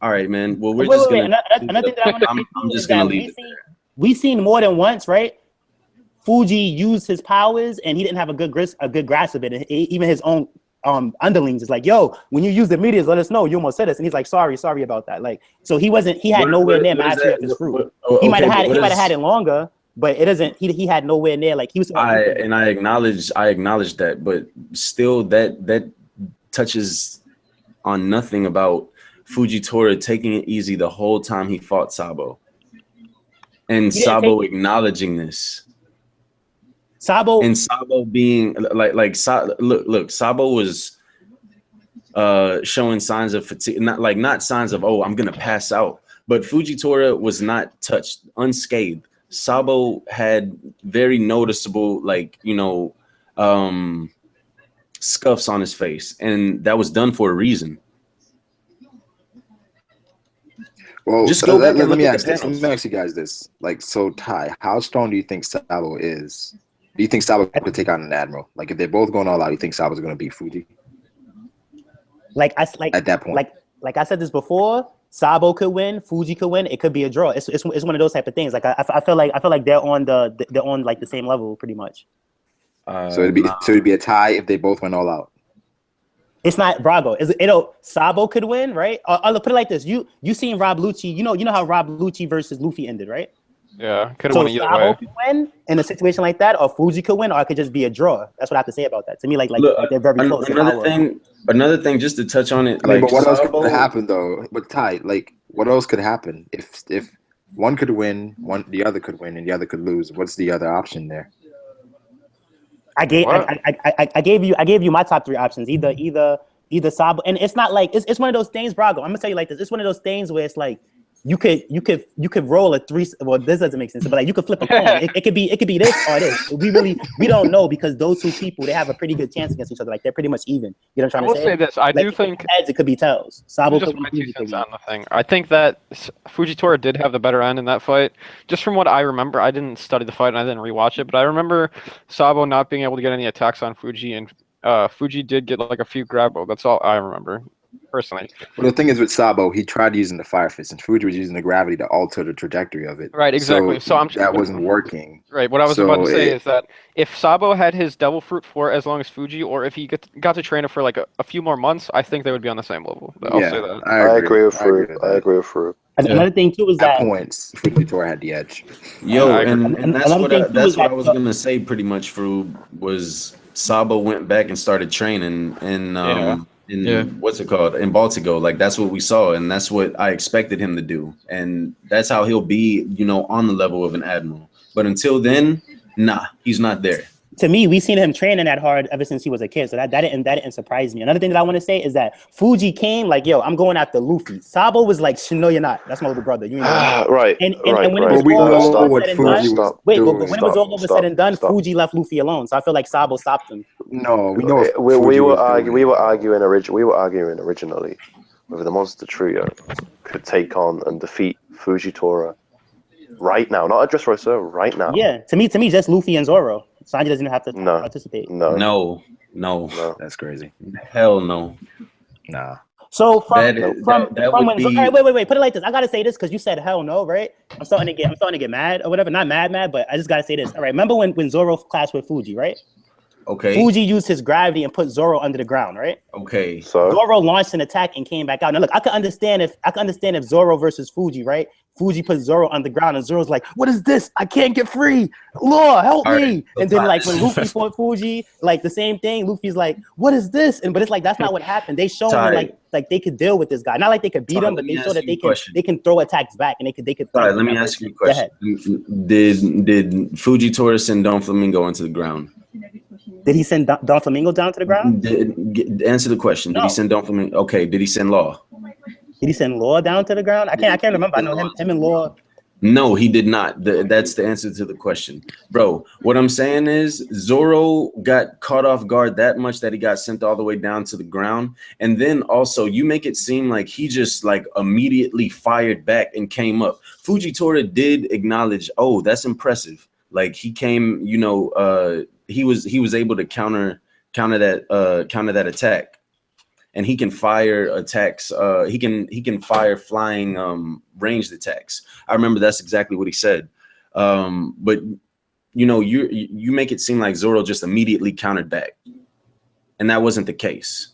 All right, man. Well, I'm just gonna leave it there. We've seen more than once, right? Fuji used his powers and he didn't have a good grasp of it. And even his own underlings is like, yo, when you use the meteors, let us know. You almost said this. And he's like, sorry about that. Like, so he had nowhere near mastery of his fruit. He might have had it longer, but it doesn't. He had nowhere near, like he was. I acknowledge that, but still that touches on nothing about Fujitora taking it easy the whole time he fought Sabo, and Sabo acknowledging this. Sabo being look, Sabo was showing signs of fatigue, not signs of, oh, I'm gonna pass out, but Fujitora was not touched, unscathed. Sabo had very noticeable, scuffs on his face, and that was done for a reason. Well, just go back. Let me ask you guys this. Like, so Ty, how strong do you think Sabo is? Do you think Sabo could take on an admiral? Like, if they're both going all out, you think Sabo's going to beat Fuji? At that point, like I said this before, Sabo could win, Fuji could win. It could be a draw. It's one of those type of things. Like I feel like they're on like the same level pretty much. So it'd be a tie if they both went all out. It's not Brago. Sabo could win, right? I'll put it like this. You seen Rob Lucci? You know how Rob Lucci versus Luffy ended, right? Yeah, could have won either way. Sabo could win in a situation like that, or Fuji could win, or it could just be a draw. That's what I have to say about that. To me, look, they're very close. Another thing, just to touch on it. But what else could happen though? But Ty, what else could happen if one could win, the other could win, and the other could lose? What's the other option there? I gave you my top 3 options. Either Sabo, and it's not like it's one of those things, Brago. I'm gonna tell you like this. It's one of those things where it's like you could roll a 3. Well, this doesn't make sense, but like you could flip a coin. It could be this or this. We don't know, because those 2 people, they have a pretty good chance against each other. Like they're pretty much even. You know what I'm trying to say? I will say this. I do think heads, it could be tails. Sabo just my 2 cents on the thing. I think that Fujitora did have the better end in that fight. Just from what I remember, I didn't study the fight and I didn't rewatch it, but I remember Sabo not being able to get any attacks on Fuji, and Fuji did get like a few grapple. That's all I remember. personally. Well, the thing is with Sabo, he tried using the Fire Fist, and Fuji was using the gravity to alter the trajectory of it. Right, exactly. So that wasn't working. Right. What I was about to say is that if Sabo had his Devil Fruit for as long as Fuji, or if he got to train it for like a few more months, I think they would be on the same level. I'll say that. I agree with Froob. I agree with Froob. Another thing too is that at points Fujitora had the edge. Yo, and that's what I was gonna say. Pretty much, Froob was Sabo went back and started training in what's it called, in Baltigo. Like that's what we saw, and that's what I expected him to do, and that's how he'll be, on the level of an admiral. But until then, nah, he's not there. To me, we've seen him training that hard ever since he was a kid, so that didn't surprise me. Another thing that I want to say is that Fuji came like, yo, I'm going after Luffy. Sabo was like, no, you're not. That's my little brother. You know right. And when it was all over said and done, Fuji left Luffy alone. So I feel like Sabo stopped him. No, we know. We were arguing originally whether the Monster Trio could take on and defeat Fujitora right now, not a Dressrosa, right now. Yeah, to me, just Luffy and Zoro. Sanji doesn't even have to participate. No. That's crazy. Hell no. Nah. So wait, put it like this. I gotta say this because you said hell no, right? I'm starting to get mad or whatever. Not mad, but I just gotta say this. All right, remember when Zoro clashed with Fuji, right? Okay. Fuji used his gravity and put Zoro under the ground, right? Okay. So Zoro launched an attack and came back out. Now look, I can understand if Zoro versus Fuji, right? Fuji put Zoro on the ground and Zoro's like, what is this? I can't get free. Law, help me. Right. And then like when Luffy fought Fuji, like the same thing, Luffy's like, what is this? But it's like that's not what happened. They showed him like they could deal with this guy. Not like they could beat him, but they showed that they can throw attacks back and they could All right, let me ask you a question. Did Fujitora send Doflamingo into the ground? Did he send Doflamingo down to the ground? Answer the question. No. Did he send Doflamingo? Okay. Did he send Law? Did he send Law down to the ground? I can't remember. I know him and Law. No, he did not. That's the answer to the question. Bro, what I'm saying is Zoro got caught off guard that much that he got sent all the way down to the ground. And then also you make it seem like he just like immediately fired back and came up. Fujitora did acknowledge, oh, that's impressive. Like he came, he was able to counter that attack. And he can fire attacks. He can fire flying ranged attacks. I remember that's exactly what he said. But you make it seem like Zoro just immediately countered back, and that wasn't the case.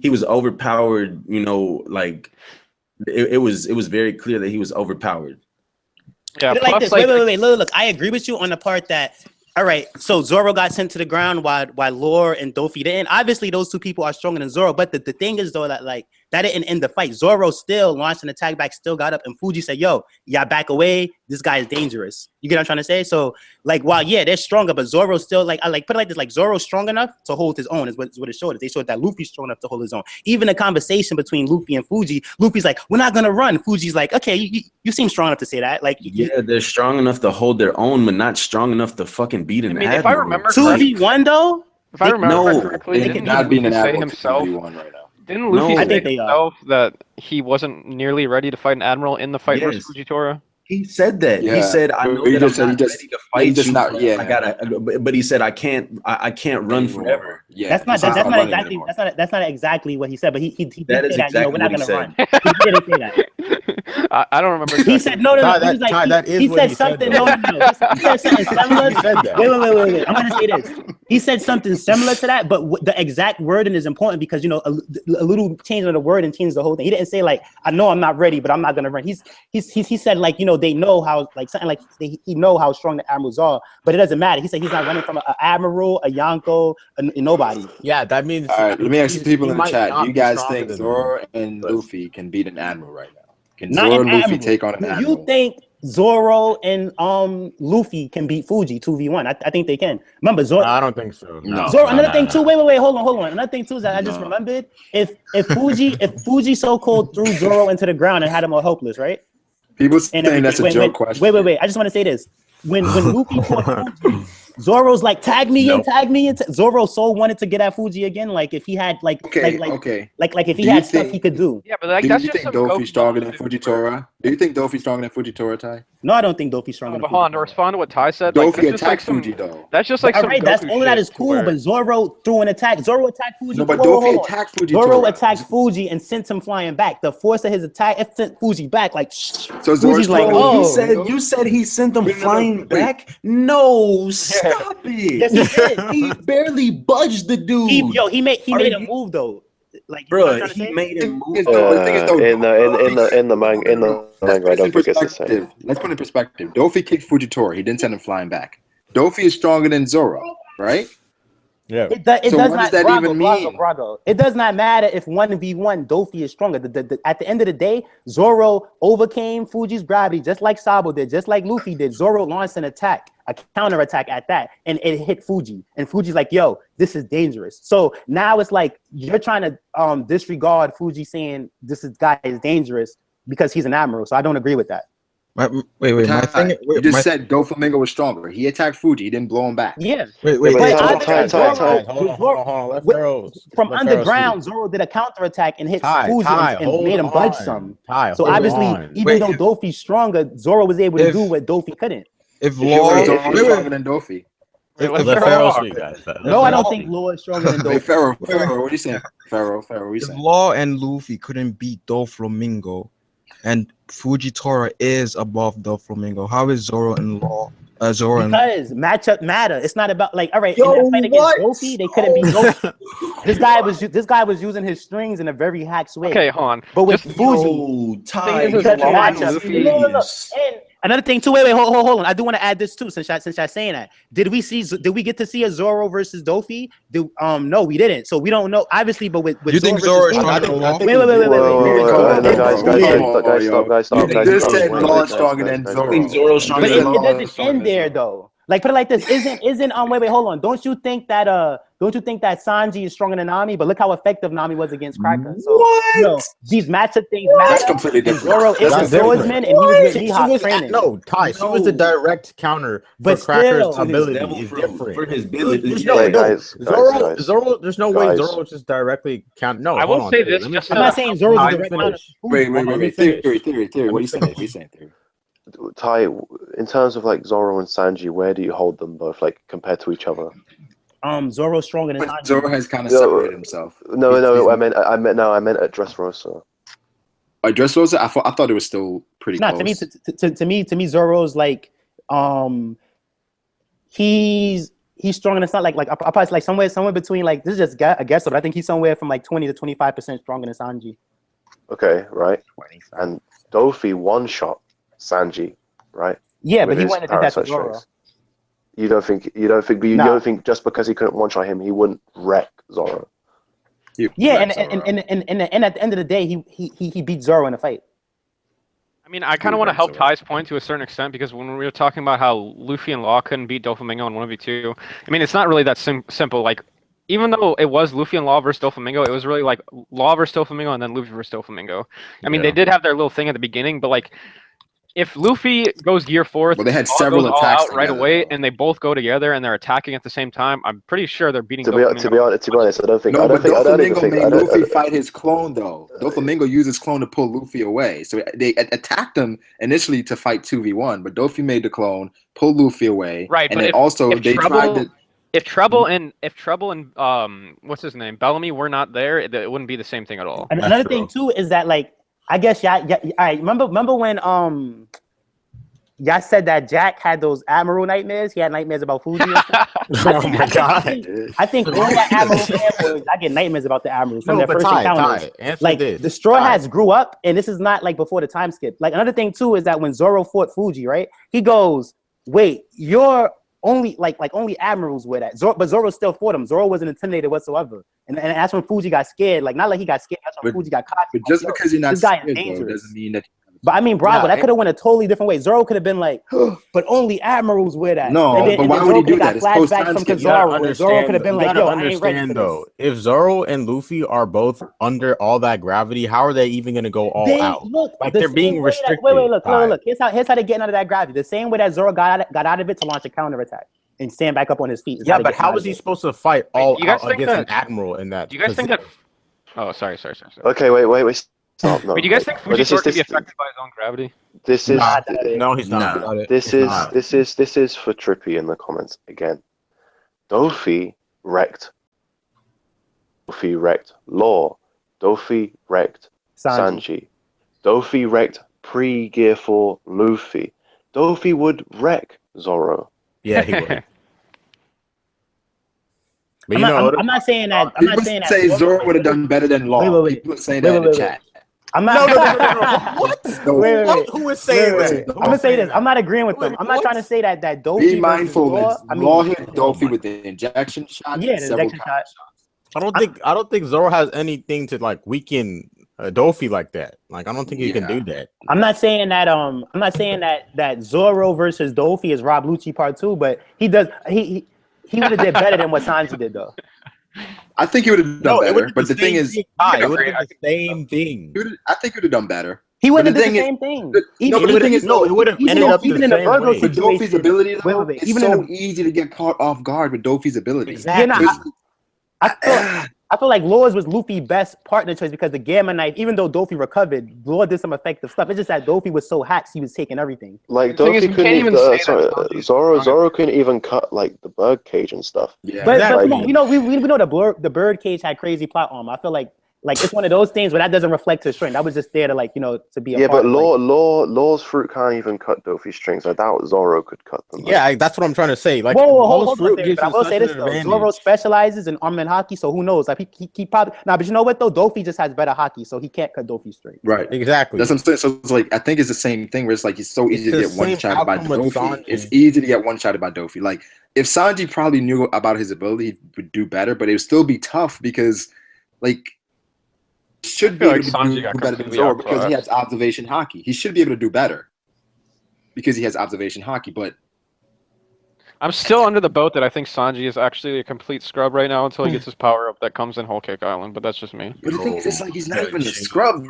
He was overpowered. Like it was very clear that he was overpowered. Yeah. Like this. Wait. Look. I agree with you on the part that. All right, so Zoro got sent to the ground while Lore and Dofi didn't. Obviously, those two people are stronger than Zoro, but the thing is, though, that like that didn't end the fight. Zoro still launched an attack back, still got up, and Fuji said, yo, y'all back away. This guy is dangerous. You get what I'm trying to say? So, like, while, yeah, they're stronger, but Zoro's still, like, I like put it like this, like, Zoro's strong enough to hold his own is what it showed us. They showed that Luffy's strong enough to hold his own. Even the conversation between Luffy and Fuji, Luffy's like, we're not going to run. Fuji's like, okay, you seem strong enough to say that. Like, yeah, they're strong enough to hold their own, but not strong enough to fucking beat an admiral. If I remember 2v1, though? If I remember correctly, they not being an admiral himself. 2v1 right now. Didn't Luffy say himself that he wasn't nearly ready to fight an admiral in the fight versus Fujitora? He said that. Yeah. He said, "I know that I'm not ready to fight you. I gotta." But he said, "I can't run forever." Yeah, that's not exactly what he said. But he did say that. We're not gonna run. He didn't say that. I don't remember. He said no. He said something. No. He said something similar. Wait. I'm gonna say this. He said something similar to that, but the exact wording is important because a little change of the word and changes the whole thing. He didn't say like, "I know I'm not ready, but I'm not gonna run." He said like they know how like something like he know how strong the admirals are, but it doesn't matter. He said he's not running from an admiral, a Yonko, a nobody. Yeah, that means. All right, let me ask the people in the chat. Do you guys think Zoro and Luffy can beat an admiral right now? Can Zoro and Luffy take on an admiral? You think Zoro and Luffy can beat Fuji 2v1? I think they can. Remember Zoro? I don't think so. No. Zoro. Another thing too. Wait. Hold on. Another thing too is that I just remembered if Fuji so-called threw Zoro into the ground and had him all helpless, right? People saying that's a joke question. Wait. I just want to say this. When Luffy fought Fuji, Zoro's like, tag me in. Zoro so wanted to get at Fuji again. Like if he had like if he had stuff he could do. Yeah, but like do you think Dofi's stronger than Fujitora? Do you think Dofi's stronger than Fujitora, Ty? No, I don't think Dofi's stronger than But hold on, to Fujitora. respond to what Ty said, Dofi that's attacked just like Fuji though. That's just like All some right, that's Goku all of that shit is to cool, where- but Zoro threw an attack. Zoro attacked Fuji. No, but Hold Dofi on. attacked Fujitora. Zoro attacked Fuji and sent him flying back. The force of his attack, it sent Fuji back. Like, So Fuji's Zoro's like, stronger oh. You said he sent them Wait, no, flying wait. back? No, stop it. Yes, he did. He barely budged the dude. He made a you- move though. Like, you know what I'm Bro, trying to he say? made him move. The thing is, though, in the manga, I don't think it's the same. Let's put it in perspective. Dofi kicked Fujitora. He didn't send him flying back. Dofi is stronger than Zoro, right? Yeah. It does So not, what does that Brago, even Brago, mean? Brago. It does not matter if 1v1 Dofi is stronger. At the end of the day, Zoro overcame Fuji's gravity just like Sabo did, just like Luffy did. Zoro launched an attack, a counter attack at that, and it hit Fuji. And Fuji's like, yo, this is dangerous. So now it's like you're trying to disregard Fuji saying this guy is dangerous because he's an admiral. So I don't agree with that. Wait. My thing. You just said Doflamingo was stronger. He attacked Fuji. He didn't blow him back. Yeah. Wait. From underground, Zoro did a counter attack and hit Fuji and made him budge some. So obviously, even though Dofi's stronger, Zoro was able to do what Dofi couldn't. If Law Law, is stronger than Dofi. Let Pharaoh speak, guys. No, I don't think Law is stronger than Hey, Dofi. Pharaoh, what are you saying? Pharaoh, what are you if saying? Law and Luffy couldn't beat Doflamingo, and Fujitora is above Doflamingo, how is Zoro and Law? Because matchup matter. It's not about like, all right, in that fight against Dofi, they couldn't beat Dofi. This guy was using his strings in a very hacks way. Okay, hold on. But with Just- Fuji, Ty, because Law matchup. and Luffy No. is- And another thing too. Wait, hold on. I do want to add this too. Since y'all saying that, did we get to see a Zoro versus Dofi? No, we didn't. So we don't know. Obviously, but with You think Zoro is stronger than Law? Wait. Guys, stop. You just said Law is stronger than I Zoro. think Zoro's stronger But than it Law. doesn't end there though. Like, put it like this: isn't wait, hold on. Don't you think that Sanji is stronger than Nami? But look how effective Nami was against Cracker. So you know, these matchup things matter. That's completely different. Zoro is a swordsman, and he was with Mihawk training. No, Ty, she was the direct counter But for Cracker's still, ability. Devil Is fruit different. for his ability. There's Yeah, no, guys, Zoro. There's no way guys. Zoro just directly count. No, I hold will on, say dude. this, Let me just I'm finish. not saying Zoro's a Let me direct counter. finish. Wait. Let me Theory. finish. What are you saying? Theory? Ty, in terms of like Zoro and Sanji, where do you hold them both, like compared to each other? Zoro's stronger than Sanji. Zoro has kind of separated himself. No, I meant at Dressrosa. At Dressrosa, I thought it was still pretty Not close. to me, Zoro's like he's stronger than Sanji. Like I probably like somewhere between, like, this is just a guess, but I think he's somewhere from like 20 to 25% stronger than Sanji. Okay, right. And Dofi one-shot Sanji, right? Yeah, With but he his went and did that to parasite Zoro. strings. You don't think just because he couldn't one-shot him, he wouldn't wreck Zoro? Yeah, and at the end of the day, he beat Zoro in a fight. I mean, I kind of want to help Ty's point to a certain extent, because when we were talking about how Luffy and Law couldn't beat Doflamingo in 1v2, I mean, it's not really that simple. Like, even though it was Luffy and Law versus Doflamingo, it was really like Law versus Doflamingo and then Luffy versus Doflamingo. I mean, they did have their little thing at the beginning, but like, if Luffy goes gear 4, Well, they had Law several goes all attacks out right together, away, though. and they both go together and they're attacking at the same time, I'm pretty sure they're beating To be Doflamingo. honest, I don't think. No, but Doflamingo think. made Luffy fight his clone, though. Doflamingo used his clone to pull Luffy away. So they attacked him initially to fight 2v1, but Dofi made the clone, pulled Luffy away. Right, and but then also they tried to... If Trouble and what's his name, Bellamy were not there, it wouldn't be the same thing at all. And another thing too is that, like, I guess all right, remember when y'all said that Jack had those Admiral nightmares? He had nightmares about Fuji. Oh my god! I think all that Admiral fanboys, I get nightmares about the Admirals from their first encounters. Answer this. The Straw Hats grew up, and this is not like before the time skip. Like, another thing too is that when Zoro fought Fuji, right? He goes, "Wait, you're only only Admirals wear that." But Zoro still fought him. Zoro wasn't intimidated whatsoever, and that's when Fuji got scared. Like, not like he got scared. That's when Fuji got caught. But just because you're not this guy scared, is though, dangerous. doesn't mean that... But I mean, Brago, that could have went a totally different way. Zoro could have been like, but only Admirals wear that. No, but why would he do that? It's Flashbacks from Kizaru, and Zoro could have been like, yo, I ain't ready for though. this. If Zoro and Luffy are both under all that gravity, how are they even going to go all out? Look, like, they're being restricted. Wait, look. Here's how they get out of that gravity. The same way that Zoro got out of it to launch a counterattack and stand back up on his feet. Yeah, but how is he supposed to fight all out against an Admiral in that? Do you guys think that... Oh, sorry. Okay, wait. No, Wait, do you guys think but Fujitora could be affected by his own gravity? This is No, he's not. this is for Trippy in the comments again. Dofi wrecked. Dofi wrecked Law. Dofi wrecked Sanji. Dofi wrecked pre-Gear 4 Luffy. Dofi would wreck Zoro. Yeah, he would. But I'm not saying that. I'm not saying that. Say Zoro would have done better than Law. Wait. People saying that in the chat. I'm not. No. What? Wait. Who is saying that? I'm gonna say this. I'm not agreeing with them. I'm not trying to say that Dofi. Be mindful Law, that Law hit Dofi with the injection shot. Yeah, the injection shot. I don't think Zoro has anything to like weaken Dofi like that. Like I don't think he can do that. I'm not saying that. I'm not saying that Zoro versus Dofi is Rob Lucci Part 2, but he does. He would have did better than what Sanji did though. I think he would have done better. But the thing is, it would have been the same thing. I think he would have done better. He wouldn't have done the same thing. No, but the thing is, it would have ended up the same way. With Dofi's ability, though, it's so easy to get caught off guard with Dofi's ability. Exactly. I feel like Law's was Luffy's best partner choice because the Gamma Knife, even though Dofi recovered, Law did some effective stuff. It's just that Dofi was so hacked, he was taking everything. Like Dofi couldn't even. Zoro couldn't even cut like the bird cage and stuff. Yeah, but come on, we know the bird cage had crazy plot armor. I feel like it's one of those things where that doesn't reflect his strength. That was just there to to be a part but of, Law's fruit can't even cut Dofi's strings. I doubt Zoro could cut them. Yeah, that's what I'm trying to say. Like, hold on, but I will say this though: Zoro specializes in armament hockey, so who knows? Like he probably but you know what though? Dofi just has better hockey, so he can't cut Dofi straight. Right, exactly. That's what I'm saying. So it's like I think it's the same thing where it's like it's so easy to get one shot by Dofi. It's easy to get one shotted by Dofi. Like if Sanji probably knew about his ability, he would do better, but it would still be tough because like. Should be able to do better than Zoro because he has observation hockey. He should be able to do better because he has observation hockey. But I'm still under the boat that I think Sanji is actually a complete scrub right now until he gets his power up that comes in Whole Cake Island. But that's just me. But the thing is, it's like he's not even a scrub.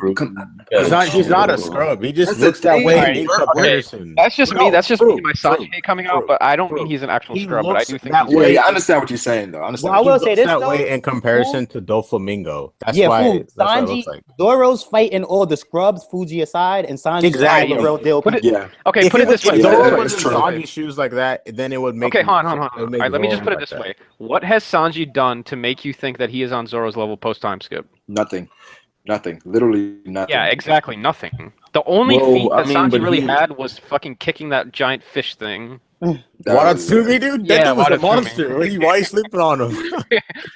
He's not a scrub. He just looks that way in comparison. That's just me. That's just me. My Sanji hate coming out, but I don't mean he's an actual scrub. But I do think he's I understand what you're saying, though. I will say this that though, way in comparison to Doflamingo. That's why Sanji, Zoro's fighting all the scrubs, Fuji aside, and Sanji's the real deal. Okay, put it this way. If Zoro was in Sanji's shoes like that, then it would make. Okay, hold on. All right, let me just put it this way. What has Sanji done to make you think that he is on Zoro's level post-time skip? Nothing. Literally nothing. Yeah, exactly. Nothing. The only feat that Sanji really had was fucking kicking that giant fish thing. Watatsumi, dude? That dude was a monster. Why are you sleeping on him?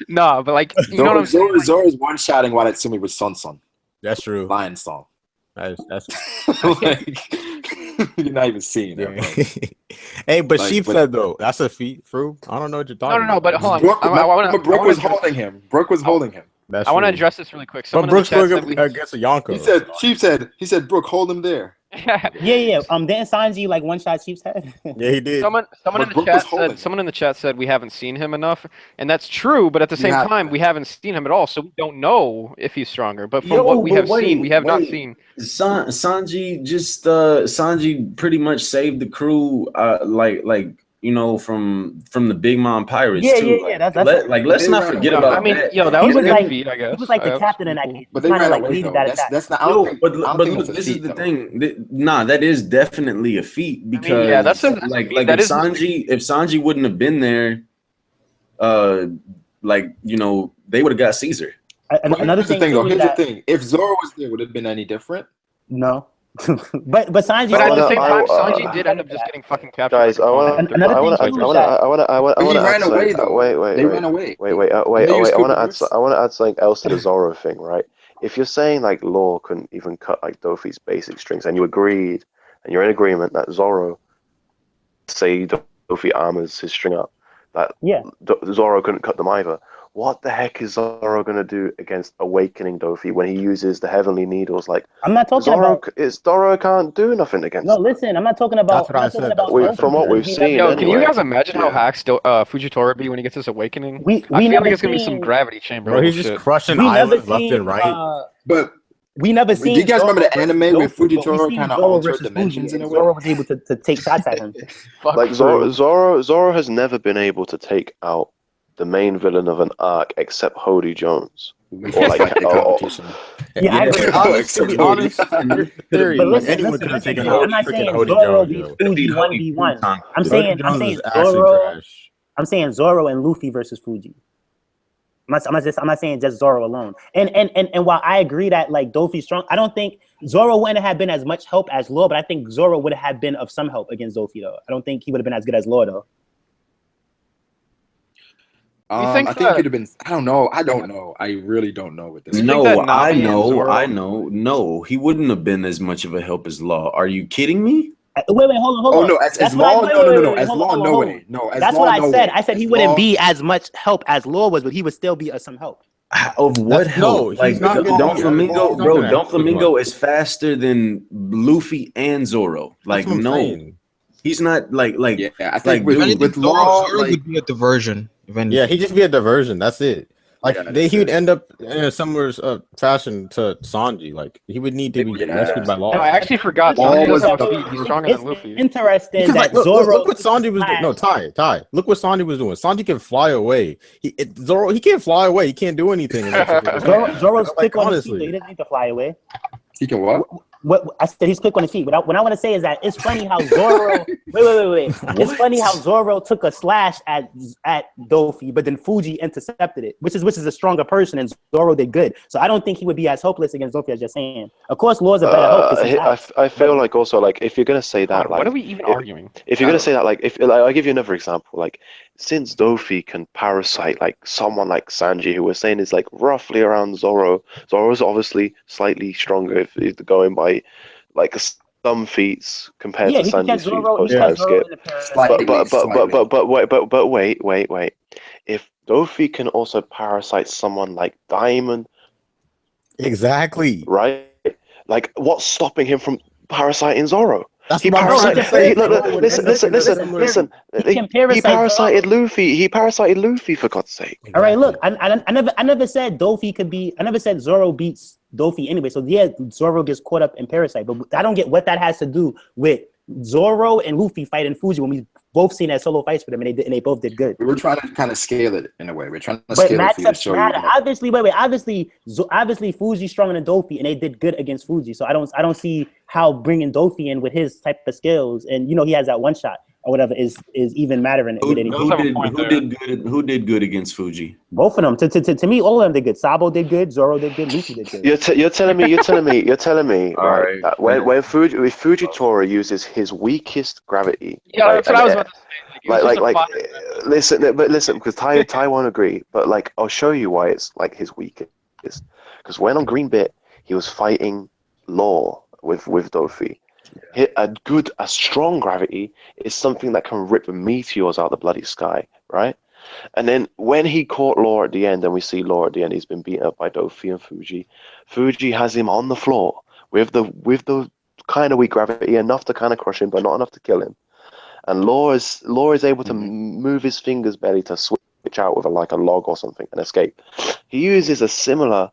No, but like, you know what I'm saying? Zoro's one-shotting Watatsumi with Son. That's true. Lion Song. That's you're not even seeing it. Hey, but Sheep said though, that's a feat, Froob. I don't know what you're talking about. No, but hold on. Brook was holding him. Brook was holding him. I want to address this really quick. But Brook's going against a Yonko. He said, Brook, hold him there. Yeah. Didn't Sanji like one shot Sheep's head? Yeah, he did. Someone in the chat said we haven't seen him enough, and that's true. But at the same time, we haven't seen him at all, so we don't know if he's stronger. But from what we have seen, we have not seen. Sanji Sanji pretty much saved the crew, from the Big Mom Pirates too. Yeah. Let's not forget about. I mean, that was a good feat, I guess. He was like the captain in that game. But they ran away though. That's not. But look, this is the thing. That is definitely a feat because that's if Sanji wouldn't have been there, they would have got Caesar. Another thing. Here's the thing. If Zoro was there, would it have been any different? No. but Sanji. But at the same time, Sanji did end up just getting fucking captured. Guys, I want to ran away though. They ran away. Wait. I want to add something else to the Zoro thing, right? If you're saying like Law couldn't even cut like Dofi's basic strings, and you agreed, and you're in agreement that Zoro, say Dofi armors his string up, that Zoro couldn't cut them either. What the heck is Zoro gonna do against Awakening Dofi when he uses the Heavenly Needles? Like, I'm not talking about. Zoro can't do nothing against. No, listen, I'm not talking about. From what we've seen. Can you guys imagine how hacked Fujitora be when he gets his Awakening? I feel like it's gonna be some gravity chamber. Bro, he's just crushing islands left and right. But we never seen. Do you guys remember the anime where Fujitora kind of altered dimensions in a way? Zoro was able to take shots at him. Like Zoro has never been able to take out the main villain of an arc except Hody Jones. Or like competition. Yeah, I agree. To be honest, in theory, But listen, anyone could have listen, taken I'm out not freaking saying Hody Zoro Jones. beats Yo. Fuji 1v1. I'm saying Jones is actually Zoro. trash. I'm saying Zoro and Luffy versus Fuji. I'm not saying just Zoro alone. And while I agree that like Dofi's strong, I don't think Zoro wouldn't have been as much help as Law, but I think Zoro would have been of some help against Dofi though. I don't think he would have been as good as Law though. I think it'd have been. I don't know. I really don't know what this. No, I know. No, he wouldn't have been as much of a help as Law. Are you kidding me? Wait, hold on. Oh no, as Law, no. As Law, no it ain't. No, as that's Law, what I no said. way. I said he As wouldn't Law, be as much help as Law was, but he would still be of some help. Of what help? No, he's not gonna Doflamingo, bro. Doflamingo is faster than Luffy and Zoro. Like, no, he's not like. Yeah, I think like, with Law, Zoro would be a diversion. Yeah, he'd just be a diversion. That's it. Like he would end up in a similar fashion to Sanji. Like he would need to be rescued by Law. No, I actually forgot. Sanji doesn't have speed. He's stronger than Luffy. Interesting that Zoro. Look what Sanji was doing. No, Ty. Look what Sanji was doing. Sanji can fly away. Zoro, he can't fly away. He can't do anything. Zoro's quick on his feet. He doesn't need to fly away. He can what? What I said, he's quick on his feet. What I want to say is that it's funny how Zoro. wait. It's funny how Zoro took a slash at Dofi, but then Fuji intercepted it, which is a stronger person, and Zoro did good. So I don't think he would be as hopeless against Dofi as you're saying. Of course, Law's a better hope. I feel like also like if you're gonna say that, like what are we even arguing? If you're gonna say that, like I'll give you another example. Like since Dofi can parasite like someone like Sanji, who we're saying is like roughly around Zoro. Zoro's obviously slightly stronger if he's going by like some feats compared to Sanji's feats post time skip. But wait. If Dofi can also parasite someone like Diamond, exactly right? Like what's stopping him from parasiting Zoro? He parasited. Listen. He parasited Luffy. He parasited Luffy for God's sake. All right, look. I never said Dofi could be. I never said Zoro beats Dofi anyway. So yeah, Zoro gets caught up in parasite, but I don't get what that has to do with Zoro and Luffy fighting Fuji when we both seen that solo fights for them, and they both did good. We were trying to kind of scale it in a way. We're trying to scale it for you to show you. Obviously, obviously, Fuji's stronger than Dofi, and they did good against Fuji. So I don't see how bringing Dofi in with his type of skills, and he has that one shot or whatever is even mattering. Who did good against Fuji? Both of them. To me, all of them did good. Sabo did good. Zoro did good. Luffy did good. You're telling me, right? That when Fujitora uses his weakest gravity. Yeah, that's what I was about to say. Listen, because Ty won't agree, but like I'll show you why it's like his weakest. Because when on Green Bit, he was fighting Law with Dofi. A strong gravity is something that can rip meteors out of the bloody sky, right? And then when he caught Law at the end, and we see Law at the end, he's been beaten up by Dofi and Fuji. Fuji has him on the floor with the kind of weak gravity, enough to kind of crush him, but not enough to kill him. And Law is able to move his fingers barely to switch out with a log or something and escape. He uses a similar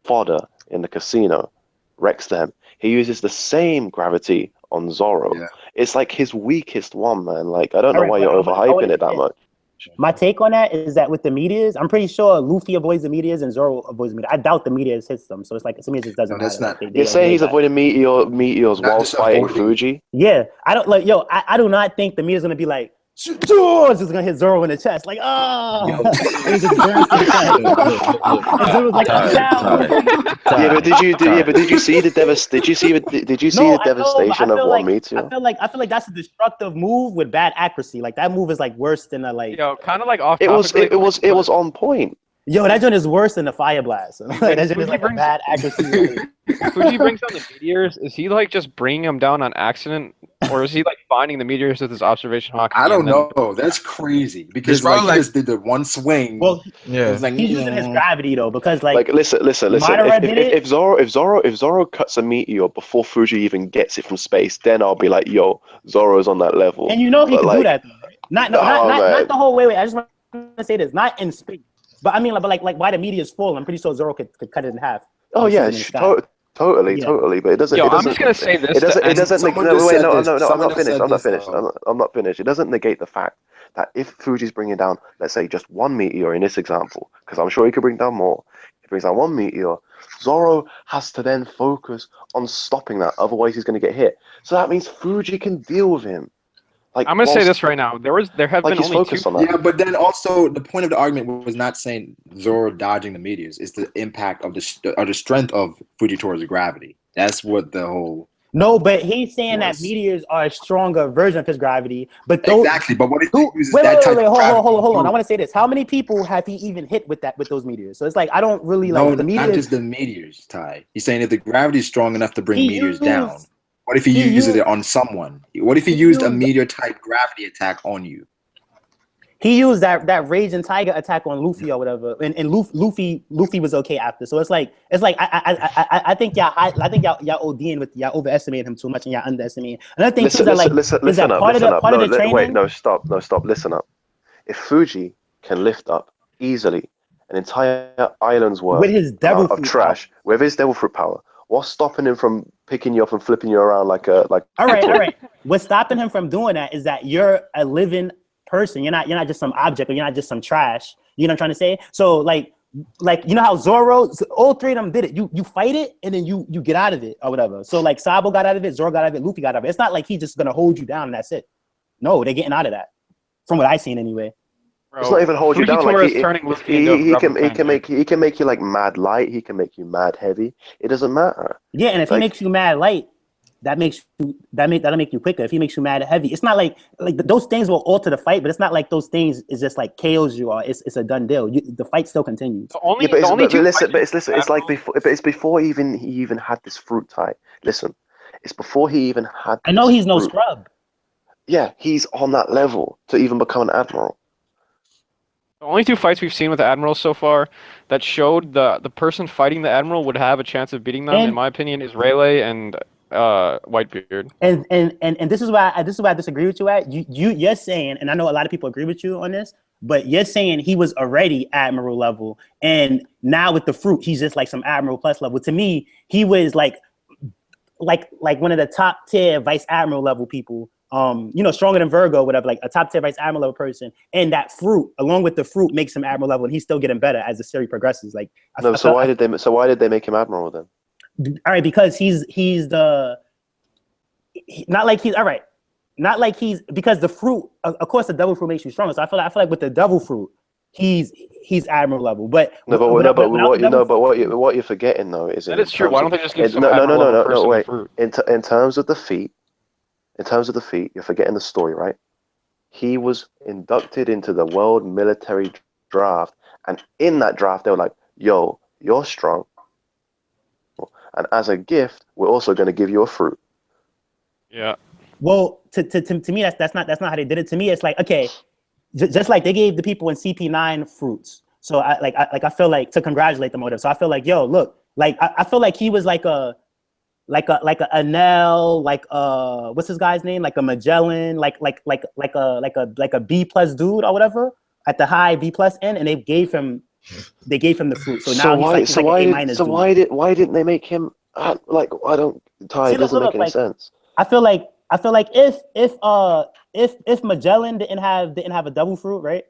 fodder in the casino, wrecks them. He uses the same gravity on Zoro. Yeah. It's like his weakest one, man. Like I don't know why you're overhyping it that much. My take on that is that with the meteors, I'm pretty sure Luffy avoids the meteors and Zoro avoids the meteors. I doubt the meteors hits them, so it's like to me it just doesn't matter. You're saying he's avoiding meteors while fighting Fuji? Yeah, I don't like. I do not think the meteor's gonna be like. It's just gonna hit Zoro in the chest, like it just burns to the chest. Zoro's like, but did you see the devastation of one meteor? I feel like that's a destructive move with bad accuracy. Like that move is like worse than kind of like off. It was on point. Yo, that joint is worse than the fire blast. That joint is like a bad accuracy. Fuji brings down the meteors. Is he like just bringing them down on accident, or is he like finding the meteors with his observation hawk? I don't know. That's crazy because he just did the one swing. Well, he's using his gravity though, because listen. If Zoro cuts a meteor before Fuji even gets it from space, then I'll be like, yo, Zoro's on that level. And he can do that. Not the whole way. I just want to say this, not in space. But I mean, like why the meteor's full? I'm pretty sure Zoro could cut it in half. Oh yeah, totally. But it doesn't. I'm just gonna say this. It doesn't. Wait, no. I'm not finished. It doesn't negate the fact that if Fuji's bringing down, let's say, just one meteor in this example, because I'm sure he could bring down more. If he brings down one meteor, Zoro has to then focus on stopping that. Otherwise, he's going to get hit. So that means Fuji can deal with him. Like, I'm gonna say this right now. There have like been he's only focused two. on that. Yeah, but then also the point of the argument was not saying Zoro dodging the meteors. It's the impact of the strength of Fujitora's gravity. That's what the whole. No, but he's saying that meteors are a stronger version of his gravity. But those, exactly. But what if he uses wait, that type of gravity? Hold on. I want to say this. How many people have he even hit with those meteors? So it's like I don't really like the meteors. Not just the meteors, Ty. He's saying if the gravity is strong enough to bring meteors down. What if he uses it on someone? What if he used a meteor type gravity attack on you? He used that Raging Tiger attack on Luffy or whatever, and Luffy was okay after. So it's like I think y'all ODing with y'all overestimating him too much and y'all underestimating. Another thing listen up. Wait, stop. Listen up. If Fuji can lift up easily an entire island's worth with his devil of trash, with his devil fruit power, what's stopping him from picking you up and flipping you around like? All right. What's stopping him from doing that is that you're a living person. You're not just some object, or you're not just some trash. You know what I'm trying to say? So like you know how Zoro, all three of them did it. You fight it and then you get out of it or whatever. So like Sabo got out of it, Zoro got out of it, Luffy got out of it. It's not like he's just gonna hold you down and that's it. No, they're getting out of that. From what I've seen anyway. Bro, it's not even hold you down. Like he can make you like mad light. He can make you mad heavy. It doesn't matter. Yeah, and if he makes you mad light, that'll make you quicker. If he makes you mad heavy, it's not like those things will alter the fight, but it's not like those things is just like KOs you, or it's a done deal. The fight still continues. It's before he even had this fruit tie. Listen, it's before he even had. I know he's no scrub. Yeah, he's on that level to even become an admiral. The only two fights we've seen with the Admirals so far that showed the person fighting the Admiral would have a chance of beating them, in my opinion, is Rayleigh and Whitebeard. And this is why I disagree with you at. You're saying, and I know a lot of people agree with you on this, but you're saying he was already Admiral level, and now with the fruit, he's just like some Admiral plus level. To me, he was like one of the top tier Vice Admiral level people. Stronger than Virgo, whatever, like a top 10 Vice Admiral level person, and that fruit, along with the fruit, makes him Admiral level, and he's still getting better as the series progresses. Like, so why did they make him Admiral then? All right, because because the fruit, of course, the devil fruit makes you stronger. So I feel like with the devil fruit, he's Admiral level. But what you're forgetting though is that is true. Why don't they just give some Admiral level person wait. fruit? In terms of the feat. In terms of the feat, you're forgetting the story, right? He was inducted into the World Military Draft, and in that draft, they were like, "Yo, you're strong, and as a gift, we're also going to give you a fruit." Yeah. Well, to me, that's not how they did it. To me, it's like, okay, just like they gave the people in CP9 fruits. So I feel like to congratulate them on it. So I feel like, yo, look, like I feel like he was like a Anel, what's his guy's name? Like a Magellan, like a B+ dude or whatever at the high B+ end, and they gave him the fruit. So now why didn't they make him like? I don't. Ty, it doesn't make any sense. I feel like if Magellan didn't have a double fruit, right?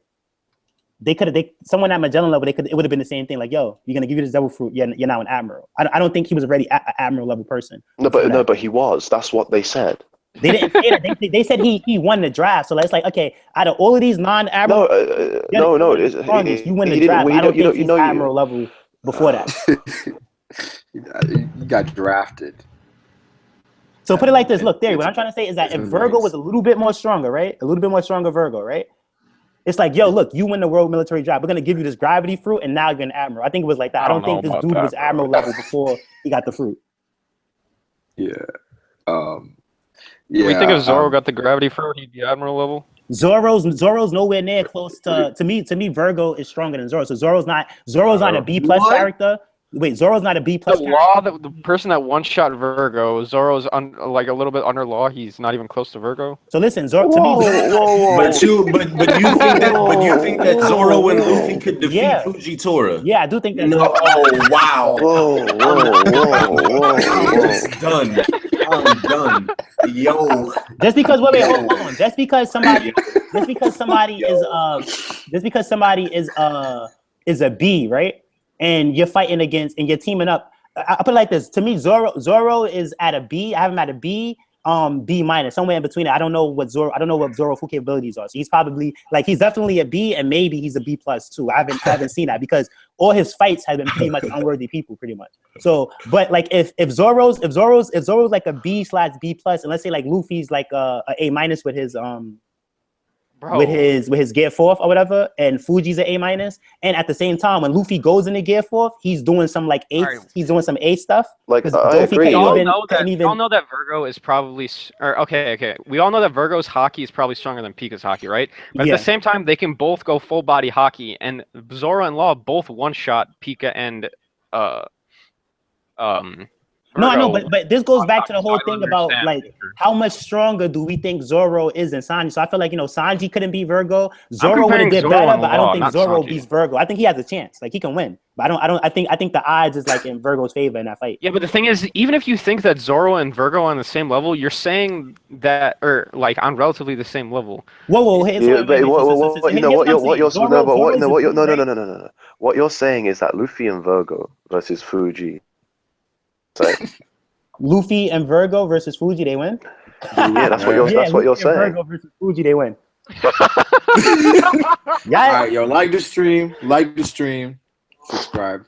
Someone at Magellan level, it would have been the same thing. Like, yo, you're gonna give you this double fruit. You're now an admiral. I don't think he was already an admiral level person. But he was. That's what they said. They didn't say that. They said he won the draft. So it's like, okay, out of all of these non-admiral, you win the draft. I don't think he's admiral level before that. He got drafted. So put it like this. Look, Theory, what I'm trying to say is that if Virgo was a little bit more stronger, right? A little bit more stronger Virgo, right? It's like, yo, look, you win the World Military Draft. We're going to give you this gravity fruit, and now you're an admiral. I think it was like that. I don't think this dude was admiral level before he got the fruit. Yeah. We think if Zoro got the gravity fruit, he'd be admiral level. Zoro's nowhere near close to me. Virgo is stronger than Zoro. So Zoro's not a B+ character. Wait, Zoro's not a B+. The person that one-shot Virgo, Zoro's a little bit under law. He's not even close to Virgo. So listen, Zoro. To me, But you think that Zoro and Luffy could defeat Fujitora? Yeah, I do think that. No, wow. Whoa. It's done. I'm done. Yo. Just because hold on. Just because somebody is a B, right? And you're fighting against and you're teaming up. I put it like this. To me, Zoro is at a B. I have him at a B, B minus, somewhere in between it. I don't know what Zoro full capabilities are. So he's probably he's definitely a B, and maybe he's a B plus too. I haven't seen that because all his fights have been pretty much unworthy people, pretty much. So, but like if Zoro's like a B/B plus, and let's say like Luffy's like a A minus with his with his gear fourth or whatever, and Fuji's an A minus, and at the same time when Luffy goes into gear fourth, he's doing some like he's doing some A stuff. Like I agree. We all know that Virgo is probably okay. We all know that Virgo's haki is probably stronger than Pika's haki, right? But at the same time, they can both go full body haki, and Zoro and Law both one shot Pika and No, I know, but this goes back to the whole thing about like how much stronger do we think Zoro is than Sanji? So I feel like Sanji couldn't beat Virgo. Zoro would have did better, but I don't think Zoro beats Virgo. I think he has a chance, like he can win, but I think the odds is like in Virgo's favor in that fight. Yeah, but the thing is, even if you think that Zoro and Virgo are on the same level, you're saying that or like on relatively the same level. What you're saying is that Luffy and Virgo versus Fuji. Luffy and Virgo versus Fuji, they win. Yeah, that's what you're saying. Virgo versus Fuji, they win. All right, yo, like the stream, subscribe.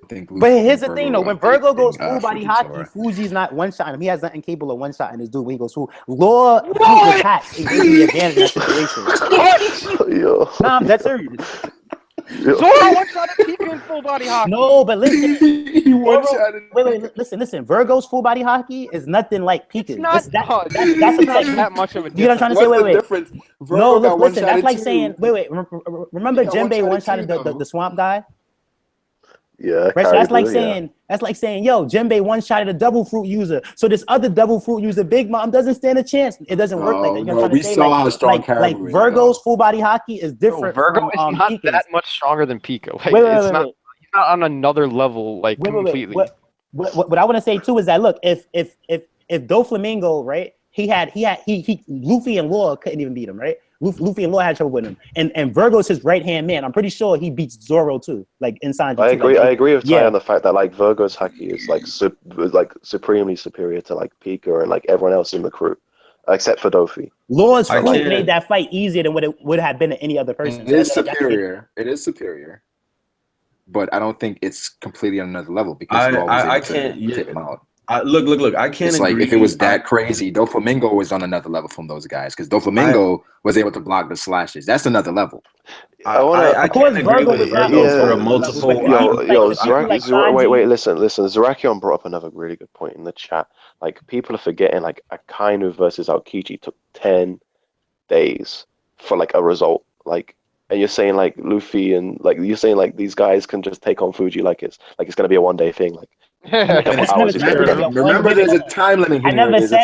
But here's the thing, though: when Virgo goes full body haki, Fuji's not one shot him. He has nothing capable of one shot in his dude when he goes full. Law attacks and gives the advantage in that situation. Nah, I'm dead serious. Zoro one-shotted Pika in full body hockey. No, but listen. Wait, listen. Virgo's full body hockey is nothing like Pika's. It's not that's that much of a difference. You know what I'm trying to say? Wait. No, listen. That's like saying, wait. Remember Jimbei one-shotted the swamp guy? Yeah. Right, so that's like saying, yo, Jimbei one-shotted a devil fruit user. So this other devil fruit user, Big Mom, doesn't stand a chance. It doesn't work like that. You know what I'm trying to say? How strong like Virgo's full body hockey is different. Virgo is not Pika's. that much stronger than Pika. Like, Wait. He's not on another level, like completely. What I want to say too is that look, if Doflamingo, right, he Luffy and Law couldn't even beat him, right? Luffy and Law had trouble with him, and Virgo's his right hand man. I'm pretty sure he beats Zoro too, like in Sanji. I agree with Ty on the fact that like Virgo's haki is like supremely superior to like Pika and like everyone else in the crew, except for Dofi. Law's fruit made that fight easier than what it would have been to any other person. It is superior. It is superior, but I don't think it's completely on another level because I can't take him out. Look, I can't agree. Like if it was that crazy, Doflamingo was on another level from those guys because Doflamingo was able to block the slashes. That's another level. I can't agree with Virgo for a multiple. Wait, listen. Zarakion brought up another really good point in the chat. Like people are forgetting, like Akainu versus Aokiji took 10 days for like a result. Like, and you're saying like Luffy and like you're saying like these guys can just take on Fuji like it's gonna be a 1 day thing. Like. Remember, there's a time limit here. I never said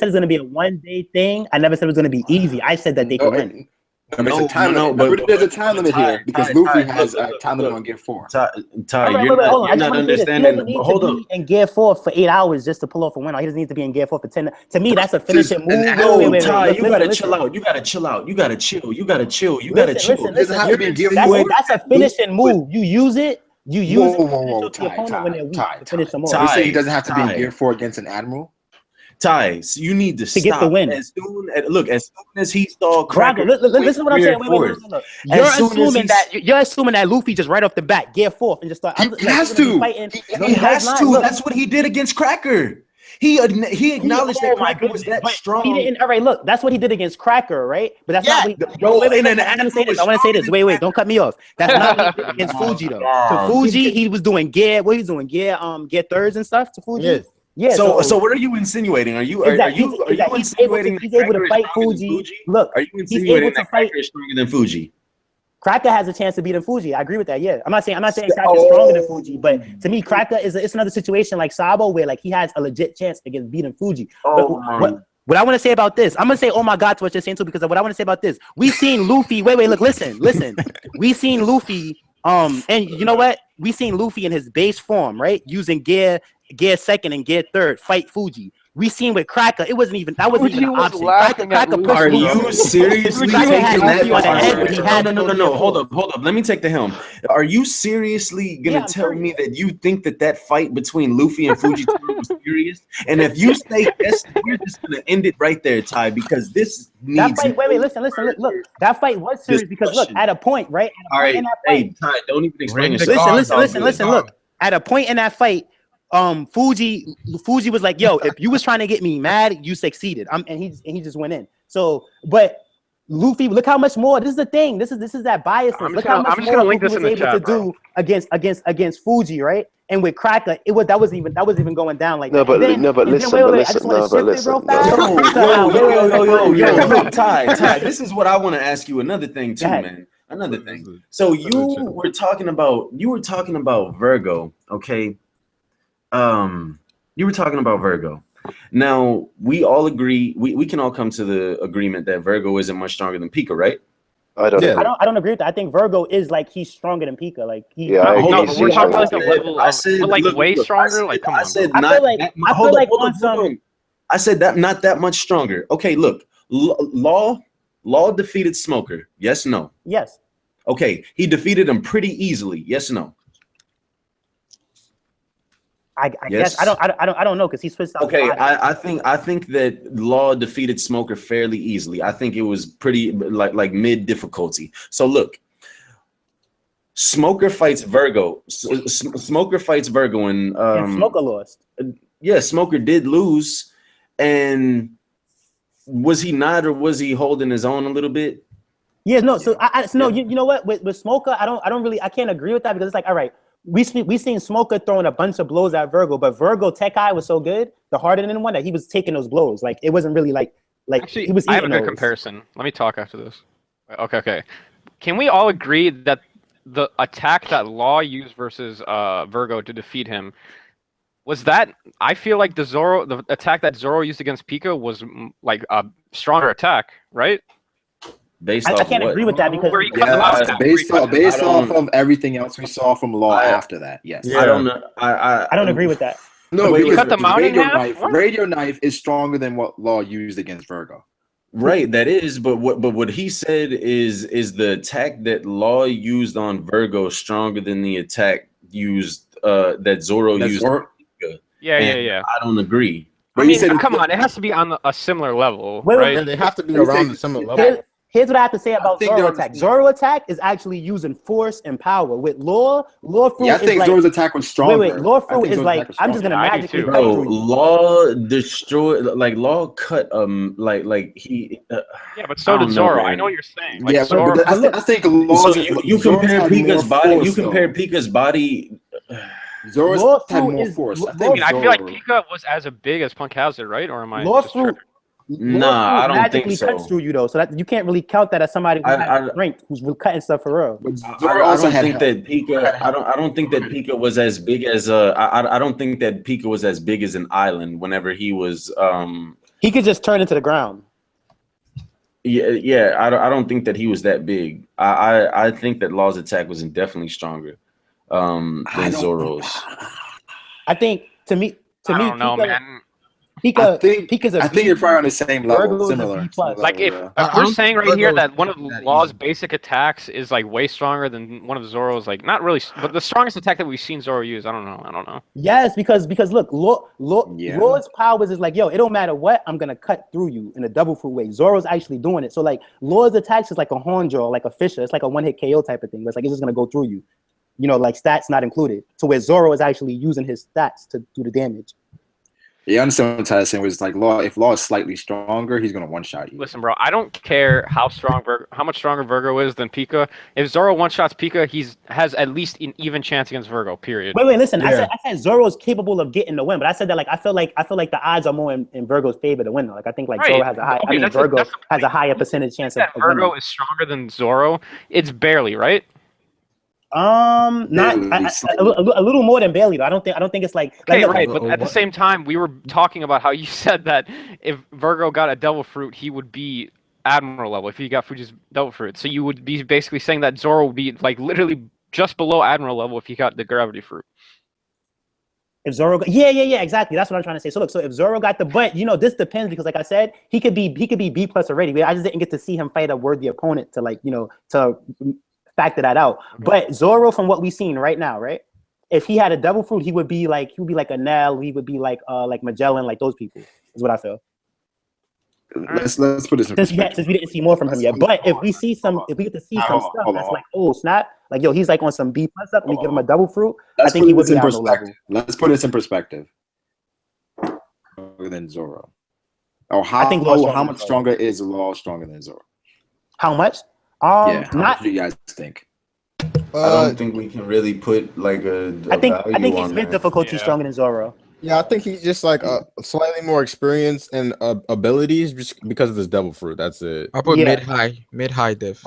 it's going to be a 1 day thing. I never said it was going to be easy. I said that they can win. There's a time limit here because Luffy has a time limit on Gear 4. Ty, you're not understanding. Hold on. In Gear 4 for 8 hours just to pull off a win. Or he doesn't need to be in Gear 4 for 10. To me, that's a finishing move. Wait, Ty, you gotta chill out. You gotta chill. You gotta chill. It doesn't have to be in Gear 4. That's a finishing move. You use it. You use it to the opponent when they're weak to finish them off. You say he doesn't have to be in Gear 4 against an Admiral? Ty, so you need to stop. Get the win. As soon as he saw Cracker, listen to what I'm saying. Wait. You're assuming that Luffy just right off the bat, Gear 4th, and just start. He has to. He has to. That's what he did against Cracker. He acknowledged that Cracker was that strong. He didn't. All right, look, that's what he did against Cracker, right? But that's not. Wait, I want to say this. Wait, don't cut me off. That's not what he did against Fuji though. To Fuji, he was doing gear. What he's doing? Gear thirds and stuff to Fuji. Yeah. So what are you insinuating? Are you insinuating he's able to fight Fuji? Look, are you insinuating that Cracker is stronger than Fuji? Cracker has a chance to beat Fuji. I agree with that. Yeah, I'm not saying Cracker is stronger than Fuji, but to me, Cracker it's another situation like Sabo where like he has a legit chance against beating Fuji. What I want to say about this, I'm gonna say, oh my God, to what you're saying too, because what I want to say about this, we seen Luffy. Wait, look, listen. We seen Luffy And you know what? We seen Luffy in his base form, right? Using gear second and gear third, fight Fuji. We seen with Cracker, it wasn't even an option. Cracker pushed Are Luffy. you seriously Cracker had taking that? Luffy on the head when he had No. Hold up. Let me take the helm. Are you seriously gonna Yeah, tell me that you think that fight between Luffy and Fujitora was serious? And if you say yes, we're just gonna end it right there, Ty, because this needs. That fight, wait, listen, look. That fight was serious because look, at a point, right? All right, hey, Ty, don't even explain yourself. Listen. Look, at a point in that fight, Fuji was like, "Yo, if you was trying to get me mad, you succeeded." And he just went in. So, but Luffy, look how much more. This is the thing. This is that bias. Look how much more Luffy was able to do against Fuji, right? And with Cracker, that was even going down like that. Yo, Ty, this is what I want to ask you. Another thing too, man. Another thing. So you were talking about Virgo, okay? You were talking about Virgo. Now we all agree. We can all come to the agreement that Virgo isn't much stronger than Pika, right? I don't agree with that. I think Virgo is like he's stronger than Pika. Like we're talking like a level of way stronger. Like come on. I said that not that much stronger. Okay, look, Law defeated Smoker. Yes, no. Yes. Okay, he defeated him pretty easily. Yes, no. I guess I don't know because he switched out. Okay, I think that Law defeated Smoker fairly easily. I think it was pretty like mid difficulty. So look, Smoker fights Virgo. Smoker fights Virgo, and Smoker lost. Yeah, Smoker did lose, and was he not, or was he holding his own a little bit? Yeah, no. So you know what with Smoker, I can't agree with that because it's like, all right. We seen Smoker throwing a bunch of blows at Virgo, but Virgo Tech Eye was so good, the hardened one, that he was taking those blows. Like it wasn't really like actually, he was. I have a good comparison. Let me talk after this. Okay. Can we all agree that the attack that Law used versus Virgo to defeat him was that? I feel like the attack that Zoro used against Pika was like a stronger attack, right? I can't agree with that because based off of everything else we saw from Law after that. Yes, yeah. I don't know. I don't agree with that. No, you cut the mountain Radio Knife is stronger than what Law used against Virgo. Right, that is, but what he said is the attack that Law used on Virgo stronger than the attack used that Zoro used. Yeah. I don't agree. I mean, come on, it has to be on a similar level, right? Yeah, they have to be around the similar level. Here's what I have to say about Zoro attack. Zoro attack is actually using force and power. With Law Fruit I think Zoro's attack was stronger. Wait, Law Fruit is like I'm just gonna magically cut through you. Law destroyed, like Law cut like he. Yeah, but so did Zoro. I know what you're saying. Like, yeah, Zoro, but I think Law. So you compare Pika's body. You compare Pika's body. Zoro's had more force. I feel like Pika was as big as Punk Hazard, right? Or am I Law just Fruit? Nah, I don't think so. Cuts through you though, so that you can't really count that as somebody who has strength who's cutting stuff for real. I don't think that Pika. I don't think that Pika was as big as I don't think that Pika was as big as an island. Whenever he was, he could just turn into the ground. Yeah. I don't think that he was that big. I think that Law's attack was definitely stronger than Zoro's. I think to me, I don't know, man. I think you're probably on the same level, similar. Like if we're saying right here that one of Law's basic attacks is like way stronger than one of Zoro's, like not really, but the strongest attack that we've seen Zoro use, I don't know. Yes, because look, Law's powers is like, yo, it don't matter what, I'm gonna cut through you in a double fruit way. Zoro's actually doing it. So like Law's attacks is like a horn draw, like a Fisher. It's like a one-hit KO type of thing. It's like it's just gonna go through you. You know, like stats not included. To where Zoro is actually using his stats to do the damage. Yeah, I understand what Tyler's saying was like Law. If Law is slightly stronger, he's gonna one-shot you. Listen, bro, I don't care how much stronger Virgo is than Pika. If Zoro one-shots Pika, has at least an even chance against Virgo. Period. Wait, listen. Yeah. I said Zoro's capable of getting the win, but I said that like I feel like the odds are more in Virgo's favor to win. Like I think like Zoro has a high. Okay, Virgo has a higher percentage chance of Virgo is stronger than Zoro. It's barely, right? Not a little more than barely though. I don't think it's like okay, right. But at the same time, we were talking about how you said that if Virgo got a devil fruit, he would be Admiral level. If he got Fuji's devil fruit, so you would be basically saying that Zoro would be like literally just below Admiral level if he got the gravity fruit. If Zoro, yeah, exactly. That's what I'm trying to say. So look, so if Zoro got the, but this depends because like I said, he could be B+ already. I just didn't get to see him fight a worthy opponent to to factor that out. Okay. But Zoro, from what we've seen right now, right? If he had a devil fruit, he would be like a Nell. He would be like Magellan, like those people. Is what I feel. Let's put this in perspective. Since we didn't see more from him yet, but if we get to see some stuff that's like, oh snap, like yo, he's like on some B+ up, and we give him a double fruit. I think he would be level. Let's put this in perspective. Stronger than Zoro. Or how much stronger is Law stronger than Zoro? How much? How much do you guys think? I don't think we can really put like a I think he's mid difficulty stronger than Zoro. Yeah, I think he's just like slightly more experienced and abilities just because of his devil fruit. That's it. I put mid high diff.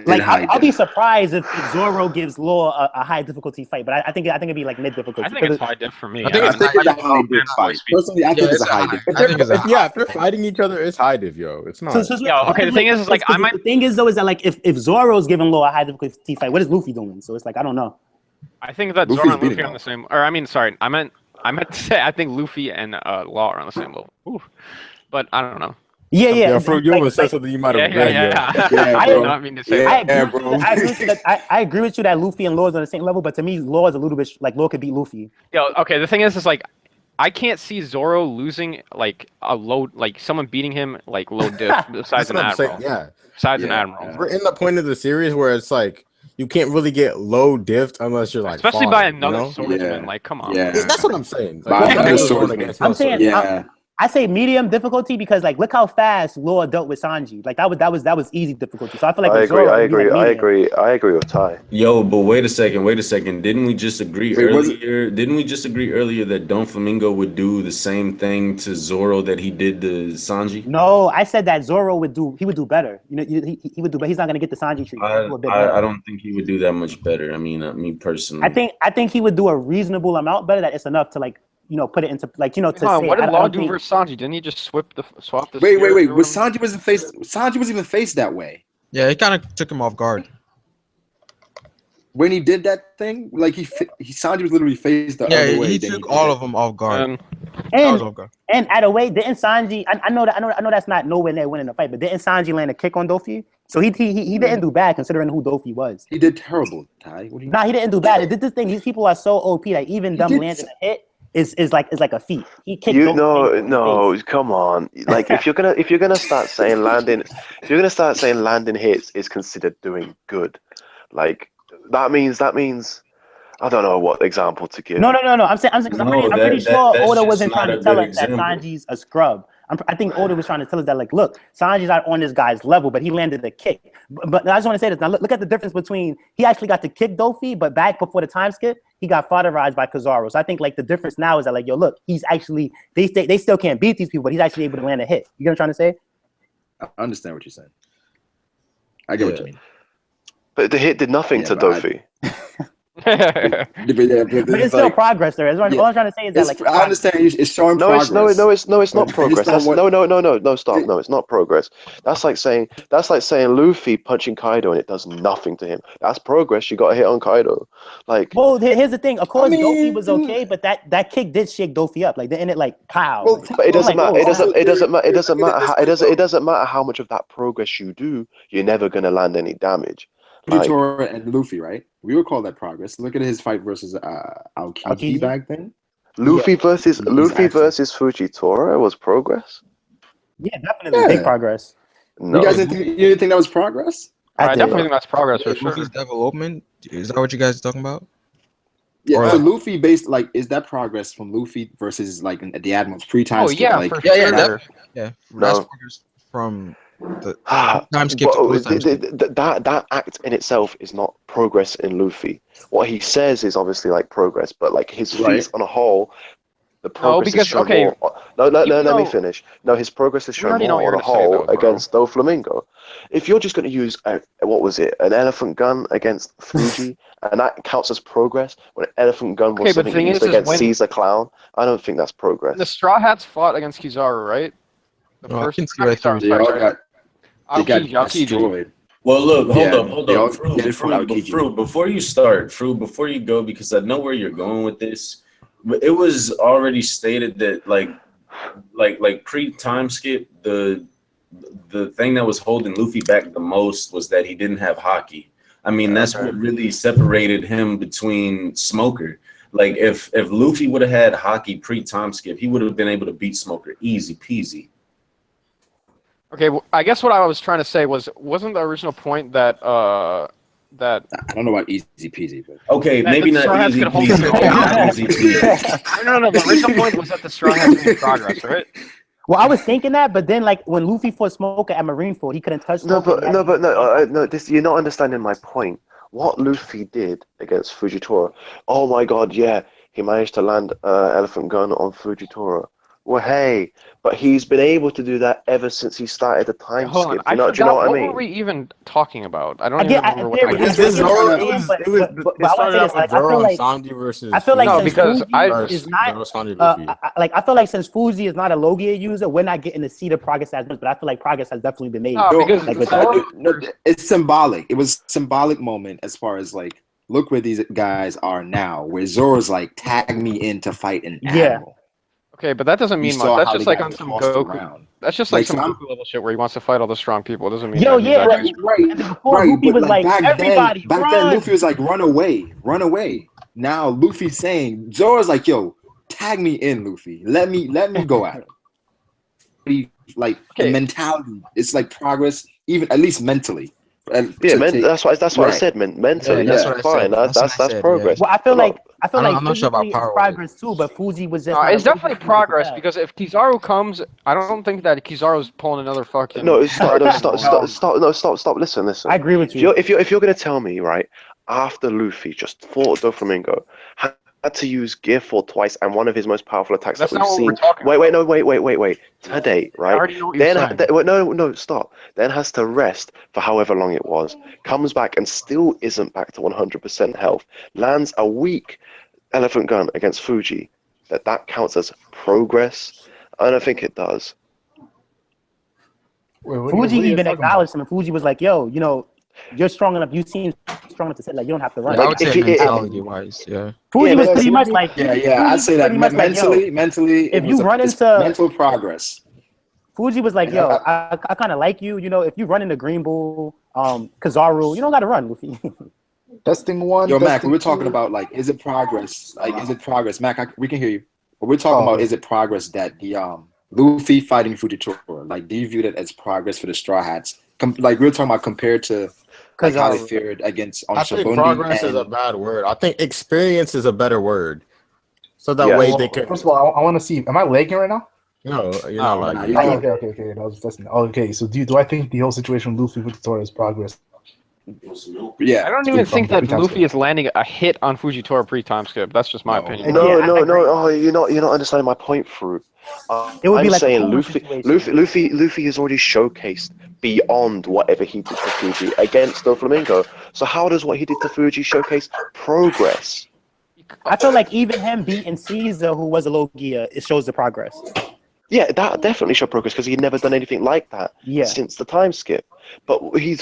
I'll be surprised if Zoro gives Law a high difficulty fight, but I think it'd be like mid difficulty. I think it's high diff for me. I think it's a high diff fight. Personally, I think it's a high diff. If they're fighting each other, it's high diff, yo. It's not. The thing is like the thing is though is that like if Zoro's giving Law a high difficulty fight, what is Luffy doing? So it's like I don't know. I think that Zoro and Luffy are on the same. Or I mean, sorry, I meant to say I think Luffy and Law are on the same level. Ooh. But I don't know. Yeah. Froob, you almost said something you might have I did not mean to say that. I agree with you that Luffy and Law is on the same level, but to me, Law is a little bit like Law could beat Luffy. Okay. The thing is like I can't see Zoro losing like a low, like someone beating him like low diff besides an Admiral. Besides an Admiral. We're in the point of the series where it's like you can't really get low diffed unless you're like especially by another swordsman. Like come on. Yeah, that's what I'm saying. Like, I'm saying I say medium difficulty because like look how fast Law dealt with Sanji. Like that was easy difficulty. So I feel like I agree with Ty. Yo, but wait a second. Didn't we just agree earlier? Didn't we just agree earlier that Doflamingo would do the same thing to Zoro that he did to Sanji? No, I said that Zoro would do better. You know, he would do, but he's not gonna get the Sanji treatment. I don't think he would do that much better. I mean, me personally. I think he would do a reasonable amount better. That it's enough to like. Put it into like to say. What did Law do versus Sanji? Didn't he just swap the? Wait. Sanji wasn't faced that way. Yeah, he kind of took him off guard. When he did that thing, like Sanji was literally faced the other way. He took all of them off guard. And at a way, didn't Sanji? I know that's not nowhere near winning the fight, but didn't Sanji land a kick on Dofi? So he didn't do bad considering who Dofi was. He did terrible, Ty. He didn't do bad. It did this thing. These people are so OP that even them landing a hit. Is like a feat. He kicked. No, come on. Like if you're gonna start saying landing hits is considered doing good, like that means I don't know what example to give. No. I'm saying I'm pretty sure Oda wasn't trying to tell us that Sanji's a scrub. I think Oda was trying to tell us that, like, look, Sanji's not on this guy's level, but he landed a kick. But I just want to say this. Now, look at the difference between he actually got to kick Dofi, but back before the time skip, he got fodderized by Kizaru. So I think, like, the difference now is that, like, yo, look, he's actually, they still can't beat these people, but he's actually able to land a hit. You know what I'm trying to say? I understand what you're saying. I get what you mean. But the hit did nothing to Dofi. But it's still progress there. All I'm trying to say is that, like, I understand it's showing progress. No, it's not progress. No, stop. No, it's not progress. That's like saying Luffy punching Kaido and it does nothing to him. That's progress. You got a hit on Kaido. Like, well, here's the thing. Of course, Dofi was okay, but that kick did shake Dofi up. Like, didn't it like pow? Well, but it doesn't matter. It doesn't matter how much of that progress you do. You're never gonna land any damage. Fujitora and Luffy, right? We would call that progress. Look at his fight versus Aokiji back then. Luffy versus Fujitora was progress. Yeah, definitely big progress. No. You guys didn't think that was progress? I definitely think that's progress for sure. Luffy's development, is that what you guys are talking about? Yeah, so Luffy based like is that progress from Luffy versus like the Admirals pre-time skip? Yeah, like, for sure. That's progress from the time skip. That act in itself is not progress in Luffy. What he says is obviously like progress, but like his feats on a whole, the progress is shown more. No, let me finish. No, his progress is shown more on a whole against Doflamingo. If you're just going to use an elephant gun against Fuji, and that counts as progress when an elephant gun was something used against Caesar Clown, I don't think that's progress. The Straw Hats fought against Kizaru, right? The first they got destroyed. Well, look, hold Yeah, up. Froob, before you start, before you go, because I know where you're going with this. It was already stated that like pre-time skip, the thing that was holding Luffy back the most was that he didn't have hockey. I mean, that's what really separated him between Smoker. Like if Luffy would have had hockey pre-time skip, he would have been able to beat Smoker easy peasy. Okay, well, I guess what I was trying to say wasn't the original point that that I don't know about easy peasy, but okay, maybe not easy peasy. No. The original point was that the Straw Hats made progress, right? Well, I was thinking that, but then like when Luffy fought Smoker at Marineford, he couldn't touch Smoker. No. This you're not understanding my point. What Luffy did against Fujitora? Oh my God, yeah, he managed to land Elephant Gun on Fujitora. Well, hey, but he's been able to do that ever since he started the time skip. Do you know what I mean? What were we even talking about? I don't even remember what it started out with Zoro and Sanji versus. I feel like no, since because Fuji is not I feel like since Fuji is not a Logia user, we're not getting to see the progress as much. But I feel like progress has definitely been made. No, because it's symbolic. It was a symbolic moment as far as like, look where these guys are now. Where Zoro's like, tag me in to fight an admiral. Okay, but that doesn't mean much. That's just like on some Goku. That's just like some Goku level shit where he wants to fight all the strong people. It doesn't mean. Right. Luffy was like, everybody, back then, Luffy was like, run away. Now Luffy's saying, Zoro's like, yo, tag me in, Luffy. Let me go at him. Like the mentality, it's like progress, even at least mentally. That's what I said. Mentally, that's fine. That's progress. Well, I feel like I'm not sure about power progress too, but Fuji was just. It's definitely progress because if Kizaru comes, I don't think that Kizaru's pulling another fucking. No, stop. Listen. I agree with you. If you're gonna tell me, right, after Luffy just fought Doflamingo, had to use Gear 4 twice and one of his most powerful attacks That's that we've seen. Wait. To date, right? Stop. Then has to rest for however long it was. Comes back and still isn't back to 100% health. Lands a weak Elephant Gun against Fuji. That counts as progress? I don't think it does. Fuji even acknowledged him, and Fuji was like, "Yo, you're strong enough. You seem strong enough to say like you don't have to run." I would say mentality-wise, yeah. Fuji was pretty much like, I'd say that mentally. If you run into mental progress, Fuji was like, "Yo, I kind of like you. If you run into Green Bull, Kizaru, you don't got to run, Luffy." Testing one. Yo, Mac, we're talking about like, is it progress? Like, is it progress? Mac, we can hear you. But we're talking about, is it progress that the Luffy fighting Fujitora? Like, do you view that as progress for the Straw Hats? Like we're talking about compared to like how they fared against on I think progress is a bad word. I think experience is a better word. So that way they can. First of all, I want to see. Am I lagging right now? No, you're not lagging. Okay. I was listening. Okay, so do I think the whole situation with Luffy Fujitora is progress? Yeah. I don't even think that Luffy is landing a hit on Fujitora pre-time skip. That's just my opinion. No. Oh, you're not understanding my point, Froob. I'm saying Luffy has already showcased beyond whatever he did to Fuji against Doflamingo. So how does what he did to Fuji showcase progress? I feel like even him beating Caesar, who was a Logia, it shows the progress. Yeah, that definitely showed progress because he'd never done anything like that since the time skip. But he'd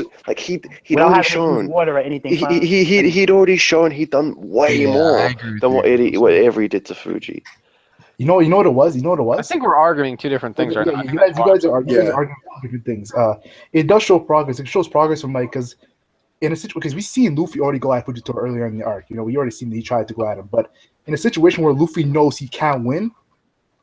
already shown water or anything. He'd already shown he'd done way more than whatever he did to Fuji. You know what it was? I think we're arguing two different things right now. You guys are arguing different things. It does show progress. It shows progress from like because in a situation because we seen Luffy already go at Fujitora earlier in the arc. We already seen that he tried to go at him, but in a situation where Luffy knows he can't win,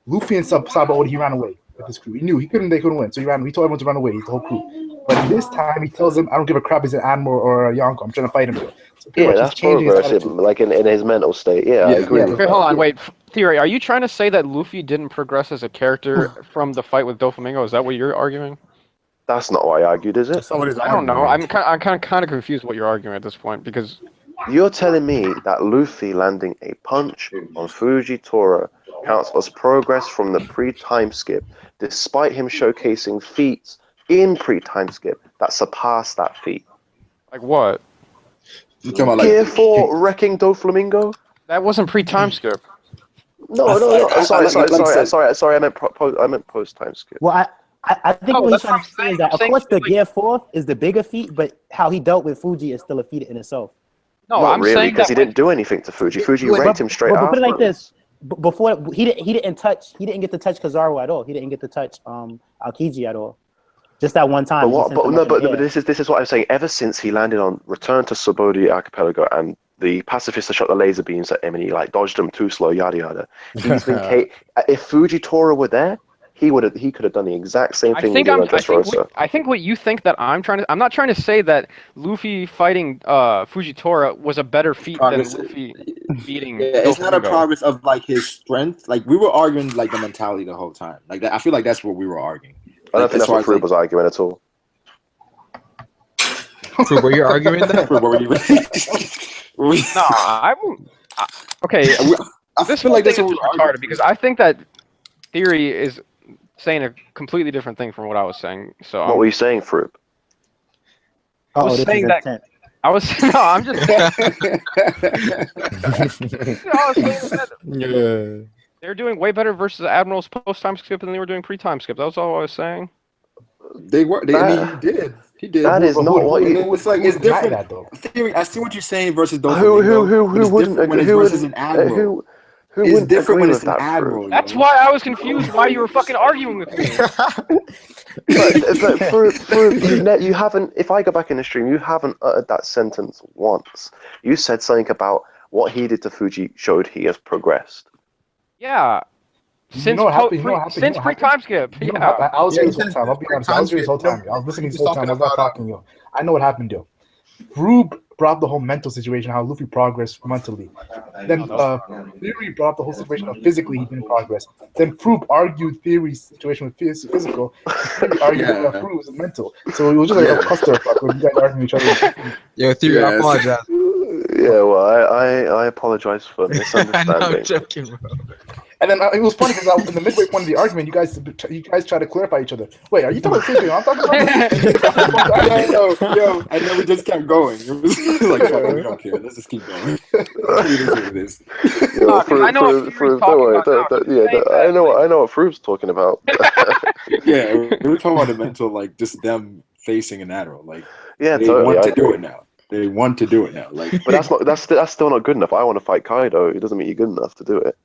Luffy and Sabo he ran away with his crew. He knew they couldn't win, so he ran. He told everyone to run away. The whole crew. But this time he tells them, "I don't give a crap. He's an Admiral or a Yonko. I'm trying to fight him." So that's progress. Like in his mental state. Yeah, I agree. Okay, hold on, wait. Theory, are you trying to say that Luffy didn't progress as a character from the fight with Doflamingo? Is that what you're arguing? That's not what I argued, is it? I don't know. I'm kind of confused what you're arguing at this point because you're telling me that Luffy landing a punch on Fujitora counts as progress from the pre-time skip, despite him showcasing feats in pre-time skip that surpassed that feat. Like what? You're talking about Gear 4 wrecking Doflamingo? That wasn't pre-time skip. No. Sorry. I meant post time skip. Well, I think what he's trying to say is that, of course, the Gear 4th is the bigger feat, but how he dealt with Fuji is still a feat in itself. No, Not I'm really, saying because that he didn't do anything to Fuji. Fuji raped him straight But after. put it like this: before he didn't get to touch Kizaru at all. He didn't get to touch Aokiji at all. Just that one time. But this is what I'm saying. Ever since he landed on Return to Sabodi Archipelago and the pacifist shot the laser beams at him and he like dodged them too slow, yada yada. He's been if Fujitora were there, he could have done the exact same thing. I think what you think that I'm not trying to say that Luffy fighting Fujitora was a better feat than Luffy beating. Yeah, it's not a progress of like his strength. Like we were arguing like the mentality the whole time. Like that, I feel like that's what we were arguing. I don't think that's what Froob was arguing at all. Froob, were you arguing that? Froob, what were you? No, I won't. Okay, I feel like that's what we're retarded because I think that theory is saying a completely different thing from what I was saying. So what were you saying, Froob? I was saying that. I'm just. Yeah. They're doing way better versus Admirals post-time skip than they were doing pre-time skip. That was all I was saying. They were. I mean, he did. That is not what you. It's like it's different. Theory. I see what you're saying versus those. Who wouldn't agree? Who is an admiral? Who it's different when it's an that, admiral. That's why I was confused. Why you were fucking arguing with me? but you haven't. If I go back in the stream, you haven't uttered that sentence once. You said something about what he did to Fuji showed he has progressed. Yeah. Since pre-time skip. Yeah. I was here this whole time. I'll be honest. I was here this whole time. I was listening this whole time. I was not talking to you. I know what happened, yo. Froob brought the whole mental situation, how Luffy progressed mentally. Then Theory brought the whole situation of physically he didn't progress. Then Froob argued Theory's situation with physical. Theory argued Froob's mental. So it was just like a clusterfuck when you guys arguing each other. Yo, Theory, I apologize. Yeah, well, I apologize for misunderstanding. I'm joking, bro. And then it was funny because in the midway point of the argument, you guys try to clarify each other. Wait, are you talking about the same thing I'm talking about? Yo, and then we just kept going. It was like, fuck, we don't care. Let's just keep going. I know what Froob's talking about. Yeah, we were talking about the mental, like just them facing an admiral. Like, yeah, they want to do it now. They want to do it now. Like, but that's still not good enough. I want to fight Kaido. It doesn't mean you're good enough to do it.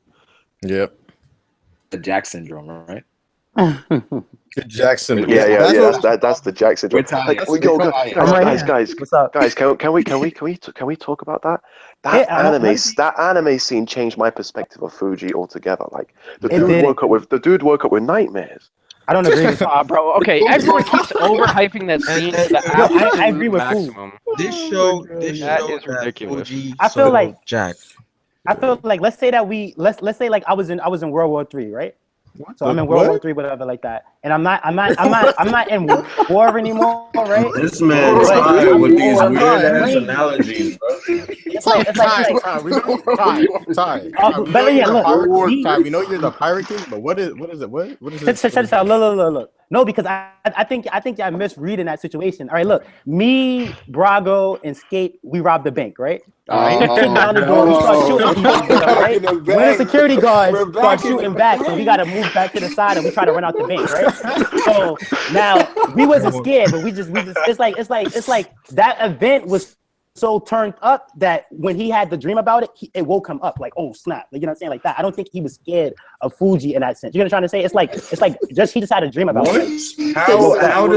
Yep. The Jack syndrome, right? The Jack syndrome. Yeah. That's the Jack syndrome. Guys, can we talk about that? That anime scene changed my perspective of Fuji altogether. Like the dude woke up with nightmares. I don't agree with bro. Okay, everyone keeps overhyping that scene. I agree with maximum. This show is ridiculous. I feel like Jack. I feel like let's say like I was in World War III, right? So I'm in World War III, whatever, like that, and I'm not in war anymore, right? This man is high with these weird ass analogies, bro. It's like Better yet, look. We know you're the Pirate King, but what is it? What is it? Check this out. Look. No, because I think I misreading that situation. All right, look, me, Brago, and Scape, we robbed the bank, right? Kick down the door, we start shooting people, right? When the security guards start shooting back, so we gotta move back to the side and we try to run out the bank, right? So now we wasn't scared, but we just it's like that event was so turned up that when he had the dream about it, it woke him up like, oh snap, like, you know what I'm saying, like that. I don't think he was scared of Fuji in that sense. You know what I'm trying to say? It's like he just had a dream about it. How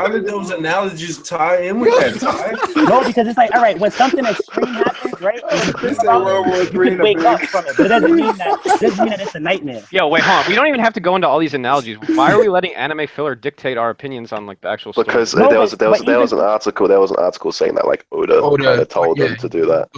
did those analogies tie in with that, Ty? No, because it's like, all right, when something extreme happens, right? You can wake up from it, but it doesn't mean that it's a nightmare. Yo, wait, hold on. We don't even have to go into all these analogies. Why are we letting anime filler dictate our opinions on like the actual story? Because there was an article saying that like Oda kind of told them to do that.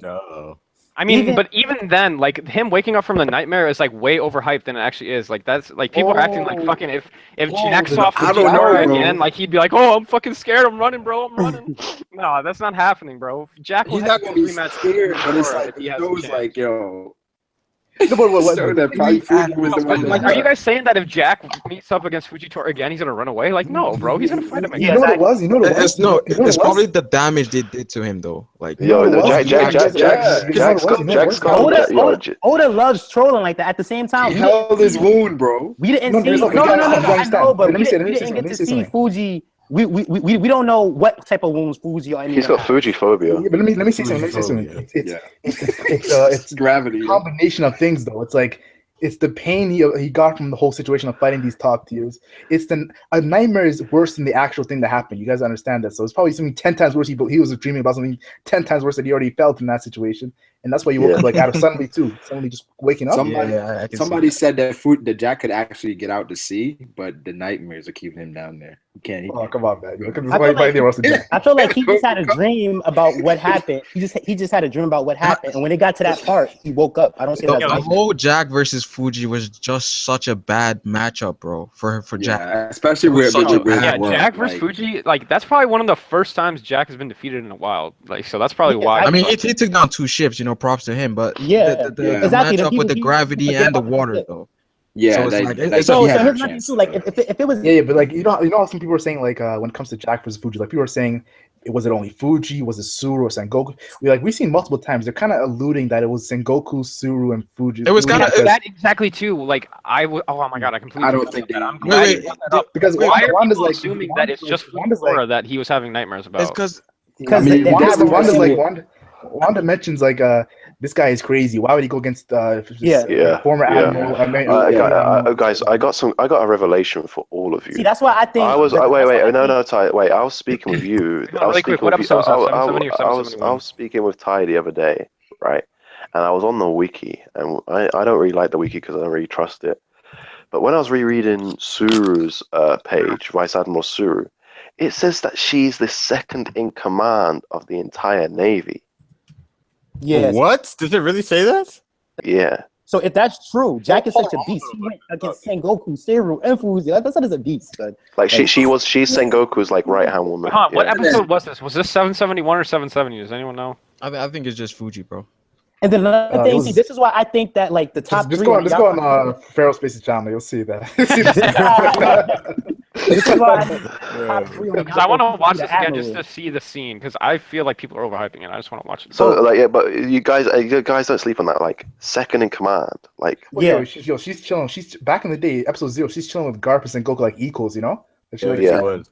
No. I mean, but even then, like him waking up from the nightmare is like way overhyped than it actually is. Like that's like people are acting like fucking if Jack saw Fujitora again, like he'd be like, oh, I'm fucking scared, I'm running, bro, I'm running. No, that's not happening, bro. Jack he's not gonna be scared, but it's like it goes like, yo, No, but So that probably Fuji was the one. Like, are you guys saying that if Jack meets up against Fujitora again, he's gonna run away? Like, no, bro, he's gonna fight him again. You know what it was? You know what it was? It's no, You know what it's it was? probably the damage they did to him though. Like, Yo, You know what it was? Jack's Oda loves trolling like that. At the same time, He held his wound, bro. we didn't No, see. no, No, no, no, no, no, I know, but let we me say didn't get to see something. Fuji. We don't know what type of wounds Fuji or He's got Fuji phobia. Yeah, but let me say something. It's gravity. a combination of things though. It's like it's the pain he got from the whole situation of fighting these top tiers. It's a nightmare is worse than the actual thing that happened. You guys understand that? So it's probably something 10 times worse. He was dreaming about something 10 times worse that he already felt in that situation, and that's why you woke up like out of suddenly just waking up. Somebody said that Jack could actually get out to sea, but the nightmares are keeping him down there. He can't. Oh, come on, man! I feel like he just had a dream about what happened. He just had a dream about what happened, and when it got to that part, he woke up. I don't see that. The whole Jack versus Fuji was just such a bad matchup, bro. For Jack, especially with Jack versus Fuji. Like, that's probably one of the first times Jack has been defeated in a while. Like, so that's probably why. I mean, he took down 2 ships. You know, props to him. But the matchup with the gravity and the water, though. Yeah, so here's nothing too. Like, if it was but like you know how some people are saying like when it comes to Jack versus Fuji, like people are saying was it only Fuji, was it Suru or Sengoku? We've seen multiple times. They're kind of alluding that it was Sengoku, Suru, and Fuji. It was kind of that exactly too. Like oh my god, I completely. I don't think that. I'm glad you brought that up. Because why are Wanda's people like assuming that it's just Fujitora that he was having nightmares about? It's because Wanda mentions like this guy is crazy. Why would he go against former admiral? Guys, I got a revelation for all of you. See, that's why I think I was wait. I was speaking with you. I was speaking with Ty the other day, right? And I was on the wiki, and I don't really like the wiki because I don't really trust it. But when I was rereading Suru's page, Vice Admiral Suru, it says that she's the second in command of the entire Navy. Yes. What? Does it really say that? Yeah. So if that's true, Jack is such a beast. He went against Sengoku, Suru, and Fuji. That is a beast. But she's Sengoku's like right hand woman. Huh, what episode was this? Was this 771 or 770? Does anyone know? I think it's just Fuji, bro. And then another thing, see, this is why I think that like the top just three. Go on Ferrospace's channel. You'll see that. Because I want to watch this again just to see the scene. Because I feel like people are overhyping it. I just want to watch it. So but you guys don't sleep on that. Like second in command. Like she's chilling. She's back in the day, episode 0. She's chilling with Garpus and Goku like equals. You know. Yeah.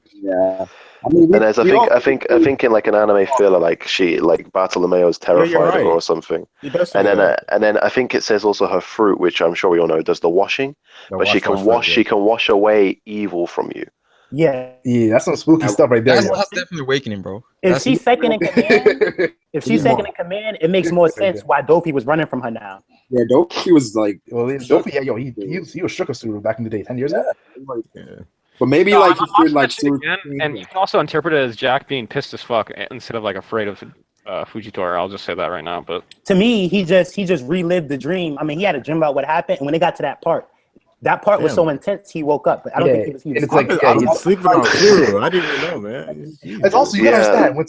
And there's I think in like an anime filler, like she like Bartolomeo's terrified her or something. And then I think it says also her fruit, which I'm sure we all know does the washing, but she can wash away evil from you. Yeah, that's some spooky stuff right there. That's definitely awakening, bro. If she's second in command, it makes more sense why Dofi was running from her now. Yeah, Dofi was like, he was shook Suru back in the day, 10 years ago. But maybe no, like he feared like again, and you can also interpret it as Jack being pissed as fuck instead of like afraid of Fujitora. I'll just say that right now. But to me, he just relived the dream. I mean, he had a dream about what happened, and when they got to that part was so intense, he woke up. But I don't think he was. It's like I was sleeping on Suru. I didn't even know, man. It's also you gotta understand when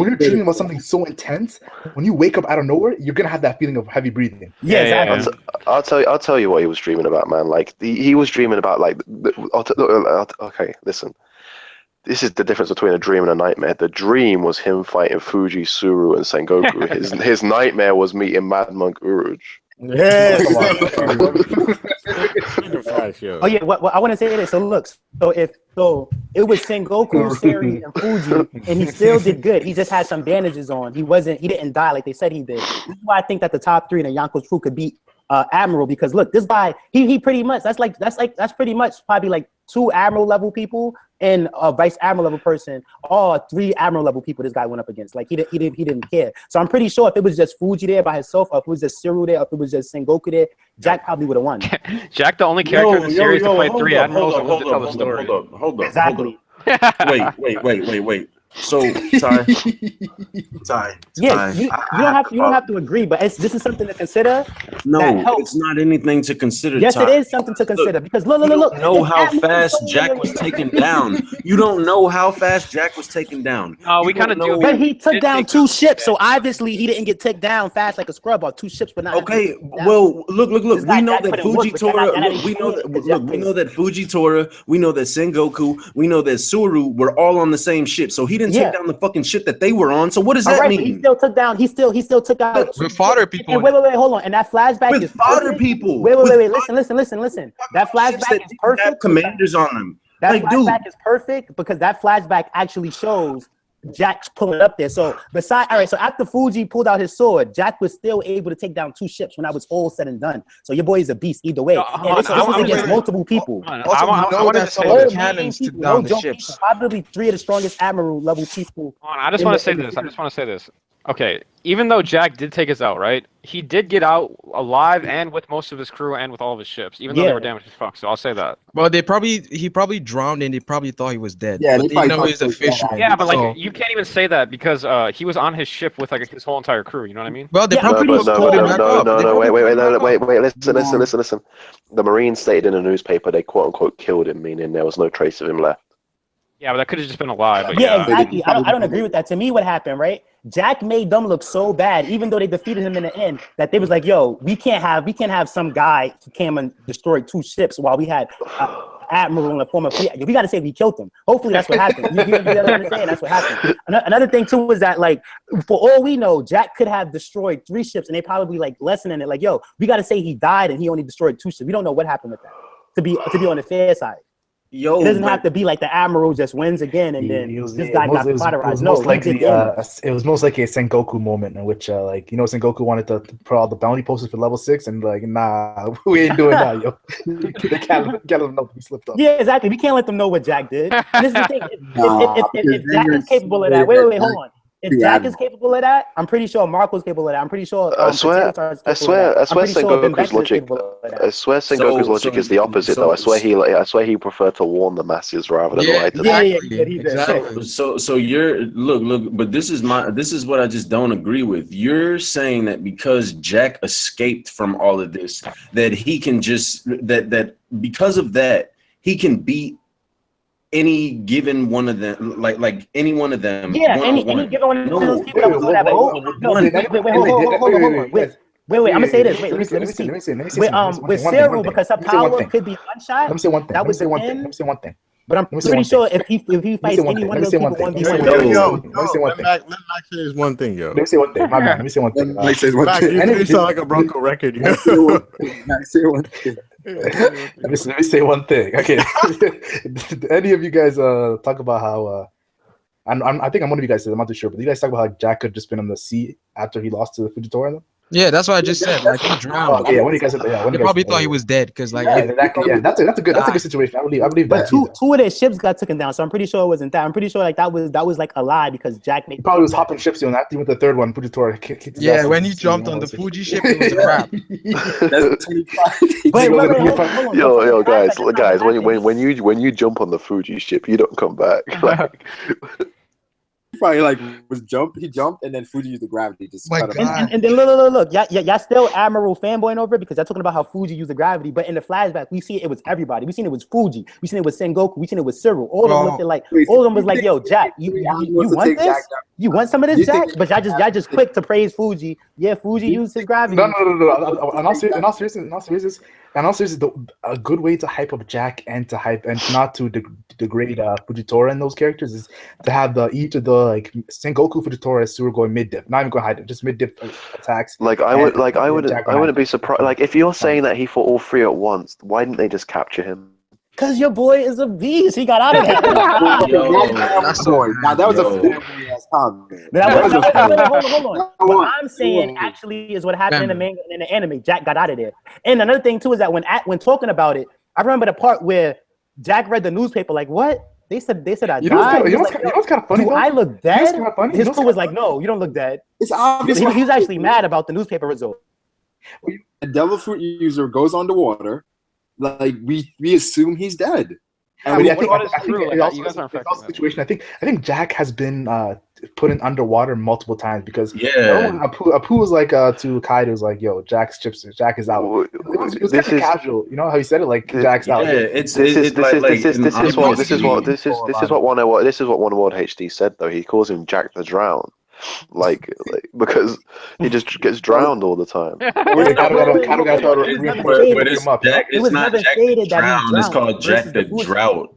you're dreaming about something so intense, when you wake up out of nowhere, you're gonna have that feeling of heavy breathing. Yeah, exactly. I'll tell you what he was dreaming about, man. Like he was dreaming about like. Okay, listen. This is the difference between a dream and a nightmare. The dream was him fighting Fuji, Suru, and Sengoku. His nightmare was meeting Mad Monk Uruj. Yes. Oh yeah, what I want to say is so look, so it was Sengoku, Seri, and Fuji, and he still did good. He just had some bandages on. He didn't die like they said he did. This is why I think that the top 3 in the Yonko's crew could beat Admiral, because look, this guy he pretty much that's pretty much probably like 2 Admiral level people and a Vice Admiral level person, all 3 Admiral level people this guy went up against. Like he didn't care. So I'm pretty sure if it was just Fuji there by himself, or if it was just Suru there, or if it was just Sengoku there, Jack probably would have won. Jack, the only character in the series to fight 3 Admirals and live to tell the story. Exactly. Wait. So sorry. Yeah, you don't have to agree, but this is something to consider. No, that helps. it's not anything to consider. Yes, it is something to consider because look. You don't know how fast Jack was taken down. You don't know how fast Jack was taken down. No, we kind of do. But he took down 2 ships, so obviously he didn't get taken down fast like a scrub or 2 ships, but not. Okay, well, look. We know that Fujitora. We know that Fujitora. We know that Sengoku. We know that Suru were all on the same ship. So he didn't take down the fucking ship that they were on. So what does that mean? He still took down. He still took out with fodder people. And wait, hold on. And that flashback with is fodder perfect. people. Wait. Listen. That flashback is perfect. Have commanders on them. That flashback is perfect because that flashback actually shows Jack's pulling up there. So so after Fuji pulled out his sword, Jack was still able to take down 2 ships when that was all said and done. So your boy is a beast either way. This was against multiple people. Also, you know that some of the cannons took down the ships. Probably 3 of the strongest Admiral level people. I just want to say this. Okay, even though Jack did take us out, right? He did get out alive and with most of his crew and with all of his ships, even though they were damaged as fuck. So I'll say that. Well, he probably drowned and they probably thought he was dead. Yeah, but they know he's a fisherman. Yeah, but like you can't even say that because he was on his ship with like his whole entire crew. You know what I mean? Well, they probably Wait. Listen. The Marines stated in a newspaper they quote unquote killed him, meaning there was no trace of him left. Yeah, but that could have just been a lie. But yeah, exactly. I don't agree with that. To me, what happened, right? Jack made them look so bad, even though they defeated him in the end, that they was like, "Yo, we can't have some guy who came and destroyed 2 ships while we had Admiral in the form of we got to say we killed him." Hopefully, that's what happened. You understand? That's what happened. Another thing too was that, like, for all we know, Jack could have destroyed 3 ships, and they probably like lessening it. Like, "Yo, we got to say he died and he only destroyed 2 ships." We don't know what happened with that. To be on the fair side. It doesn't have to be like the Admiral just wins again and then this guy got cauterized. No, it was most likely a Sengoku moment in which, Sengoku wanted to put all the bounty posters for level 6 and like, nah, we ain't doing that, yo. They can't let them know we slipped up. Yeah, exactly. We can't let them know what Jack did. And this is the thing. If Jack is capable of that, wait, hold on. If Jack is capable of that, I'm pretty sure Marco's capable of that. I'm pretty sure. I swear Sengoku's logic is the opposite, though. I swear he preferred to warn the masses rather than lie to them. Exactly. So you're look, but this is what I just don't agree with. You're saying that because Jack escaped from all of this, that he can just that because of that he can beat any given one of them, like any one of them. Yeah, any given one of those people that was on that boat. Wait, I'm gonna say this. Wait, let me see. With Cyril, because her power could be one shot. Let me say one thing. That was Let me say one thing. But I'm pretty sure if he fights any one of those people, let me say this one thing, yo. Let me say one thing. Let me say one thing. You sound like a Bronco record. Let me say one thing. Okay. Any of you guys talk about how? I think I'm one of you guys. I'm not too sure, but you guys talk about how Jack could just been on the sea after he lost to the Fujitora. Yeah, that's what I just said. Like he drowned. Yeah, what do you guys said? They probably thought he was dead because, like, exactly. Yeah, that's a good situation. I believe but that. Two of their ships got taken down, so I'm pretty sure it wasn't that. I'm pretty sure like that was like a lie because Jack made. He probably was hopping ships, you know. After with the third one, Fujitora kicked his ass. When he jumped on the Fuji ship, it was a wrap. Wait, yo, guys, when you jump on the Fuji ship, you don't come back. Like, probably like he jumped and then Fuji used the gravity to cut him. And then look, y'all still Admiral fanboying over it because they're talking about how Fuji used the gravity, but in the flashback we see it was everybody. We seen it was Fuji, we seen it was Sengoku, we seen it was Cyril. All of them was like, yo, Jack, you want this? You want some of this, Jack? But y'all just quick to praise Fuji. Yeah, Fuji used his gravity. No. In all seriousness, a good way to hype up Jack and not to degrade Fujitora and those characters is to have each of the like Sengoku, Fujitora, and Suru going mid dip. Not even going high dip, just mid dip attacks. I wouldn't be surprised. Like if you're saying that he fought all 3 at once, why didn't they just capture him? Cause your boy is a beast. He got out of there. Now that was a ass comment. Hold on. What I'm saying actually is what happened in the manga and in the anime. Jack got out of there. And another thing too is that when talking about it, I remember the part where Jack read the newspaper. Like what? They said I died. You know what's kind of funny? Do I look dead? His crew was like, no, you don't look dead. It's obvious. He was actually mad about the newspaper result. A devil fruit user goes underwater. Like we assume he's dead. I mean, I think what is I think true? it Like, also, you guys aren't it's also factoring a situation. I think Jack has been put in underwater multiple times because Yeah. Apu was like to Kaido was like, "Yo, Jack's chips, Jack is out." It was kind of casual, you know how he said it, like Jack's out. This is what One World HD said though. He calls him Jack the Drown, like because he just gets drowned all the time. It's not Jack the Drown. It's called Jack the Drought.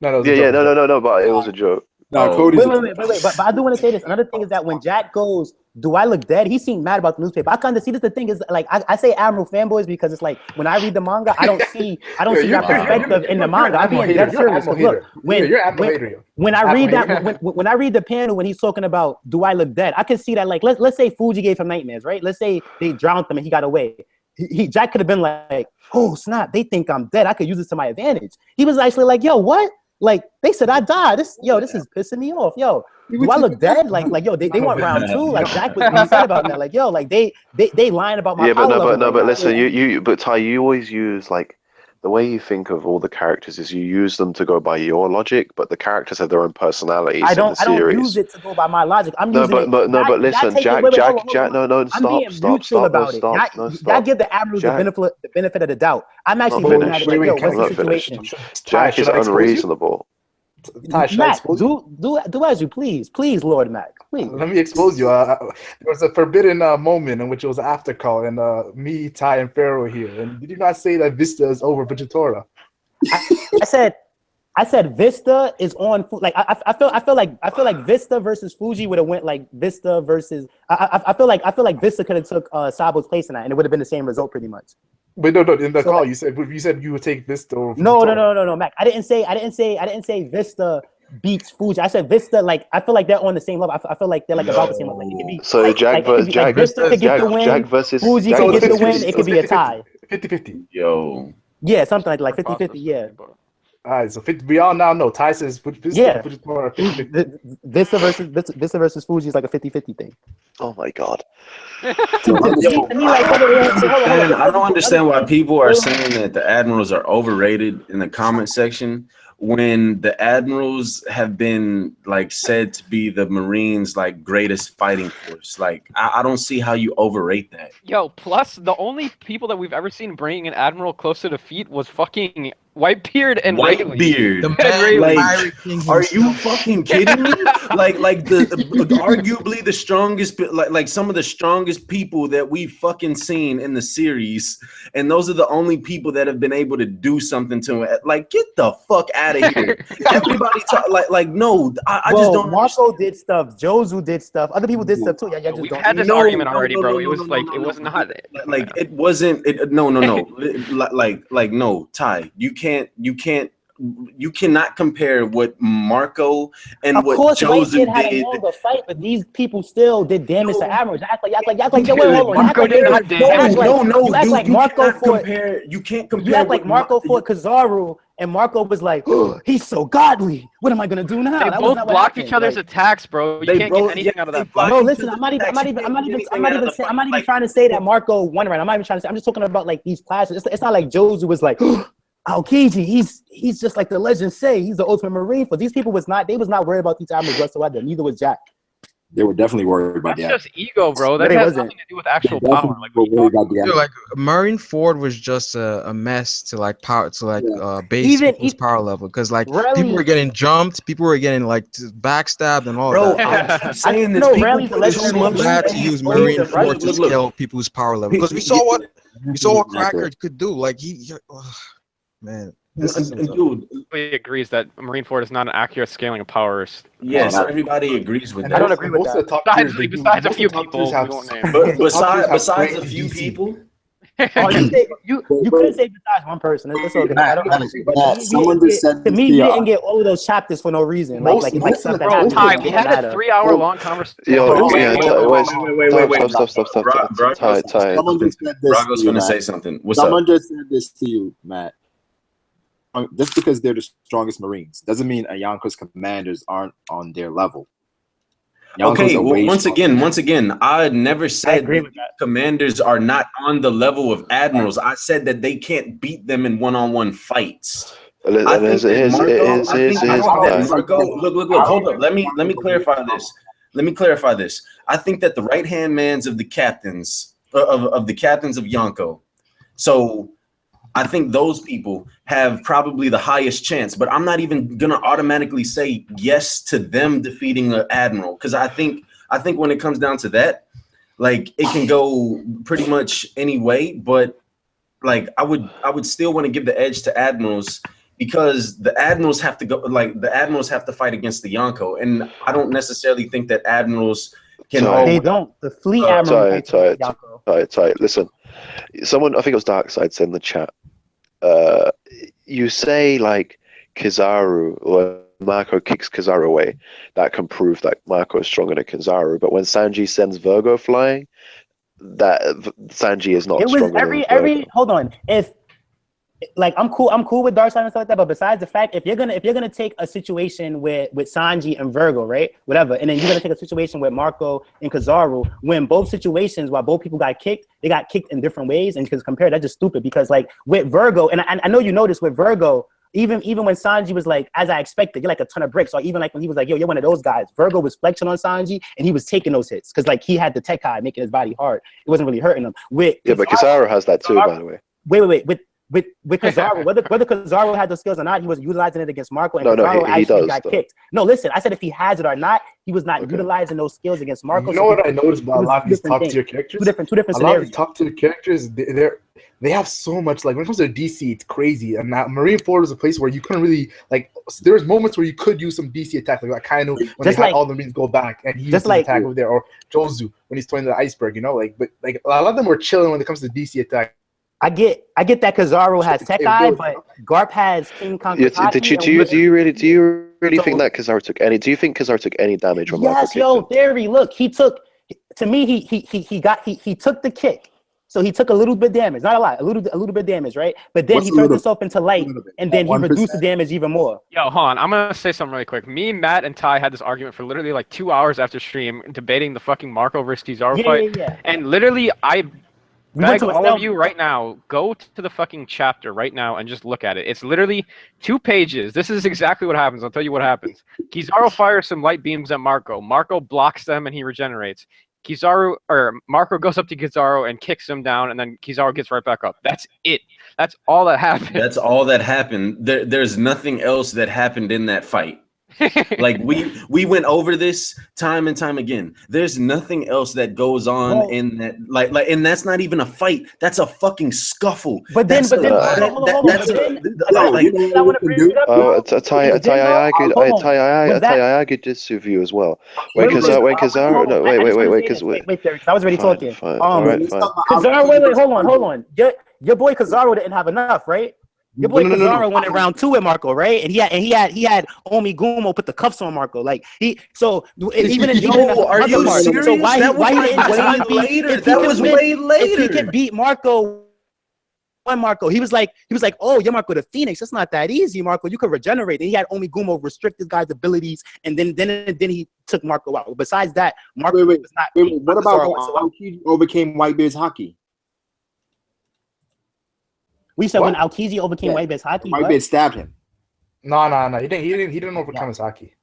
No, but it was a joke. Wait, but I do want to say this. Another thing is that when Jack goes, "Do I look dead?" He seemed mad about the newspaper. I kind of see this. The thing is, like, I say Admiral fanboys because it's like when I read the manga, I don't see that perspective in the manga. I'm being dead serious. Look, when I read that, when I read the panel when he's talking about, "Do I look dead?" I can see that. Like, let's say Fuji gave him nightmares, right? Let's say they drowned him and he got away. Jack could have been like, "Oh snap! They think I'm dead. I could use this to my advantage." He was actually like, "Yo, what?" Like they said, I died. This is pissing me off. Yo, do I look dead? Like yo, they want round two. Like Jack was said about that. Like yo, like they lying about my power level. But listen, but Ty, you always use like the way you think of all the characters is you use them to go by your logic, but the characters have their own personalities. I don't use it to go by my logic. I'm using it. But listen, Jack, no, stop. I give the Admirals the benefit of the doubt. I'm actually looking at it like, yo, what's the situation? Jack is unreasonable. Mac, do as you please, Lord Mac. Please. Let me expose you. There was a forbidden moment in which it was an after call, and me, Ty, and Pharaoh here. And did you not say that Vista is over Fujitora? I said Vista is on. Like I feel like Vista versus Fuji would have went like Vista versus. I feel like Vista could have took Sabo's place in that, and it would have been the same result pretty much. But no. In the call, you said you would take Vista over. No, Mac. I didn't say Vista beats Fuji. I said Vista. Like I feel like they're on the same level. I feel like they're like about the same level. Like, it could be, so like, Jack versus Jack. Vista could get the win. Jack versus Fuji could get the win. It could be a tie. 50-50. Yo. Yeah, something like 50-50. Yeah. All right, so we all now know Ty says Vista versus Fuji is like a 50-50 thing. Oh my god. I don't understand why people are saying that the Admirals are overrated in the comment section when the Admirals have been like said to be the Marines' like greatest fighting force. Like I don't see how you overrate that. Yo, plus the only people that we've ever seen bringing an Admiral close to defeat was fucking Whitebeard and Whitebeard. Like, are you fucking kidding me? like the arguably the strongest, like some of the strongest people that we've fucking seen in the series, and those are the only people that have been able to do something to it. Like, get the fuck out of here! Everybody talk like no. I just don't. Marco did stuff. Jozu did stuff. Other people did stuff too. Yeah, we've had this argument already, bro. It was like it was not like it wasn't. No. like no, Ty. You cannot compare what Marco and what Jozu had a longer fight, but these people still did damage to Admirals. Act like yo, wait, hold on. Marco did not damage. You can't compare. You act like Marco fought Kizaru, and Marco was like, oh, he's so godly. What am I gonna do now? They both blocked each other's attacks, bro. You can't get anything out of that. No, listen, I'm not even trying to say that Marco won right. I'm not even trying to say. I'm just talking about like these clashes. It's not like Jozu was like, Aokiji, he's just like the legends say, he's the ultimate Marine. For these people was not worried about these Admirals whatsoever. Neither was Jack. They were definitely worried about that. That's just ego, bro. That has nothing to do with actual power. Like Marineford was just a mess to like power to like base people's power level because like people were getting jumped, people were getting like backstabbed and all that. I'm saying this. People had to use Marineford to scale people's power level because we saw what Cracker could do. Like man. Dude, everybody agrees that Marineford is not an accurate scaling of powers. Yes, everybody agrees with that. I don't agree with that. Besides a few people, besides a few people. You couldn't say besides one person. It's okay. I don't know. Someone just said to me, you didn't get all of those chapters for no reason. Like stuff that happened. Ty, we had a 3-hour-long conversation. Stop. Brago's gonna say something. Someone just said this to you, Matt. Just because they're the strongest Marines doesn't mean Yonko's commanders aren't on their level. Okay, well, once again, I never said that commanders are not on the level of Admirals. I said that they can't beat them in one-on-one fights. I think that Marco. Look. Hold up. Let me clarify this. I think that the right hand mans of the captains of the captains of Yonko. So I think those people have probably the highest chance. But I'm not even gonna automatically say yes to them defeating the Admiral, because I think when it comes down to that, like it can go pretty much any way. But like I would still want to give the edge to Admirals, because the Admirals have to go, like the Admirals have to fight against the Yonko, and I don't necessarily think that Admirals can. They don't. The fleet Admiral. Tight. Listen, someone, I think it was Darkseid, said in the chat. You say like Kizaru, or Marco kicks Kizaru away, that can prove that Marco is stronger than Kizaru. But when Sanji sends Virgo flying, that Sanji is not. It was stronger every. Hold on. If like I'm cool with Darkseid and stuff like that, but besides the fact, if you're gonna take a situation with Sanji and Virgo, right, whatever, and then you're gonna take a situation with Marco and Kizaru, when both situations, while both people got kicked, they got kicked in different ways, and because compared, that's just stupid. Because like with Virgo, and I know you noticed with Virgo, even when Sanji was like, as I expected, you're like a ton of bricks, or even like when he was like, yo, you're one of those guys, Virgo was flexing on Sanji, and he was taking those hits because like he had the tech high, making his body hard. It wasn't really hurting him. But Kizaru has that too, by the way. Wait. With Kizaru, whether Kizaru had those skills or not, he was utilizing it against Marco, and Kizaru actually got kicked. No, listen, I said if he has it or not, he was not utilizing those skills against Marco. You know what I noticed about a lot of these top tier characters? Two different scenarios. A lot of these top tier characters, they have so much, like when it comes to DC, it's crazy. And that Marineford is a place where you couldn't really, like, there's moments where you could use some DC attack, like Akainu when they had all the Marines go back and he used his attack over there, or Jozu when he's throwing the iceberg, you know, like, but like a lot of them were chilling when it comes to DC attack. I get that Kizaru has tech eye, but Garp has King Conqueror. Do you really think that Kizaru took any? Do you think Kizaru took any damage when Marco kicked him? Theory. Look, he took. To me, he took the kick, so he took a little bit damage, not a lot, a little bit damage, right? But then he turned himself into light, and then he reduced the damage even more. Yo, Han, I'm gonna say something really quick. Me, Matt, and Ty had this argument for literally like 2 hours after stream, debating the fucking Marco versus Kizaru fight, and literally I. Beg all of you right now, go to the fucking chapter right now and just look at it. It's literally 2 pages. This is exactly what happens. I'll tell you what happens. Kizaru fires some light beams at Marco. Marco blocks them and he regenerates. Marco goes up to Kizaru and kicks him down, and then Kizaru gets right back up. That's it. That's all that happened. That's all that happened. There's nothing else that happened in that fight. Like we went over this time and time again. There's nothing else that goes on in that, like, and that's not even a fight. That's a fucking scuffle. But then, I argued this with you as well. Wait, Kizaru. No, wait. I was already talking. Kizaru, wait, hold on. Your boy Kizaru didn't have enough, right? Your boy Kizaru went in round 2 with Marco, right? And he had Omi Gumo put the cuffs on Marco. Like are you serious? So why didn't later? That was way later. If he could beat Marco, he was like, oh, you're Marco the Phoenix. That's not that easy, Marco. You could regenerate. And he had Omi Gumo restrict this guy's abilities, and then he took Marco out. Besides that, Marco was not. Wait. What about Aokiji overcame Whitebeard's hockey? We said when Aokiji overcame Whitebeard's hockey, Whitebeard stabbed him. No. He didn't overcome his hockey.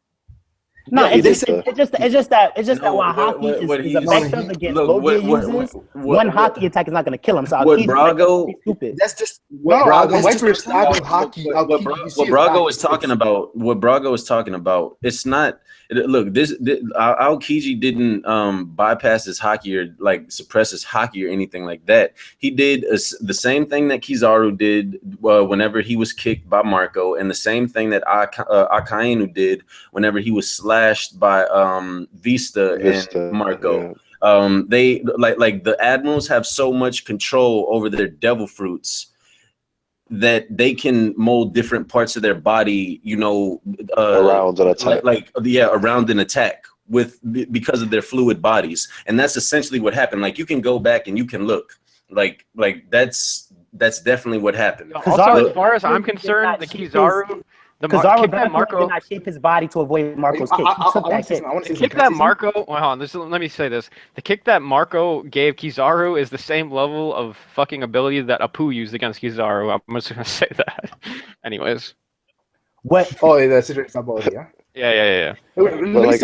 No, it's just that while hockey is effective against low gear users, one hockey attack is not going to kill him. So what Brago? That's just what Brago is talking about. It's not. Look, this Aokiji didn't bypass his hockey or like suppress his hockey or anything like that. He did the same thing that Kizaru did whenever he was kicked by Marco, and the same thing that Akainu did whenever he was slashed by Vista and Marco. Yeah. They like the Admirals have so much control over their devil fruits that they can mold different parts of their body, around an attack. Around an attack because of their fluid bodies. And that's essentially what happened. Like, you can go back and you can look. Like that's definitely what happened. Also, as far as I'm concerned, the Kizaru Kizaru did not shape his body to avoid Marco's kick. He took that kick. The kick that Marco, let me say this. The kick that Marco gave Kizaru is the same level of fucking ability that Apu used against Kizaru. I'm just gonna say that. Anyways. What? Oh, yeah, that's it. Sabo, yeah. Yeah. But like,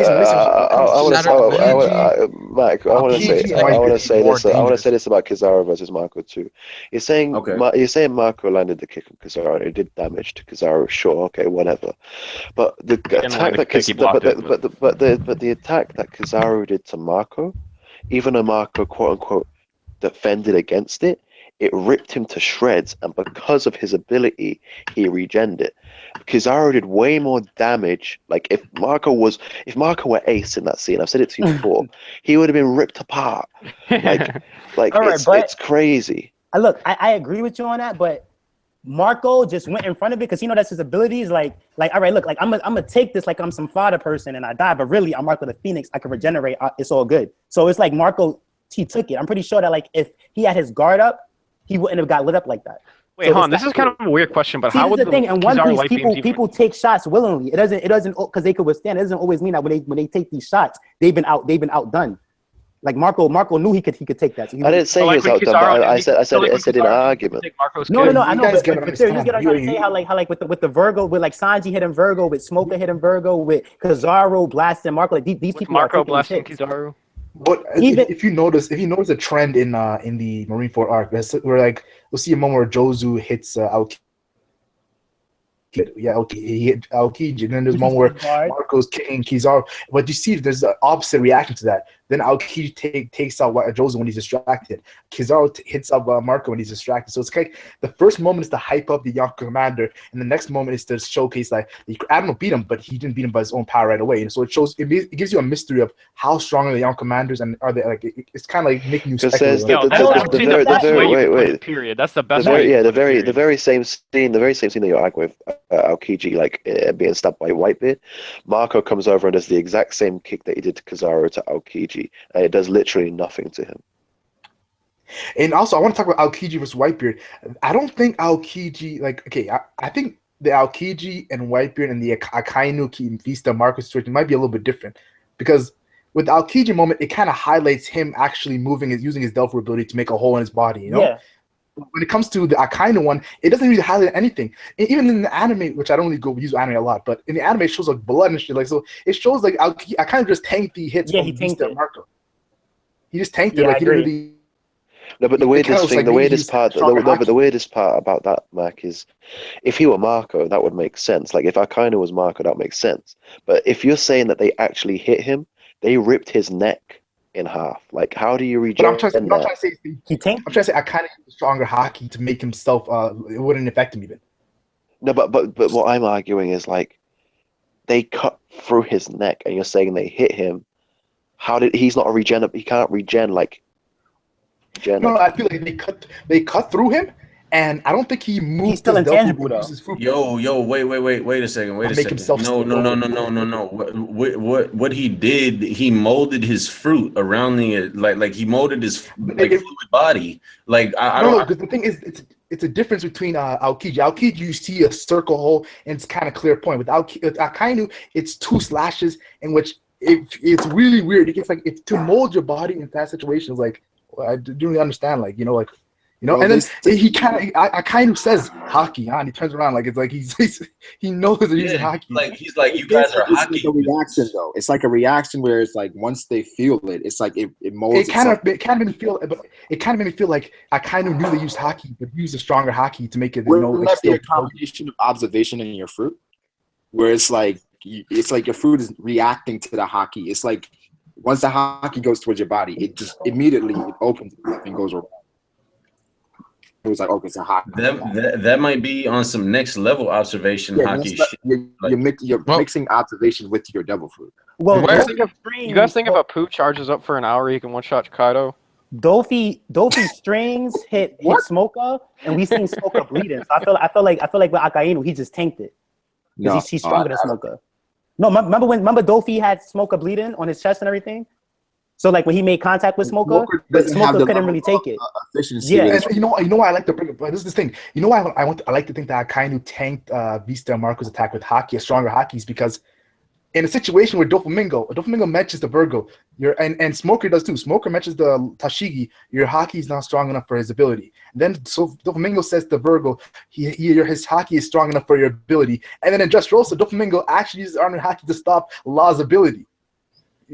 I want to say this about Kizaru versus Marco too. You're saying Marco landed the kick on Kizaru and it did damage to Kizaru. Sure, okay, whatever. But the attack that the attack that Kizaru did to Marco, even though Marco quote unquote defended against it, it ripped him to shreds, and because of his ability, he regened it. Kizaru did way more damage. Like if Marco were ace in that scene, I've said it to you before, he would have been ripped apart. It's crazy. I agree with you on that, but Marco just went in front of it because that's his abilities. Like all right, look, like I'm gonna take this like I'm some fodder person and I die, but really I'm Marco the Phoenix. I can regenerate. It's all good. So it's like Marco, he took it. I'm pretty sure that like if he had his guard up, he wouldn't have got lit up like that. Wait, hold on. This is kind of a weird question, but how would the thing? And One Piece, people take shots willingly. It doesn't because they could withstand. It doesn't always mean that when they take these shots, they've been outdone. Like Marco knew he could take that. So I didn't say he was outdone, but I said in an argument. No, I know. But you get what I'm trying to say. How like with the Virgo, with like Sanji hitting Virgo, with Smoker hitting Virgo, with Kizaru blasting Marco. Like these people Marco blasting Kizaru. But if you notice a trend in the Marineford arc, where like we'll see a moment where Jozu hits Aokiji. Yeah, okay, he hit Aokiji, and then there's one where Marco's kicking Kizaru. But you see, there's the opposite reaction to that. Then Aokiji takes out Jozu when he's distracted. Kizaru hits up Marco when he's distracted. So it's like the first moment is to hype up the Yonko commander, and the next moment is to showcase like Admiral beat him, but he didn't beat him by his own power right away. And so it gives you a mystery of how strong are the Yonko commanders, and are they like it's kind of like making you speculate. Wait. Period. That's the best. The very same scene that you're arguing with Aokiji being stabbed by Whitebeard. Marco comes over and does the exact same kick that he did to Kizaru to Aokiji. And it does literally nothing to him. And also, I want to talk about Aokiji versus Whitebeard. I don't think Aokiji, I think the Aokiji and Whitebeard and the Akainu Vista Marco situation might be a little bit different. Because with the Aokiji moment, it kind of highlights him actually using his Delphi ability to make a hole in his body, you know? Yeah. When it comes to the Akainu one, it doesn't really highlight anything. Even in the anime, which I don't really use anime a lot, but in the anime, it shows like blood and shit. Like so, it shows like Akainu just tanked the hits from Vista Marco. He just tanked it. Like he didn't really. No, but the weirdest part about that, Mac, is if he were Marco, that would make sense. Like if Akainu was Marco, that makes sense. But if you're saying that they actually hit him, they ripped his neck in half. Like, how do you reject I'm trying to say Akainu used stronger haki to make himself. It wouldn't affect him even. No, but what I'm arguing is like they cut through his neck, and you're saying they hit him. How did he's not a regen? He can't regen like. No, I feel like they cut through him, and I don't think he moved. He's still intangible though. Yo, wait a second. No. What he did? He molded his fruit around the like he molded his fluid body. Like I don't. No, because the thing is, it's a difference between Aokiji. Aokiji, you see a circle hole, and it's kind of clear point. With Akainu, it's two slashes in which it's really weird. It's like it's to mold your body in that situation. It's like I don't really understand. Like and then he kind of says hockey, and he turns around like it's like he knows that he's hockey. Like he's like, you guys are hockey. Like a reaction though. It's like a reaction where it's like once they feel it, it's like it molds. It kind of made me feel like I kind of knew they used hockey, but used a stronger hockey to make it. Wouldn't that be a combination of observation in your fruit, where it's like your fruit is reacting to the hockey. It's like once the hockey goes towards your body, it just immediately opens and goes around. It was like, okay, it's a hockey. That might be on some next level observation hockey shit. You're mixing observation with your devil fruit. Well, you guys think if a poo charges up for an hour, you can one shot Kaido? Dofi strings hit Smoker, and we seen Smoker bleeding. So I feel like with Akainu, he just tanked it because he's stronger than Smoker. No, remember Dofi had Smoker bleeding on his chest and everything. So like when he made contact with Smoker Smoker couldn't really take it. Yeah, and you know why I like to bring it. But this is the thing. You know why I like to think that Akainu tanked Vista and Marco's attack with hockey, a stronger hockey, is because in a situation where Doflamingo mentions the Virgo, and Smoker does too. Smoker mentions the Tashigi. Your haki is not strong enough for his ability. And then so Doflamingo says to Virgo, his haki is strong enough for your ability. And then in Dressrosa, Doflamingo actually uses armor haki to stop Law's ability.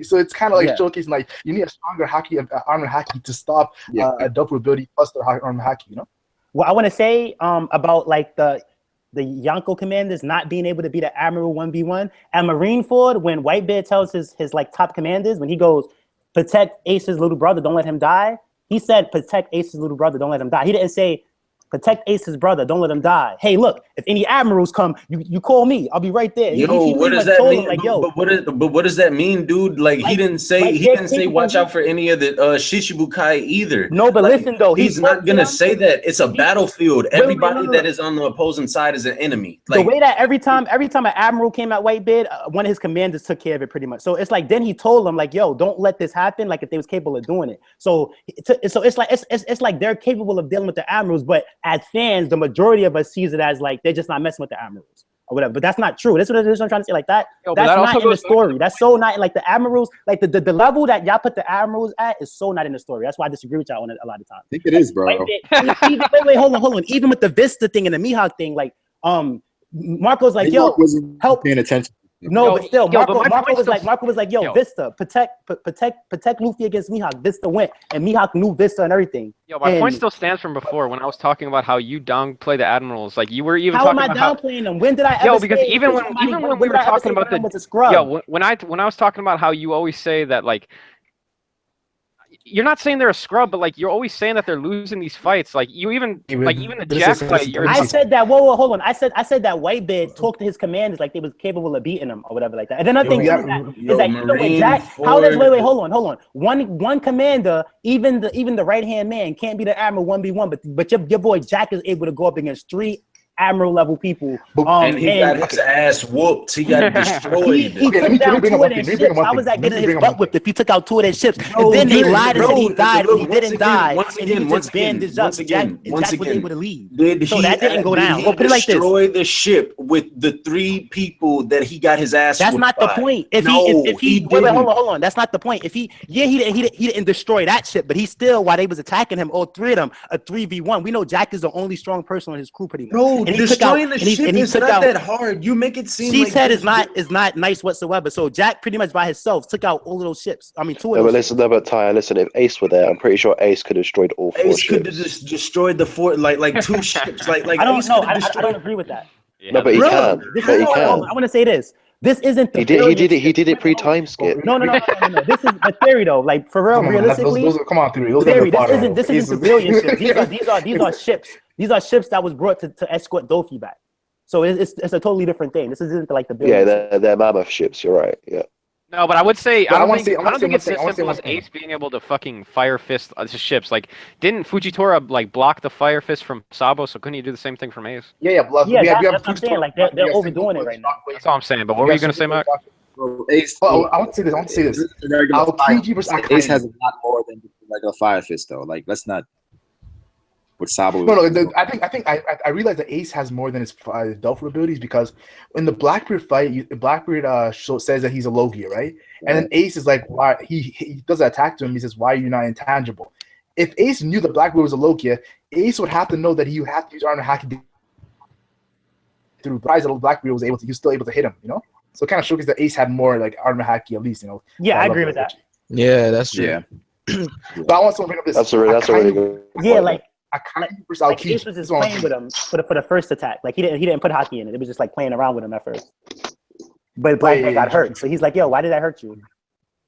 So it's kind of like showcasing like you need a stronger armor haki to stop a Dofla ability plus their armor haki. You know. Well, I want to say about like the Yonko commanders not being able to beat an Admiral 1v1. At Marineford, when Whitebeard tells his like top commanders, when he goes, protect Ace's little brother, don't let him die, he said, protect Ace's little brother, don't let him die. He didn't say, protect Ace's brother, don't let him die. Hey, look, if any Admirals come, you call me. I'll be right there. Yo, what does that mean? Like, but what does that mean, dude? Like he didn't say watch out for any of the Shishibukai either. No, but listen though, he's not gonna say that. It's a battlefield. Everybody that is on the opposing side is an enemy. Like, the way that every time an Admiral came at Whitebeard, one of his commanders took care of it pretty much. So it's like then he told them like, yo, don't let this happen. Like if they was capable of doing it. So it's like they're capable of dealing with the Admirals, but as fans, the majority of us sees it as like they're just not messing with the Admirals or whatever. But that's not true. That's what I'm trying to say. Like that. That's not in the story. That's so not like the Admirals. Like the level that y'all put the Admirals at is so not in the story. That's why I disagree with y'all on it a lot of times. I think it is, bro. Wait, hold on. Even with the Vista thing and the Mihawk thing, like Marco's like, yo, help. Paying attention. No, but still, Marco was like, yo, Vista, protect Luffy against Mihawk. Vista went, and Mihawk knew Vista and everything. Yo, my point still stands from before when I was talking about how you downplay the Admirals. Like you were even how talking am I about downplaying them? When did I ever? Yo, because even when we were talking about when I was talking about how you always say that like. You're not saying they're a scrub, but like you're always saying that they're losing these fights. Like you even the Jack fight. I said that. Whoa, hold on. I said that Whitebeard talked to his commanders like they was capable of beating him or whatever like that. And then another thing is that you know what, Jack? How does wait, hold on. One commander, even the right hand man can't be the Admiral 1v1, but your boy Jack is able to go up against 3 Admiral level people. And he got his ass whooped. He got destroyed. He took down 2 of their ships. How was that getting his butt whipped if he took out 2 of their ships? And then they lied and said he died when he didn't die. And he just bandaged up. Jack was able to leave. So that didn't go down. We'll put it like this. Destroy the ship with the 3 people that he got his ass That's not the point. If he wait, hold on. That's not the point. If he didn't destroy that ship, but he still, while they was attacking him, all 3 of them, a 3v1. We know Jack is the only strong person on his crew pretty much. Bro, destroying the ship is not that hard. You make it seem she said it's not nice whatsoever. So Jack pretty much by himself took out all of those ships. I mean, 2 of those. But Ty, listen. If Ace were there, I'm pretty sure Ace could have destroyed all 4 ships. Ace could have just destroyed the 4, like 2 ships. Like I don't know. I don't agree with that. Yeah. No, but he can. I want to say this. This isn't the he did it pre-time skip. No. This is a theory though. Like for real, realistically. Come on, theory. This isn't civilian ships. These are ships. These are ships that was brought to escort Dofi back. So it's a totally different thing. This isn't like the they're mammoth ships. You're right. Yeah. No, but I would say I don't think it's as simple as Ace being able to fucking fire fist ships. Like, didn't Fujitora like block the fire fist from Sabo? So couldn't he do the same thing from Ace? Yeah. That's what I'm saying. Like they're overdoing it right now. That's all I'm saying. But what were you gonna say, Matt? Ace. I want to say this. Aokiji versus Akainu. Ace has a lot more than regular fire fist though. Like let's not. With Sabo. I realized that Ace has more than his Dofla abilities because in the Blackbeard fight, Blackbeard says that he's a Logia, right? And then Ace is like, why he does an attack to him. He says, why are you not intangible? If Ace knew that Blackbeard was a Logia, Ace would have to know that he would have to use armor hacking through prize that Blackbeard was still able to hit him, you know? So it kind of showcases that Ace had more like armor hacking at least, you know? Yeah, I agree with that. Yeah, that's true. Yeah. But I want to bring up this. That's a really good. Yeah, like. Like Ace was just playing with him for the first attack. Like he didn't put hockey in it. It was just like playing around with him at first. But Blackbeard got hurt, so he's like, "Yo, why did that hurt you?"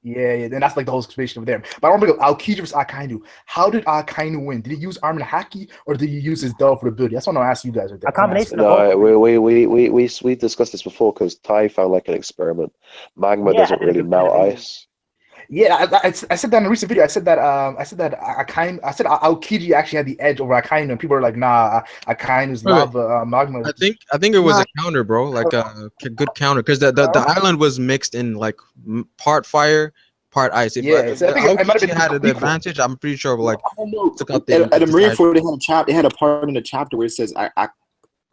Yeah. Then that's like the whole situation over there. But I want to bring up Aokiji versus Akainu. How did Akainu win? Did he use armor haki or did he use his Dofla ability? That's what I'm gonna ask you guys. A combination of both. We discussed this before because Ty found like an experiment. Magma doesn't really melt ice. Yeah, I said that in a recent video. I said that Aokiji actually had the edge over Akainu, and people were like, "Nah, Akainu's lava magma." I think it was a counter, bro. Like a good counter, because the island was mixed in like part fire, part ice. If Aokiji had the advantage, I'm pretty sure. Like, took out the at the Marineford, they had a part in the chapter where it says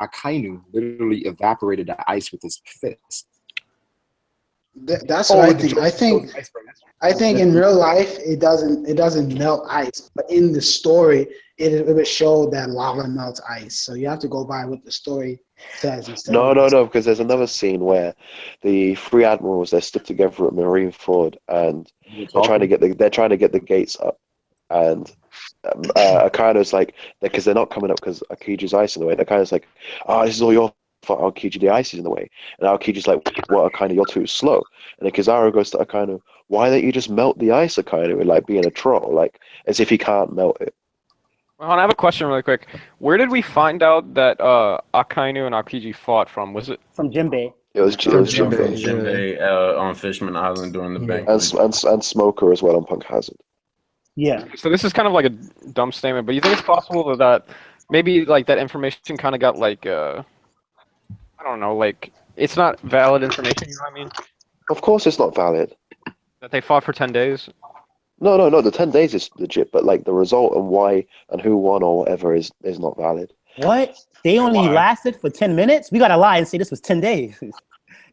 Akainu literally evaporated the ice with his fist. That's what I think. I think in real life it doesn't melt ice, but in the story it would show that lava melts ice. So you have to go by what the story says instead. No, because there's another scene where the three admirals they're stood together at Marineford and they're trying to get the gates up, and Akainu's like, because they're not coming up because Aokiji's ice in the way. Akainu's like, oh, this is all your fault, Aokiji, the ice is in the way. And Aokiji's like, well, Akainu, you're too slow. And then Kizaru goes to Akainu, why don't you just melt the ice, Akainu, and like being a troll, like as if he can't melt it. Well, I have a question really quick. Where did we find out that Akainu and Aokiji fought from? Was it from Jimbei? It was Jimbei. Jimbei on Fishman Island during the bank. And Smoker as well on Punk Hazard. Yeah. So this is kind of like a dumb statement, but you think it's possible that maybe like that information kind of got like I don't know, like it's not valid information, you know what I mean? Of course it's not valid. That they fought for 10 days? No, the 10 days is legit, but like the result and why and who won or whatever is not valid. What? They only lasted for 10 minutes? We gotta lie and say this was 10 days.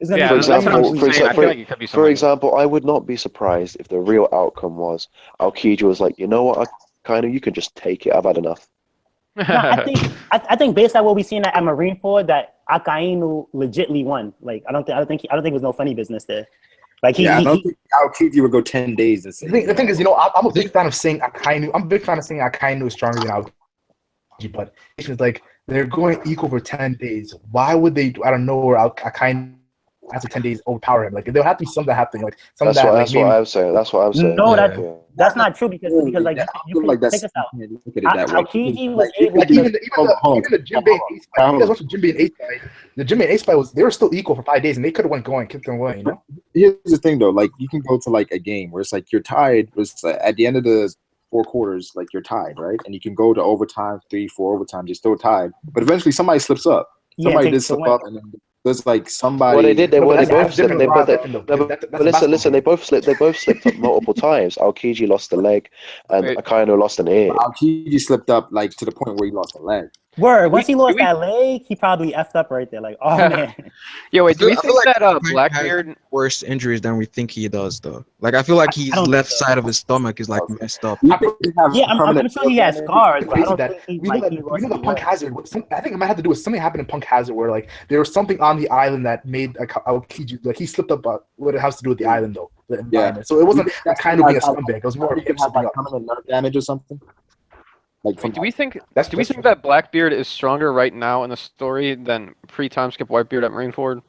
It's gonna be for example, I would not be surprised if the real outcome was Aokiji was like, you know what, Akainu, you can just take it. I've had enough. No, I think based on what we've seen at Marineford, that Akainu legitly won. Like I don't think it was no funny business there. Like I don't think Aokiji would go 10 days. The thing is, I'm a big fan of saying Akainu. I'm a big fan of saying Akainu is stronger than Aokiji, but it's like they're going equal for 10 days. Why would they? I don't know where Akainu after 10 days overpower him. Like there'll have to be something happening. Like something that's what I'm saying. That's what I'm saying. No, that's not true because like you can take us out. Aokiji was able like even the Jimbei and Ace fight. You guys watched the Jimbei and Ace fight. The Jimbei and Ace fight they were still equal for 5 days and they could have went going, kept them going. You know. Here's the thing though, like you can go to like a game where it's like you're tied. It's at the end of the 4 quarters, like you're tied, right? And you can go to overtime, 3-4 overtimes. You're still tied, but eventually somebody slips up. Somebody did slip up, and then there's like somebody. Well, they did. They both slipped. But listen. They both slipped up multiple times. Aokiji lost a leg, and Akainu lost an ear. Aokiji slipped up like to the point where he lost a leg. Word. Once he lost that leg, he probably effed up right there. Like, oh man. Yo, wait. Do we think that Blackbeard worse injuries than we think he does, though? Like, I feel like his left side of his stomach is like messed up. I'm sure he has scars. But I don't think we know that Punk Hazard. I think it might have to do with something happened in Punk Hazard where like there was something on the island that made Aokiji like he slipped up. What it has to do with the island though, the environment. So it wasn't kind of being a scumbag. It was more of him something up. Nerve damage or something. Like, do we think that Blackbeard is stronger right now in the story than pre-time skip Whitebeard at Marineford?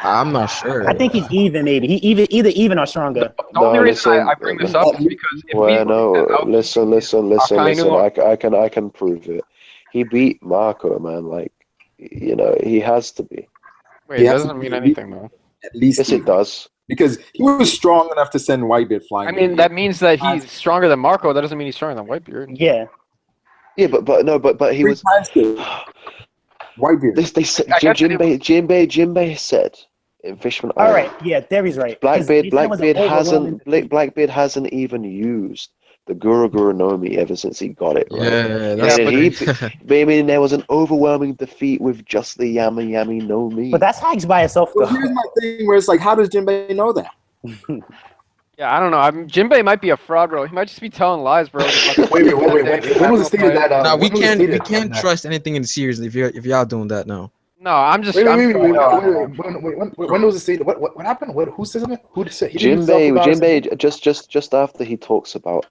I'm not sure. I think he's even. Maybe he either even or stronger. The only reason I bring this up is because listen. I can prove it. He beat Marco, man. Like, you know, he has to be. Wait, it doesn't mean anything though. At least yes, it does. Because he was strong enough to send Whitebeard flying. I mean, that means that he's stronger than Marco. That doesn't mean he's stronger than Whitebeard. Yeah. Yeah, but he was. Whitebeard. They said Jimbei said in Fishman Island. All right. Yeah, Debbie's right. Blackbeard hasn't even used the Guru Nomi ever since he got it. Right? Yeah, that's maybe there was an overwhelming defeat with just the Yami Nomi. But that's hacks by itself, though. Well, here's my thing, where it's like, how does Jimbei know that? Yeah, I don't know. Jimbei might be a fraud, bro. He might just be telling lies, bro. Wait. When was it stated that? No, we can't trust anything in the series if y'all doing that now. No, I'm just. Wait. When was it stated? What happened? Who said it? Who said? Jimbei. Just after he talks about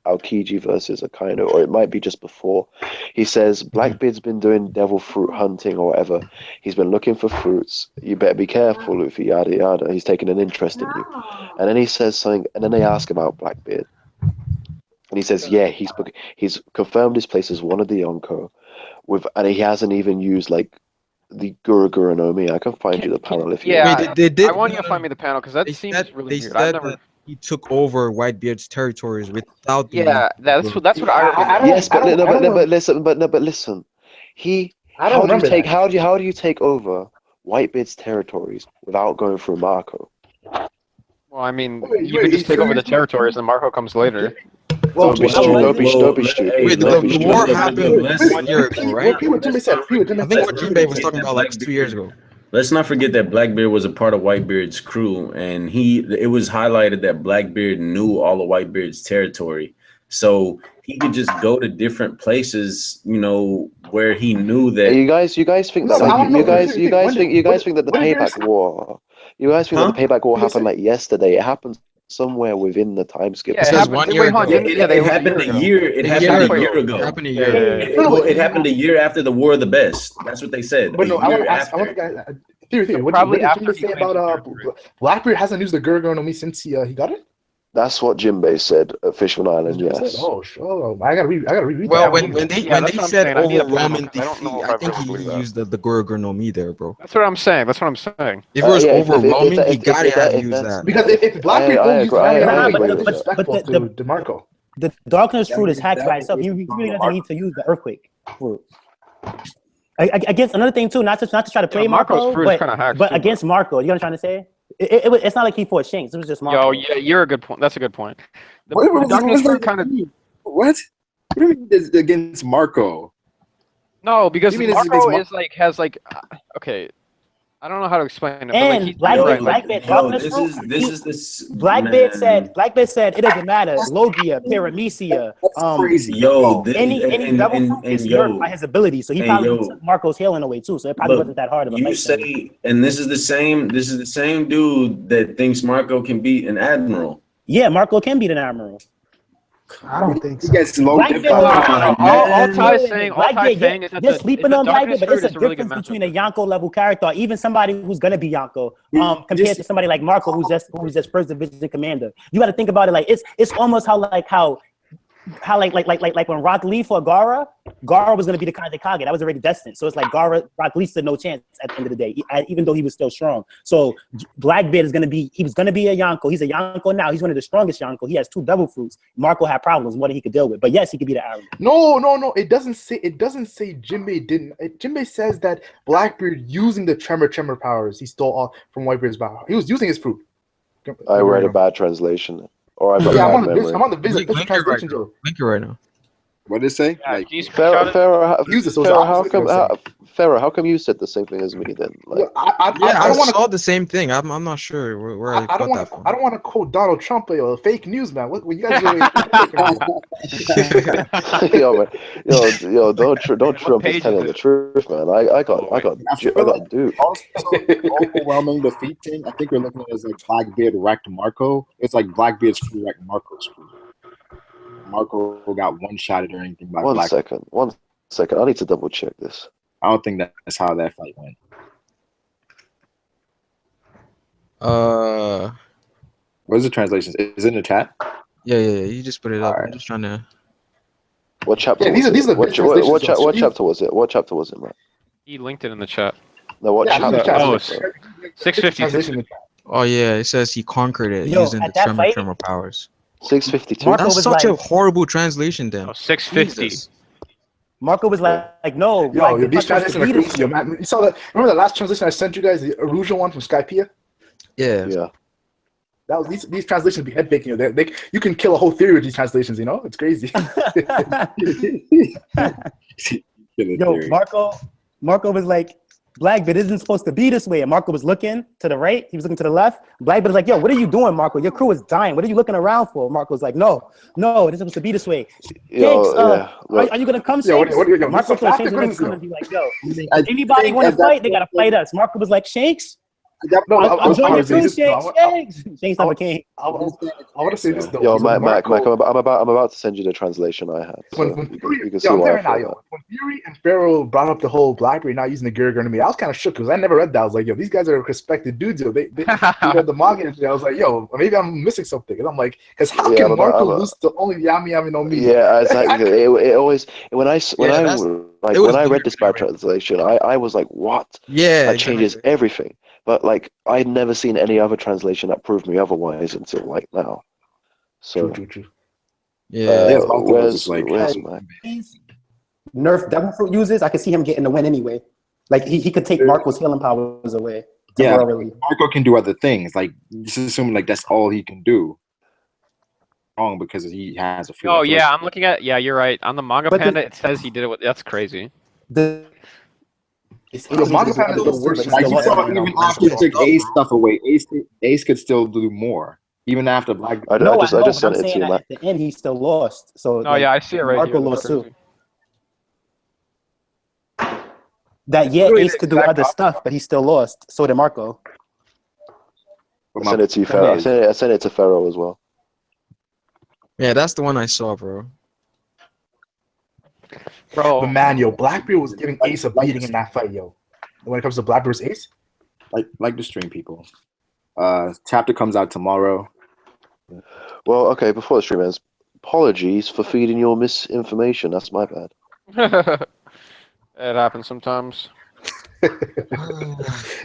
Aokiji versus Akainu, or it might be just before. He says Blackbeard's been doing devil fruit hunting or whatever. He's been looking for fruits. You better be careful, Luffy. Yada yada. He's taking an interest in you. And then he says something. And then they ask about Blackbeard. And he says, yeah, he's confirmed his place as one of the Yonko, and he hasn't even used like the Guru Nomi. I can find you the panel if you want. I want you to find me the panel because that seems really weird. That he took over Whitebeard's territories without. Yeah, that's what I remember. Yes, but listen. How do you take over Whitebeard's territories without going through Marco? Well, I mean, you can just take over the territories and Marco comes later. Don't be stupid. Wait, the war happened Let's- 1 year ago, right? What Jimbei said. I think what Jimbei was talking about like 2 years ago. Let's not forget that Blackbeard was a part of Whitebeard's crew, and it was highlighted that Blackbeard knew all of Whitebeard's territory. So he could just go to different places, you know, where he knew that. You guys think that you guys think that the payback war. You guys think that the payback war happened like yesterday? It happened somewhere within the time skip. It says 1 year ago. It happened a year. It happened a year ago. It happened a year after the War of the Best. That's what they said. But no, I want to ask. I want to guys. Theory. What did Jimbei say about Blackbeard hasn't used the Gurgur no Mi since he got it? That's what Jimbei said at Fishman Island. Yes. Oh, sure. I gotta reread. Well, when they said overwhelming defeat, I think he used the Gurgur no Mi there, bro. That's what I'm saying. If it was overwhelming, he gotta have used that. Because if Blackbeard used it, disrespectful to DeMarco. The Darkness fruit is hacked by itself. He really doesn't need to use the Earthquake fruit. Against another thing too, not to try to play Marco, but against Marco, you know what I'm trying to say? It's not like he fought Shanks. It was just Marco. Yo, yeah, you're a good point. That's a good point. The Darkness fruit kind of. What? What do you mean it's against Marco? No, because Marco has okay. I don't know how to explain it. And Blackbeard said it doesn't matter. Logia, Paramecia, any double fruit is nerfed by his ability. So he probably took Marco's healing away too. So it probably wasn't that hard of a fight. You say, and this is the same dude that thinks Marco can beat an Admiral. Yeah, Marco can beat an Admiral. I don't think so. All Ty's saying is that you're sleeping on Blackbeard, but it's a difference between a Yonko level character, or even somebody who's gonna be Yonko, compared to somebody like Marco, who's just first division commander. You got to think about it like it's almost how when Rock Lee fought Gara was gonna be the Kage. That was already destined. So it's like Rock Lee stood no chance at the end of the day, even though he was still strong. So Blackbeard he was gonna be a Yonko. He's a Yonko now. He's one of the strongest Yonko. He has 2 double fruits. Marco had problems more than he could deal with. But yes, he could be the Arrow. No. It doesn't say Jimbei didn't. Jimbei says that Blackbeard using the tremor powers he stole all from Whitebeard's power. He was using his fruit. I read a bad translation. Or I'm on the visit translation, Joe. Link it right now. What did it say? Farrah, how come you said the same thing as me then? Like, I saw the same thing. I'm not sure where I got that from. I don't want to quote Donald Trump or fake news, man. What you guys doing? yo, don't Trump is telling the truth, man. I got dude. Overwhelming defeat thing. I think we're looking at it as like Blackbeard wrecked Marco. It's like Blackbeard's crew wrecked Marco's crew. Marco got one shot or anything by Blackbeard. One second. I need to double check this. I don't think that's how that fight went. What is the translation? Is it in the chat? Yeah. You just put it up. Right. I'm just trying to. What chapter? What chapter was it? What chapter was it, man? He linked it in the chat. No, what chapter? Oh, 652. Oh yeah, it says he conquered it using the tremor powers. 652. That's such a horrible translation, then. 650. Jesus. Marco was like no. These translations are crazy, man. You saw that? Remember the last translation I sent you guys, the Aruja one from Skypea? Yeah. That was these translations be head faking you. You can kill a whole theory with these translations. You know, it's crazy. Yo, Marco was like, Blackbeard isn't supposed to be this way. And Marco was looking to the right. He was looking to the left. Blackbeard was like, yo, what are you doing, Marco? Your crew is dying. What are you looking around for? Marco's like, no, it's supposed to be this way. Are you going to come, Shanks? Marco told Shanks was going to be like, yo, anybody want to fight, they got to fight us. Marco was like, Shanks? I'll join your crew, Shanks. Shanks never came. I want to say this though. Yo, Mac, I'm about to send you the translation I had. When Fury and Pharaoh brought up the whole Blackbeard not using the Gurgur to me, I was kind of shook because I never read that. I was like, yo, these guys are respected dudes. Yo. They read the manga and shit. I was like, yo, maybe I'm missing something. And I'm like, because how can Marco lose to only Yami no Mi? Yeah, exactly. It always when I read this bad translation, I was like, what? Yeah, that changes everything. But like I'd never seen any other translation that proved me otherwise until like now. So true. Yeah. Where's my nerf devil fruit uses? I could see him getting the win anyway. Like he could take Marco's healing powers away. Yeah, Marco can do other things. Like just assume like that's all he can do. wrong because he has a fruit. Oh yeah, I'm looking at. Yeah, you're right. On the manga But panda, it says he did it with. That's crazy. The manga panda is the worst. Like you saw, even after he took Ace stuff away, Ace could still do more. Even after Black. I just sent it to you, Matt. At the end, he still lost. So Oh yeah, I see it right Marco here. lost too. That Ace could do other stuff, but he still lost. So did Marco. I sent it to you, Ferro. I sent it to Ferro as well. Yeah, that's the one I saw, bro. But man, yo, Blackbeard was giving Ace a beating in that fight, yo. When it comes to Blackbeard's Ace, like the stream, people. Chapter comes out tomorrow. Well, okay, before the stream ends, apologies for feeding your misinformation. That's my bad. It happens sometimes.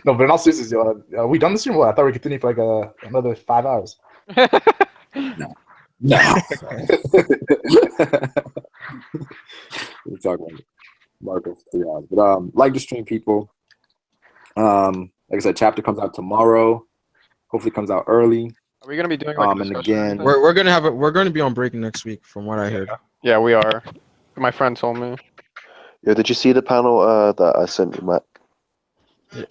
No, but in all seriousness, yo, we done the stream? Well, I thought we could continue for like another 5 hours. No. We're talking about Marco for 3 hours. But like the stream, people. Like I said, chapter comes out tomorrow. Hopefully comes out early. Are we gonna be doing like and again, we're gonna be on break next week, from what I heard. Yeah, we are. My friend told me. Yo, did you see the panel that I sent you, Matt? Yeah.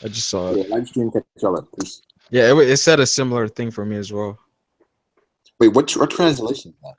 I just saw it. Yeah, live stream, catch y'all up, please. Yeah, it said a similar thing for me as well. Wait, what translation is that?